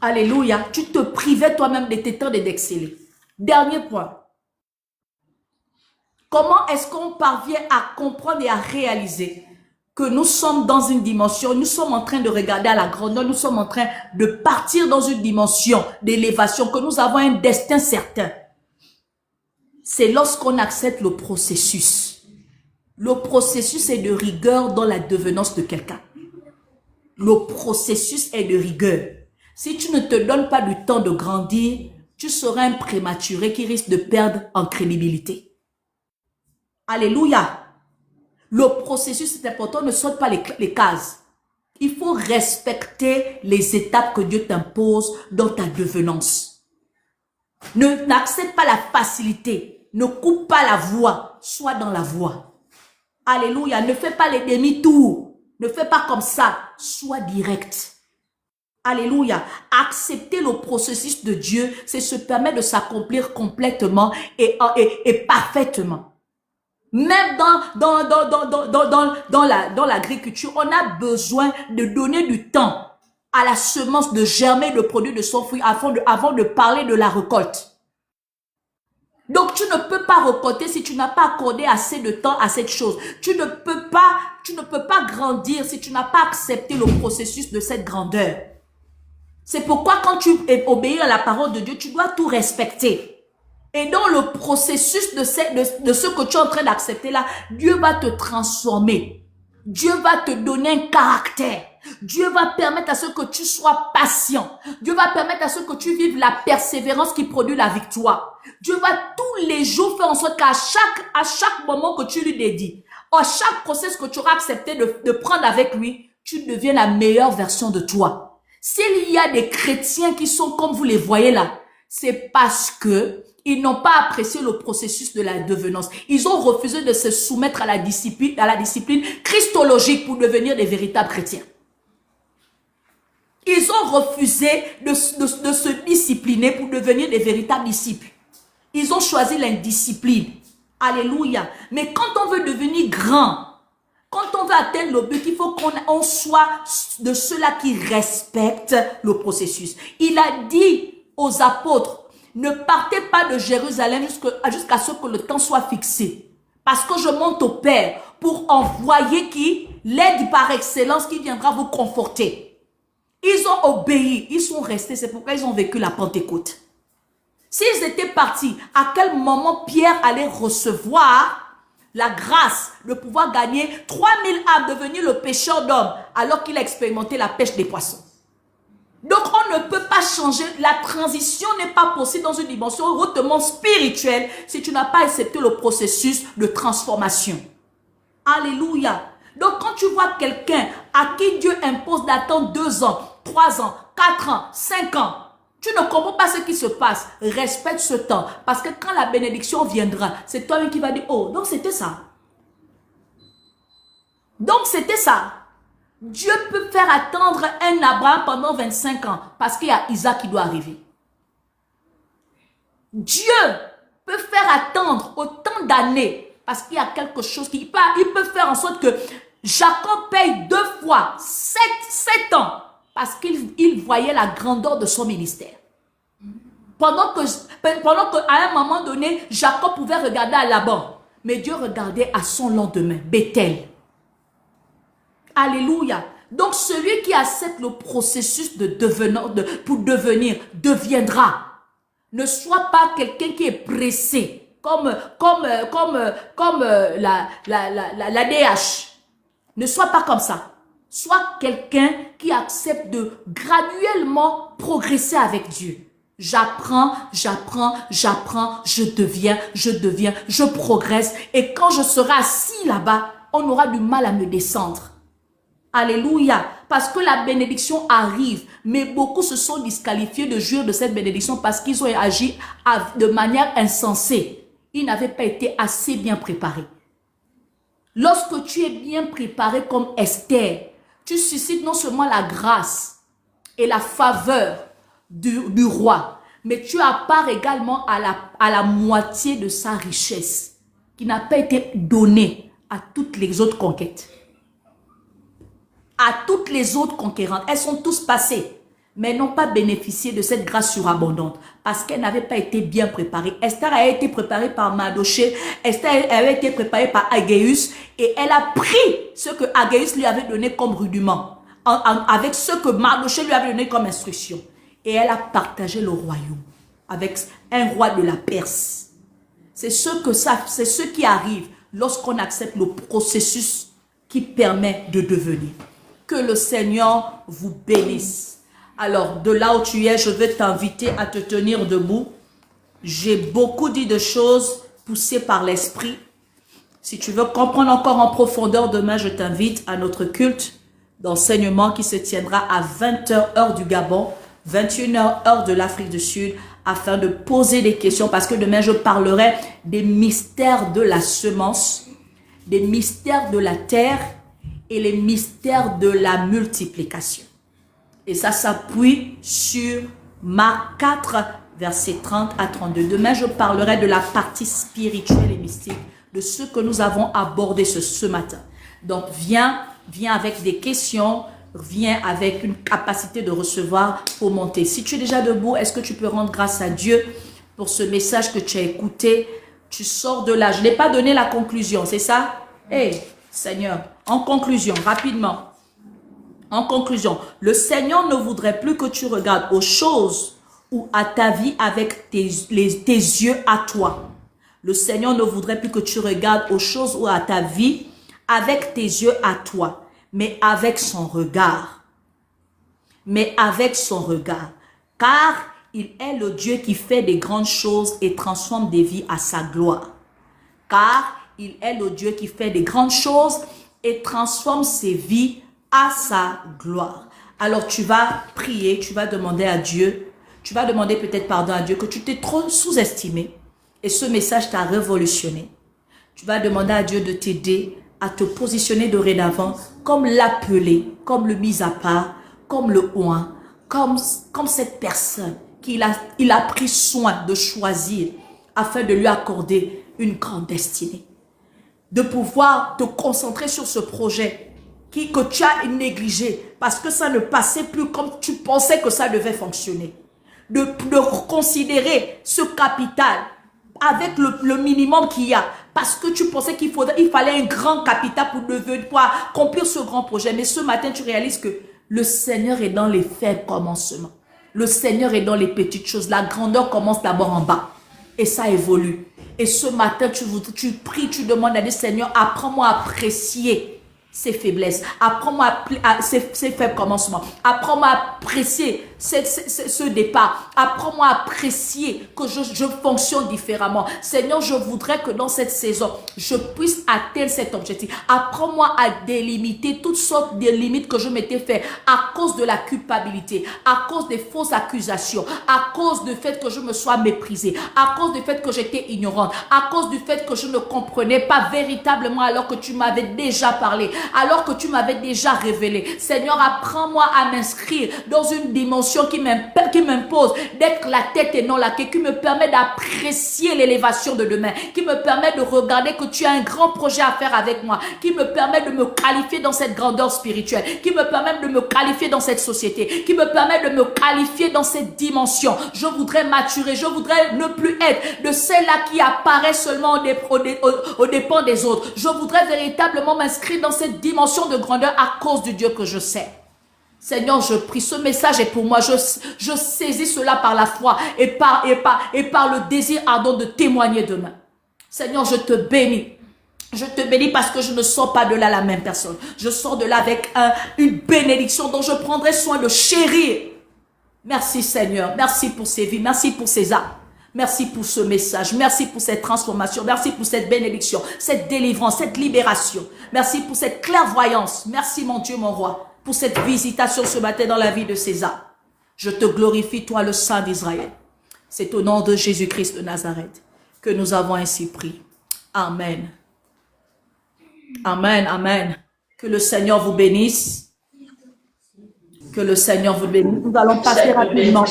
Speaker 1: Alléluia. Tu te privais toi-même de t'étendre et d'exceller. Dernier point. Comment est-ce qu'on parvient à comprendre et à réaliser que nous sommes dans une dimension, nous sommes en train de regarder à la grandeur, nous sommes en train de partir dans une dimension d'élévation, que nous avons un destin certain? C'est lorsqu'on accepte le processus. Le processus est de rigueur dans la devenance de quelqu'un. Le processus est de rigueur. Si tu ne te donnes pas du temps de grandir, tu seras un prématuré qui risque de perdre en crédibilité. Alléluia. Le processus, c'est important, ne saute pas les cases. Il faut respecter les étapes que Dieu t'impose dans ta devenance. N'accepte pas la facilité. Ne coupe pas la voie. Sois dans la voie. Alléluia. Ne fais pas les demi-tours. Ne fais pas comme ça. Sois direct. Alléluia. Accepter le processus de Dieu, c'est se permettre de s'accomplir complètement et parfaitement. Même dans l'agriculture, on a besoin de donner du temps à la semence de germer le produit de son fruit avant de parler de la récolte. Donc, tu ne peux pas récolter si tu n'as pas accordé assez de temps à cette chose. Tu ne peux pas grandir si tu n'as pas accepté le processus de cette grandeur. C'est pourquoi quand tu obéis à la parole de Dieu, tu dois tout respecter. Et dans le processus de ce que tu es en train d'accepter là, Dieu va te transformer. Dieu va te donner un caractère. Dieu va permettre à ce que tu sois patient. Dieu va permettre à ce que tu vives la persévérance qui produit la victoire. Dieu va tous les jours faire en sorte qu'à chaque moment que tu lui dédies, à chaque processus que tu auras accepté de prendre avec lui, tu deviens la meilleure version de toi. S'il y a des chrétiens qui sont comme vous les voyez là, c'est parce que ils n'ont pas apprécié le processus de la devenance. Ils ont refusé de se soumettre à la discipline christologique pour devenir des véritables chrétiens. Ils ont refusé de se discipliner pour devenir des véritables disciples. Ils ont choisi l'indiscipline. Alléluia. Mais quand on veut devenir grand, quand on veut atteindre le but, il faut qu'on soit de ceux-là qui respectent le processus. Il a dit aux apôtres, ne partez pas de Jérusalem jusqu'à ce que le temps soit fixé. Parce que je monte au Père pour envoyer qui? L'aide par excellence qui viendra vous conforter. Ils ont obéi, ils sont restés, c'est pourquoi ils ont vécu la Pentecôte. S'ils étaient partis, à quel moment Pierre allait recevoir la grâce de pouvoir gagner 3000 âmes, devenir le pêcheur d'hommes, alors qu'il a expérimenté la pêche des poissons? Donc, on ne peut pas changer. La transition n'est pas possible dans une dimension hautement spirituelle si tu n'as pas accepté le processus de transformation. Alléluia. Donc, quand tu vois quelqu'un à qui Dieu impose d'attendre 2 ans, 3 ans, 4 ans, 5 ans, tu ne comprends pas ce qui se passe. Respecte ce temps. Parce que quand la bénédiction viendra, c'est toi-même qui vas dire, oh, donc c'était ça. Donc, c'était ça. Dieu peut faire attendre un Abraham pendant 25 ans parce qu'il y a Isaac qui doit arriver. Dieu peut faire attendre autant d'années parce qu'il y a quelque chose il peut faire en sorte que Jacob paye 2 fois 7 ans parce qu'il voyait la grandeur de son ministère. Pendant qu'à un moment donné, Jacob pouvait regarder à Laban, mais Dieu regardait à son lendemain, Bethel. Alléluia. Donc, celui qui accepte le processus pour devenir, deviendra. Ne sois pas quelqu'un qui est pressé, comme la DH. Ne sois pas comme ça. Sois quelqu'un qui accepte de graduellement progresser avec Dieu. J'apprends, je deviens, je progresse. Et quand je serai assis là-bas, on aura du mal à me descendre. Alléluia. Parce que la bénédiction arrive. Mais beaucoup se sont disqualifiés de jouir de cette bénédiction parce qu'ils ont agi de manière insensée. Ils n'avaient pas été assez bien préparés. Lorsque tu es bien préparé comme Esther, tu suscites non seulement la grâce et la faveur du roi, mais tu as part également à la moitié de sa richesse qui n'a pas été donnée à toutes les autres conquêtes. À toutes les autres conquérantes. Elles sont tous passées, mais n'ont pas bénéficié de cette grâce surabondante parce qu'elles n'avaient pas été bien préparées. Esther a été préparée par Mardoché, Esther avait été préparée par Agéus et elle a pris ce que Agéus lui avait donné comme rudiment avec ce que Mardoché lui avait donné comme instruction. Et elle a partagé le royaume avec un roi de la Perse. C'est ce qui arrive lorsqu'on accepte le processus qui permet de devenir. Que le Seigneur vous bénisse. Alors, de là où tu es, je vais t'inviter à te tenir debout. J'ai beaucoup dit de choses poussées par l'Esprit. Si tu veux comprendre encore en profondeur, demain, je t'invite à notre culte d'enseignement qui se tiendra à 20h heure du Gabon, 21h heure de l'Afrique du Sud, afin de poser des questions, parce que demain, je parlerai des mystères de la semence, des mystères de la terre, et les mystères de la multiplication. Et ça s'appuie sur Marc 4, versets 30 à 32. Demain, je parlerai de la partie spirituelle et mystique, de ce que nous avons abordé ce matin. Donc, viens avec des questions, viens avec une capacité de recevoir pour monter. Si tu es déjà debout, est-ce que tu peux rendre grâce à Dieu pour ce message que tu as écouté? Tu sors de là. Je n'ai pas donné la conclusion, c'est ça? Hey, Seigneur, en conclusion, rapidement. En conclusion, le Seigneur ne voudrait plus que tu regardes aux choses ou à ta vie avec tes yeux à toi. Le Seigneur ne voudrait plus que tu regardes aux choses ou à ta vie avec tes yeux à toi, mais avec son regard. Mais avec son regard. Car il est le Dieu qui fait des grandes choses et transforme des vies à sa gloire. Car il est le Dieu qui fait des grandes choses et transforme ses vies à sa gloire. Alors tu vas prier, tu vas demander à Dieu, tu vas demander peut-être pardon à Dieu que tu t'es trop sous-estimé et ce message t'a révolutionné. Tu vas demander à Dieu de t'aider à te positionner dorénavant comme l'appelé, comme le mis à part, comme le oint, comme cette personne qu'il a pris soin de choisir afin de lui accorder une grande destinée. De pouvoir te concentrer sur ce projet que tu as négligé parce que ça ne passait plus comme tu pensais que ça devait fonctionner. De considérer ce capital avec le minimum qu'il y a parce que tu pensais qu'il fallait un grand capital pour accomplir ce grand projet. Mais ce matin, tu réalises que le Seigneur est dans les faibles commencements. Le Seigneur est dans les petites choses. La grandeur commence d'abord en bas et ça évolue. Et ce matin, tu pries, tu demandes à Dieu, Seigneur, apprends-moi à apprécier ces faiblesses. Apprends-moi ces faibles commencements. Apprends-moi à apprécier ce départ. Apprends-moi à apprécier que je fonctionne différemment. Seigneur, je voudrais que dans cette saison, je puisse atteindre cet objectif. Apprends-moi à délimiter toutes sortes de limites que je m'étais fait à cause de la culpabilité, à cause des fausses accusations, à cause du fait que je me sois méprisée, à cause du fait que j'étais ignorante, à cause du fait que je ne comprenais pas véritablement alors que tu m'avais déjà parlé, alors que tu m'avais déjà révélé. Seigneur, apprends-moi à m'inscrire dans une dimension qui m'impose d'être la tête et non la queue, qui me permet d'apprécier l'élévation de demain, qui me permet de regarder que tu as un grand projet à faire avec moi, qui me permet de me qualifier dans cette grandeur spirituelle, qui me permet de me qualifier dans cette société, qui me permet de me qualifier dans cette dimension. Je voudrais maturer, je voudrais ne plus être de celle-là qui apparaît seulement aux dépens des autres. Je voudrais véritablement m'inscrire dans cette dimension de grandeur à cause du Dieu que je sais. Seigneur, je prie, ce message est pour moi. Je saisis cela par la foi et par le désir ardent de témoigner demain. Seigneur, je te bénis. Je te bénis parce que je ne sors pas de là la même personne. Je sors de là avec une bénédiction dont je prendrai soin de chérir. Merci Seigneur, merci pour ces vies, merci pour ces âmes. Merci pour ce message, merci pour cette transformation, merci pour cette bénédiction, cette délivrance, cette libération. Merci pour cette clairvoyance. Merci mon Dieu, mon roi, pour cette visitation ce matin dans la vie de César. Je te glorifie, toi le Saint d'Israël. C'est au nom de Jésus-Christ de Nazareth que nous avons ainsi prié. Amen. Amen, amen. Que le Seigneur vous bénisse. Que le Seigneur vous bénisse. Nous allons passer rapidement.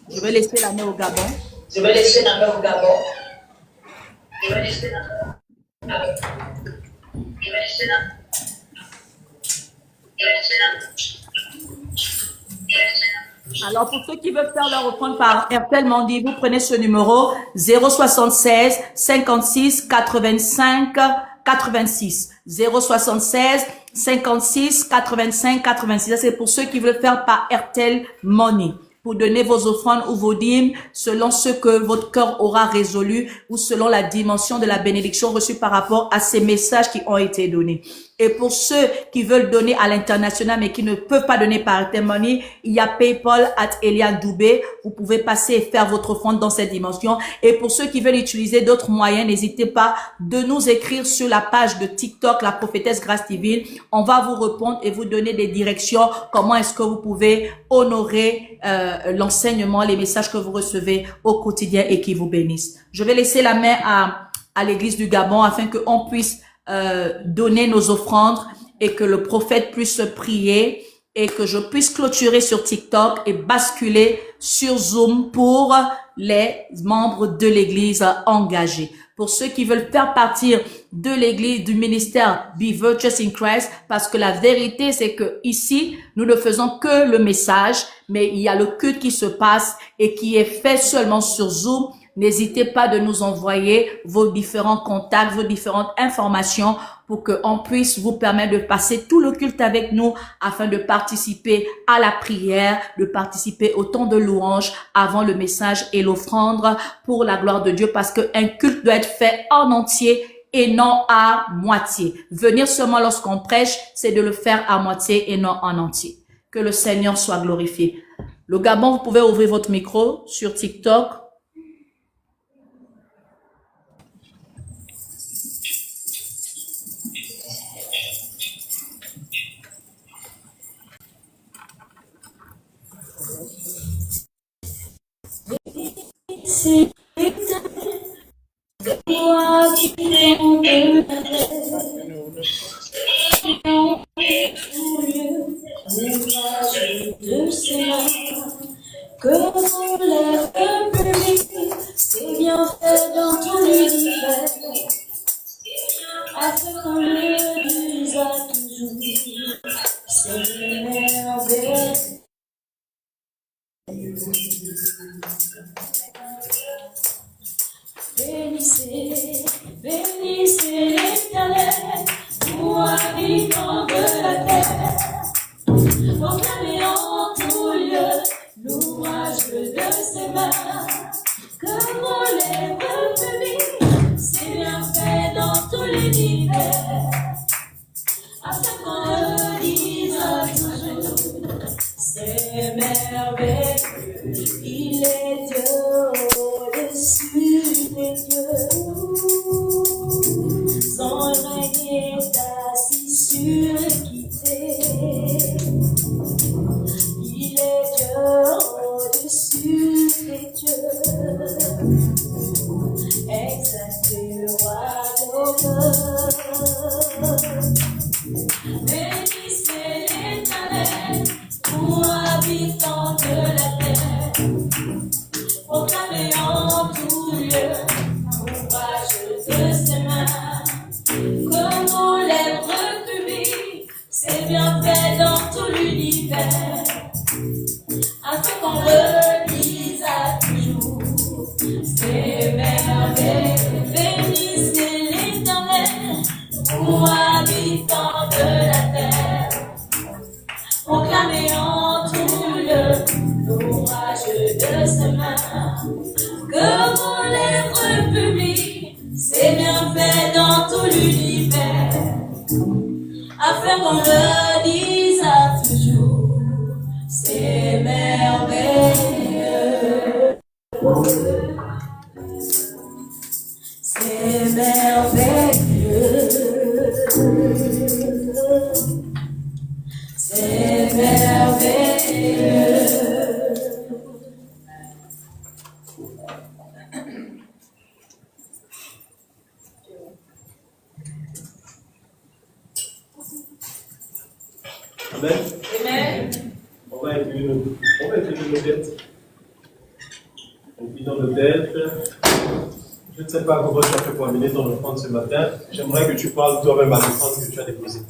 Speaker 1: Je vais laisser la main au Gabon. Alors, pour ceux qui veulent faire leur offrande par Airtel Money, vous prenez ce numéro 076 56 85 86. 076 56 85 86. Ça, c'est pour ceux qui veulent faire par Airtel Money. Pour donner vos offrandes ou vos dîmes selon ce que votre cœur aura résolu ou selon la dimension de la bénédiction reçue par rapport à ces messages qui ont été donnés. Et pour ceux qui veulent donner à l'international mais qui ne peuvent pas donner par Airtel Money, il y a PayPal @Eliane-Doubé. Vous pouvez passer et faire votre offrande dans cette dimension. Et pour ceux qui veulent utiliser d'autres moyens, n'hésitez pas de nous écrire sur la page de TikTok, la prophétesse Grâce Divine. On va vous répondre et vous donner des directions. Comment est-ce que vous pouvez honorer l'enseignement, les messages que vous recevez au quotidien et qui vous bénissent. Je vais laisser la main à l'église du Gabon afin qu'on puisse donner nos offrandes et que le prophète puisse prier et que je puisse clôturer sur TikTok et basculer sur Zoom pour les membres de l'église engagés. Pour ceux qui veulent faire partir de l'église, du ministère Be Virtuous in Christ, parce que la vérité c'est que ici, nous ne faisons que le message, mais il y a le culte qui se passe et qui est fait seulement sur Zoom. N'hésitez pas de nous envoyer vos différents contacts, vos différentes informations pour qu'on puisse vous permettre de passer tout le culte avec nous afin de participer à la prière, de participer au temps de louange avant le message et l'offrande pour la gloire de Dieu parce qu'un culte doit être fait en entier et non à moitié. Venir seulement lorsqu'on prêche, c'est de le faire à moitié et non en entier. Que le Seigneur soit glorifié. Le Gabon, vous pouvez ouvrir votre micro sur TikTok.
Speaker 3: C'est moi qui fais mon de cela que mon public c'est bien fait dans tout l'univers afin qu'on le dise à toujours c'est merveilleux. Bénissez, bénissez l'Éternel, vous habitants de la terre. Proclamez en tout lieu l'ouvrage de ses mains. Que vos lèvres publient, c'est bien fait dans tout l'univers. Afin qu'on Dieu, son règne est assis sur l'équité. Il est Dieu au-dessus des dieux, exalté roi d'honneur. Bénissez l'Éternel, vous habitants de la terre, proclamez en tout lieu l'ouvrage de ses mains. Comme lèvres publiques, c'est bien fait dans tout l'univers, afin qu'on le dise à toujours. C'est merveilleux. Bénissez l'Éternel, vous habitants de la terre, proclamez en tout lieu l'ouvrage de ses mains. Que vos lèvres publiques, c'est bien fait dans tout l'univers, afin qu'on le dise à toujours. C'est merveilleux. C'est merveilleux. C'est merveilleux.
Speaker 2: Amen.
Speaker 3: Amen.
Speaker 2: On va incliner nos têtes. Inclinons nos têtes. Je ne sais pas comment tu as fait pour amener ton offrande ce matin. J'aimerais que tu parles toi-même à l'offrande que tu as déposée.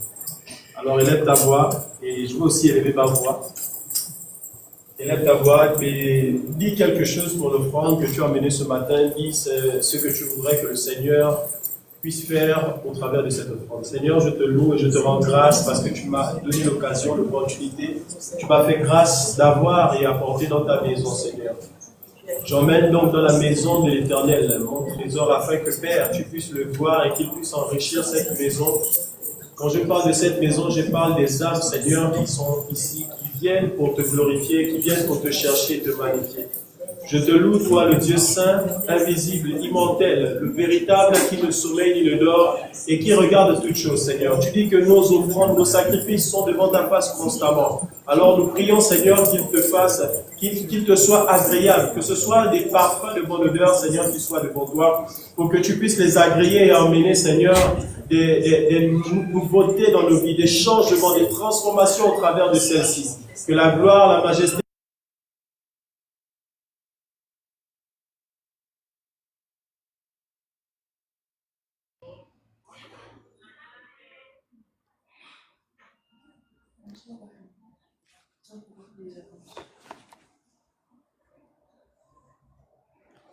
Speaker 2: Alors élève ta voix, et je veux aussi élever ma voix. Élève ta voix et dis quelque chose pour l'offrande que tu as amenée ce matin. Dis ce que tu voudrais que le Seigneur puisse faire au travers de cette offrande. Seigneur, je te loue et je te rends grâce parce que tu m'as donné l'occasion, l'opportunité. Tu m'as fait grâce d'avoir et apporter dans ta maison, Seigneur. J'emmène donc dans la maison de l'Éternel mon trésor afin que, Père, tu puisses le voir et qu'il puisse enrichir cette maison. Quand je parle de cette maison, je parle des âmes, Seigneur, qui sont ici, qui viennent pour te glorifier, qui viennent pour te chercher et te magnifier. Je te loue, toi, le Dieu saint, invisible, immortel, le véritable qui ne sommeille ni ne dort et qui regarde toutes choses, Seigneur. Tu dis que nos offrandes, nos sacrifices sont devant ta face constamment. Alors nous prions, Seigneur, qu'il te fasse, qu'il te soit agréable, que ce soit des parfums de bonne odeur, Seigneur, qui soient devant toi, pour que tu puisses les agréer et emmener, Seigneur, des nouveautés dans nos vies, des changements, des transformations au travers de celles-ci. Que la gloire, la majesté,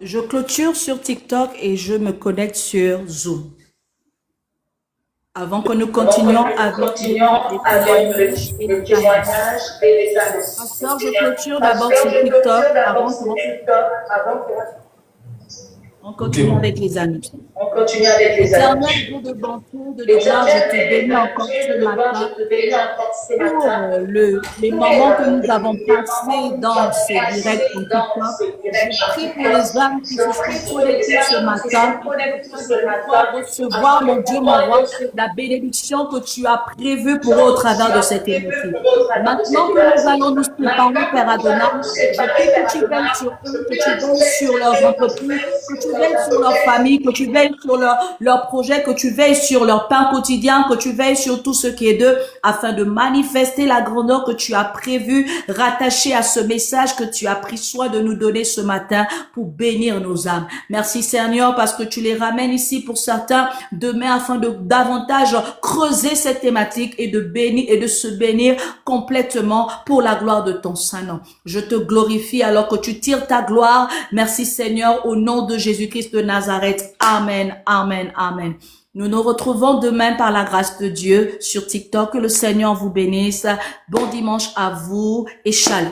Speaker 1: Je clôture sur TikTok et je me connecte sur Zoom. Avant que nous continuions avec le témoignage et les annonces. Pasteur, je clôture d'abord sur TikTok avant que... On continue avec les annonces. Éternel Dieu de bonté, de gloire, je te bénis encore ce matin pour les moments que nous avons passés dans ce direct pour TikTok. Je prie pour les âmes qui se sont connectées ce matin pour recevoir, mon Dieu, mon roi, la bénédiction que tu as prévue pour eux au travers de cette émission. Maintenant que nous allons nous séparer, Père Adonai, je prie que tu veilles sur eux, que tu veilles sur leurs entreprises, que tu veilles sur leur famille, que tu veilles sur leur projet, que tu veilles sur leur pain quotidien, que tu veilles sur tout ce qui est d'eux, afin de manifester la grandeur que tu as prévue, rattachée à ce message que tu as pris soin de nous donner ce matin pour bénir nos âmes. Merci Seigneur, parce que tu les ramènes ici pour certains demain afin de davantage creuser cette thématique et de bénir et de se bénir complètement pour la gloire de ton Saint-Nom. Je te glorifie alors que tu tires ta gloire. Merci Seigneur, au nom de Jésus-Christ de Nazareth. Amen, amen, amen. Nous nous retrouvons demain par la grâce de Dieu sur TikTok. Que le Seigneur vous bénisse. Bon dimanche à vous et shalom.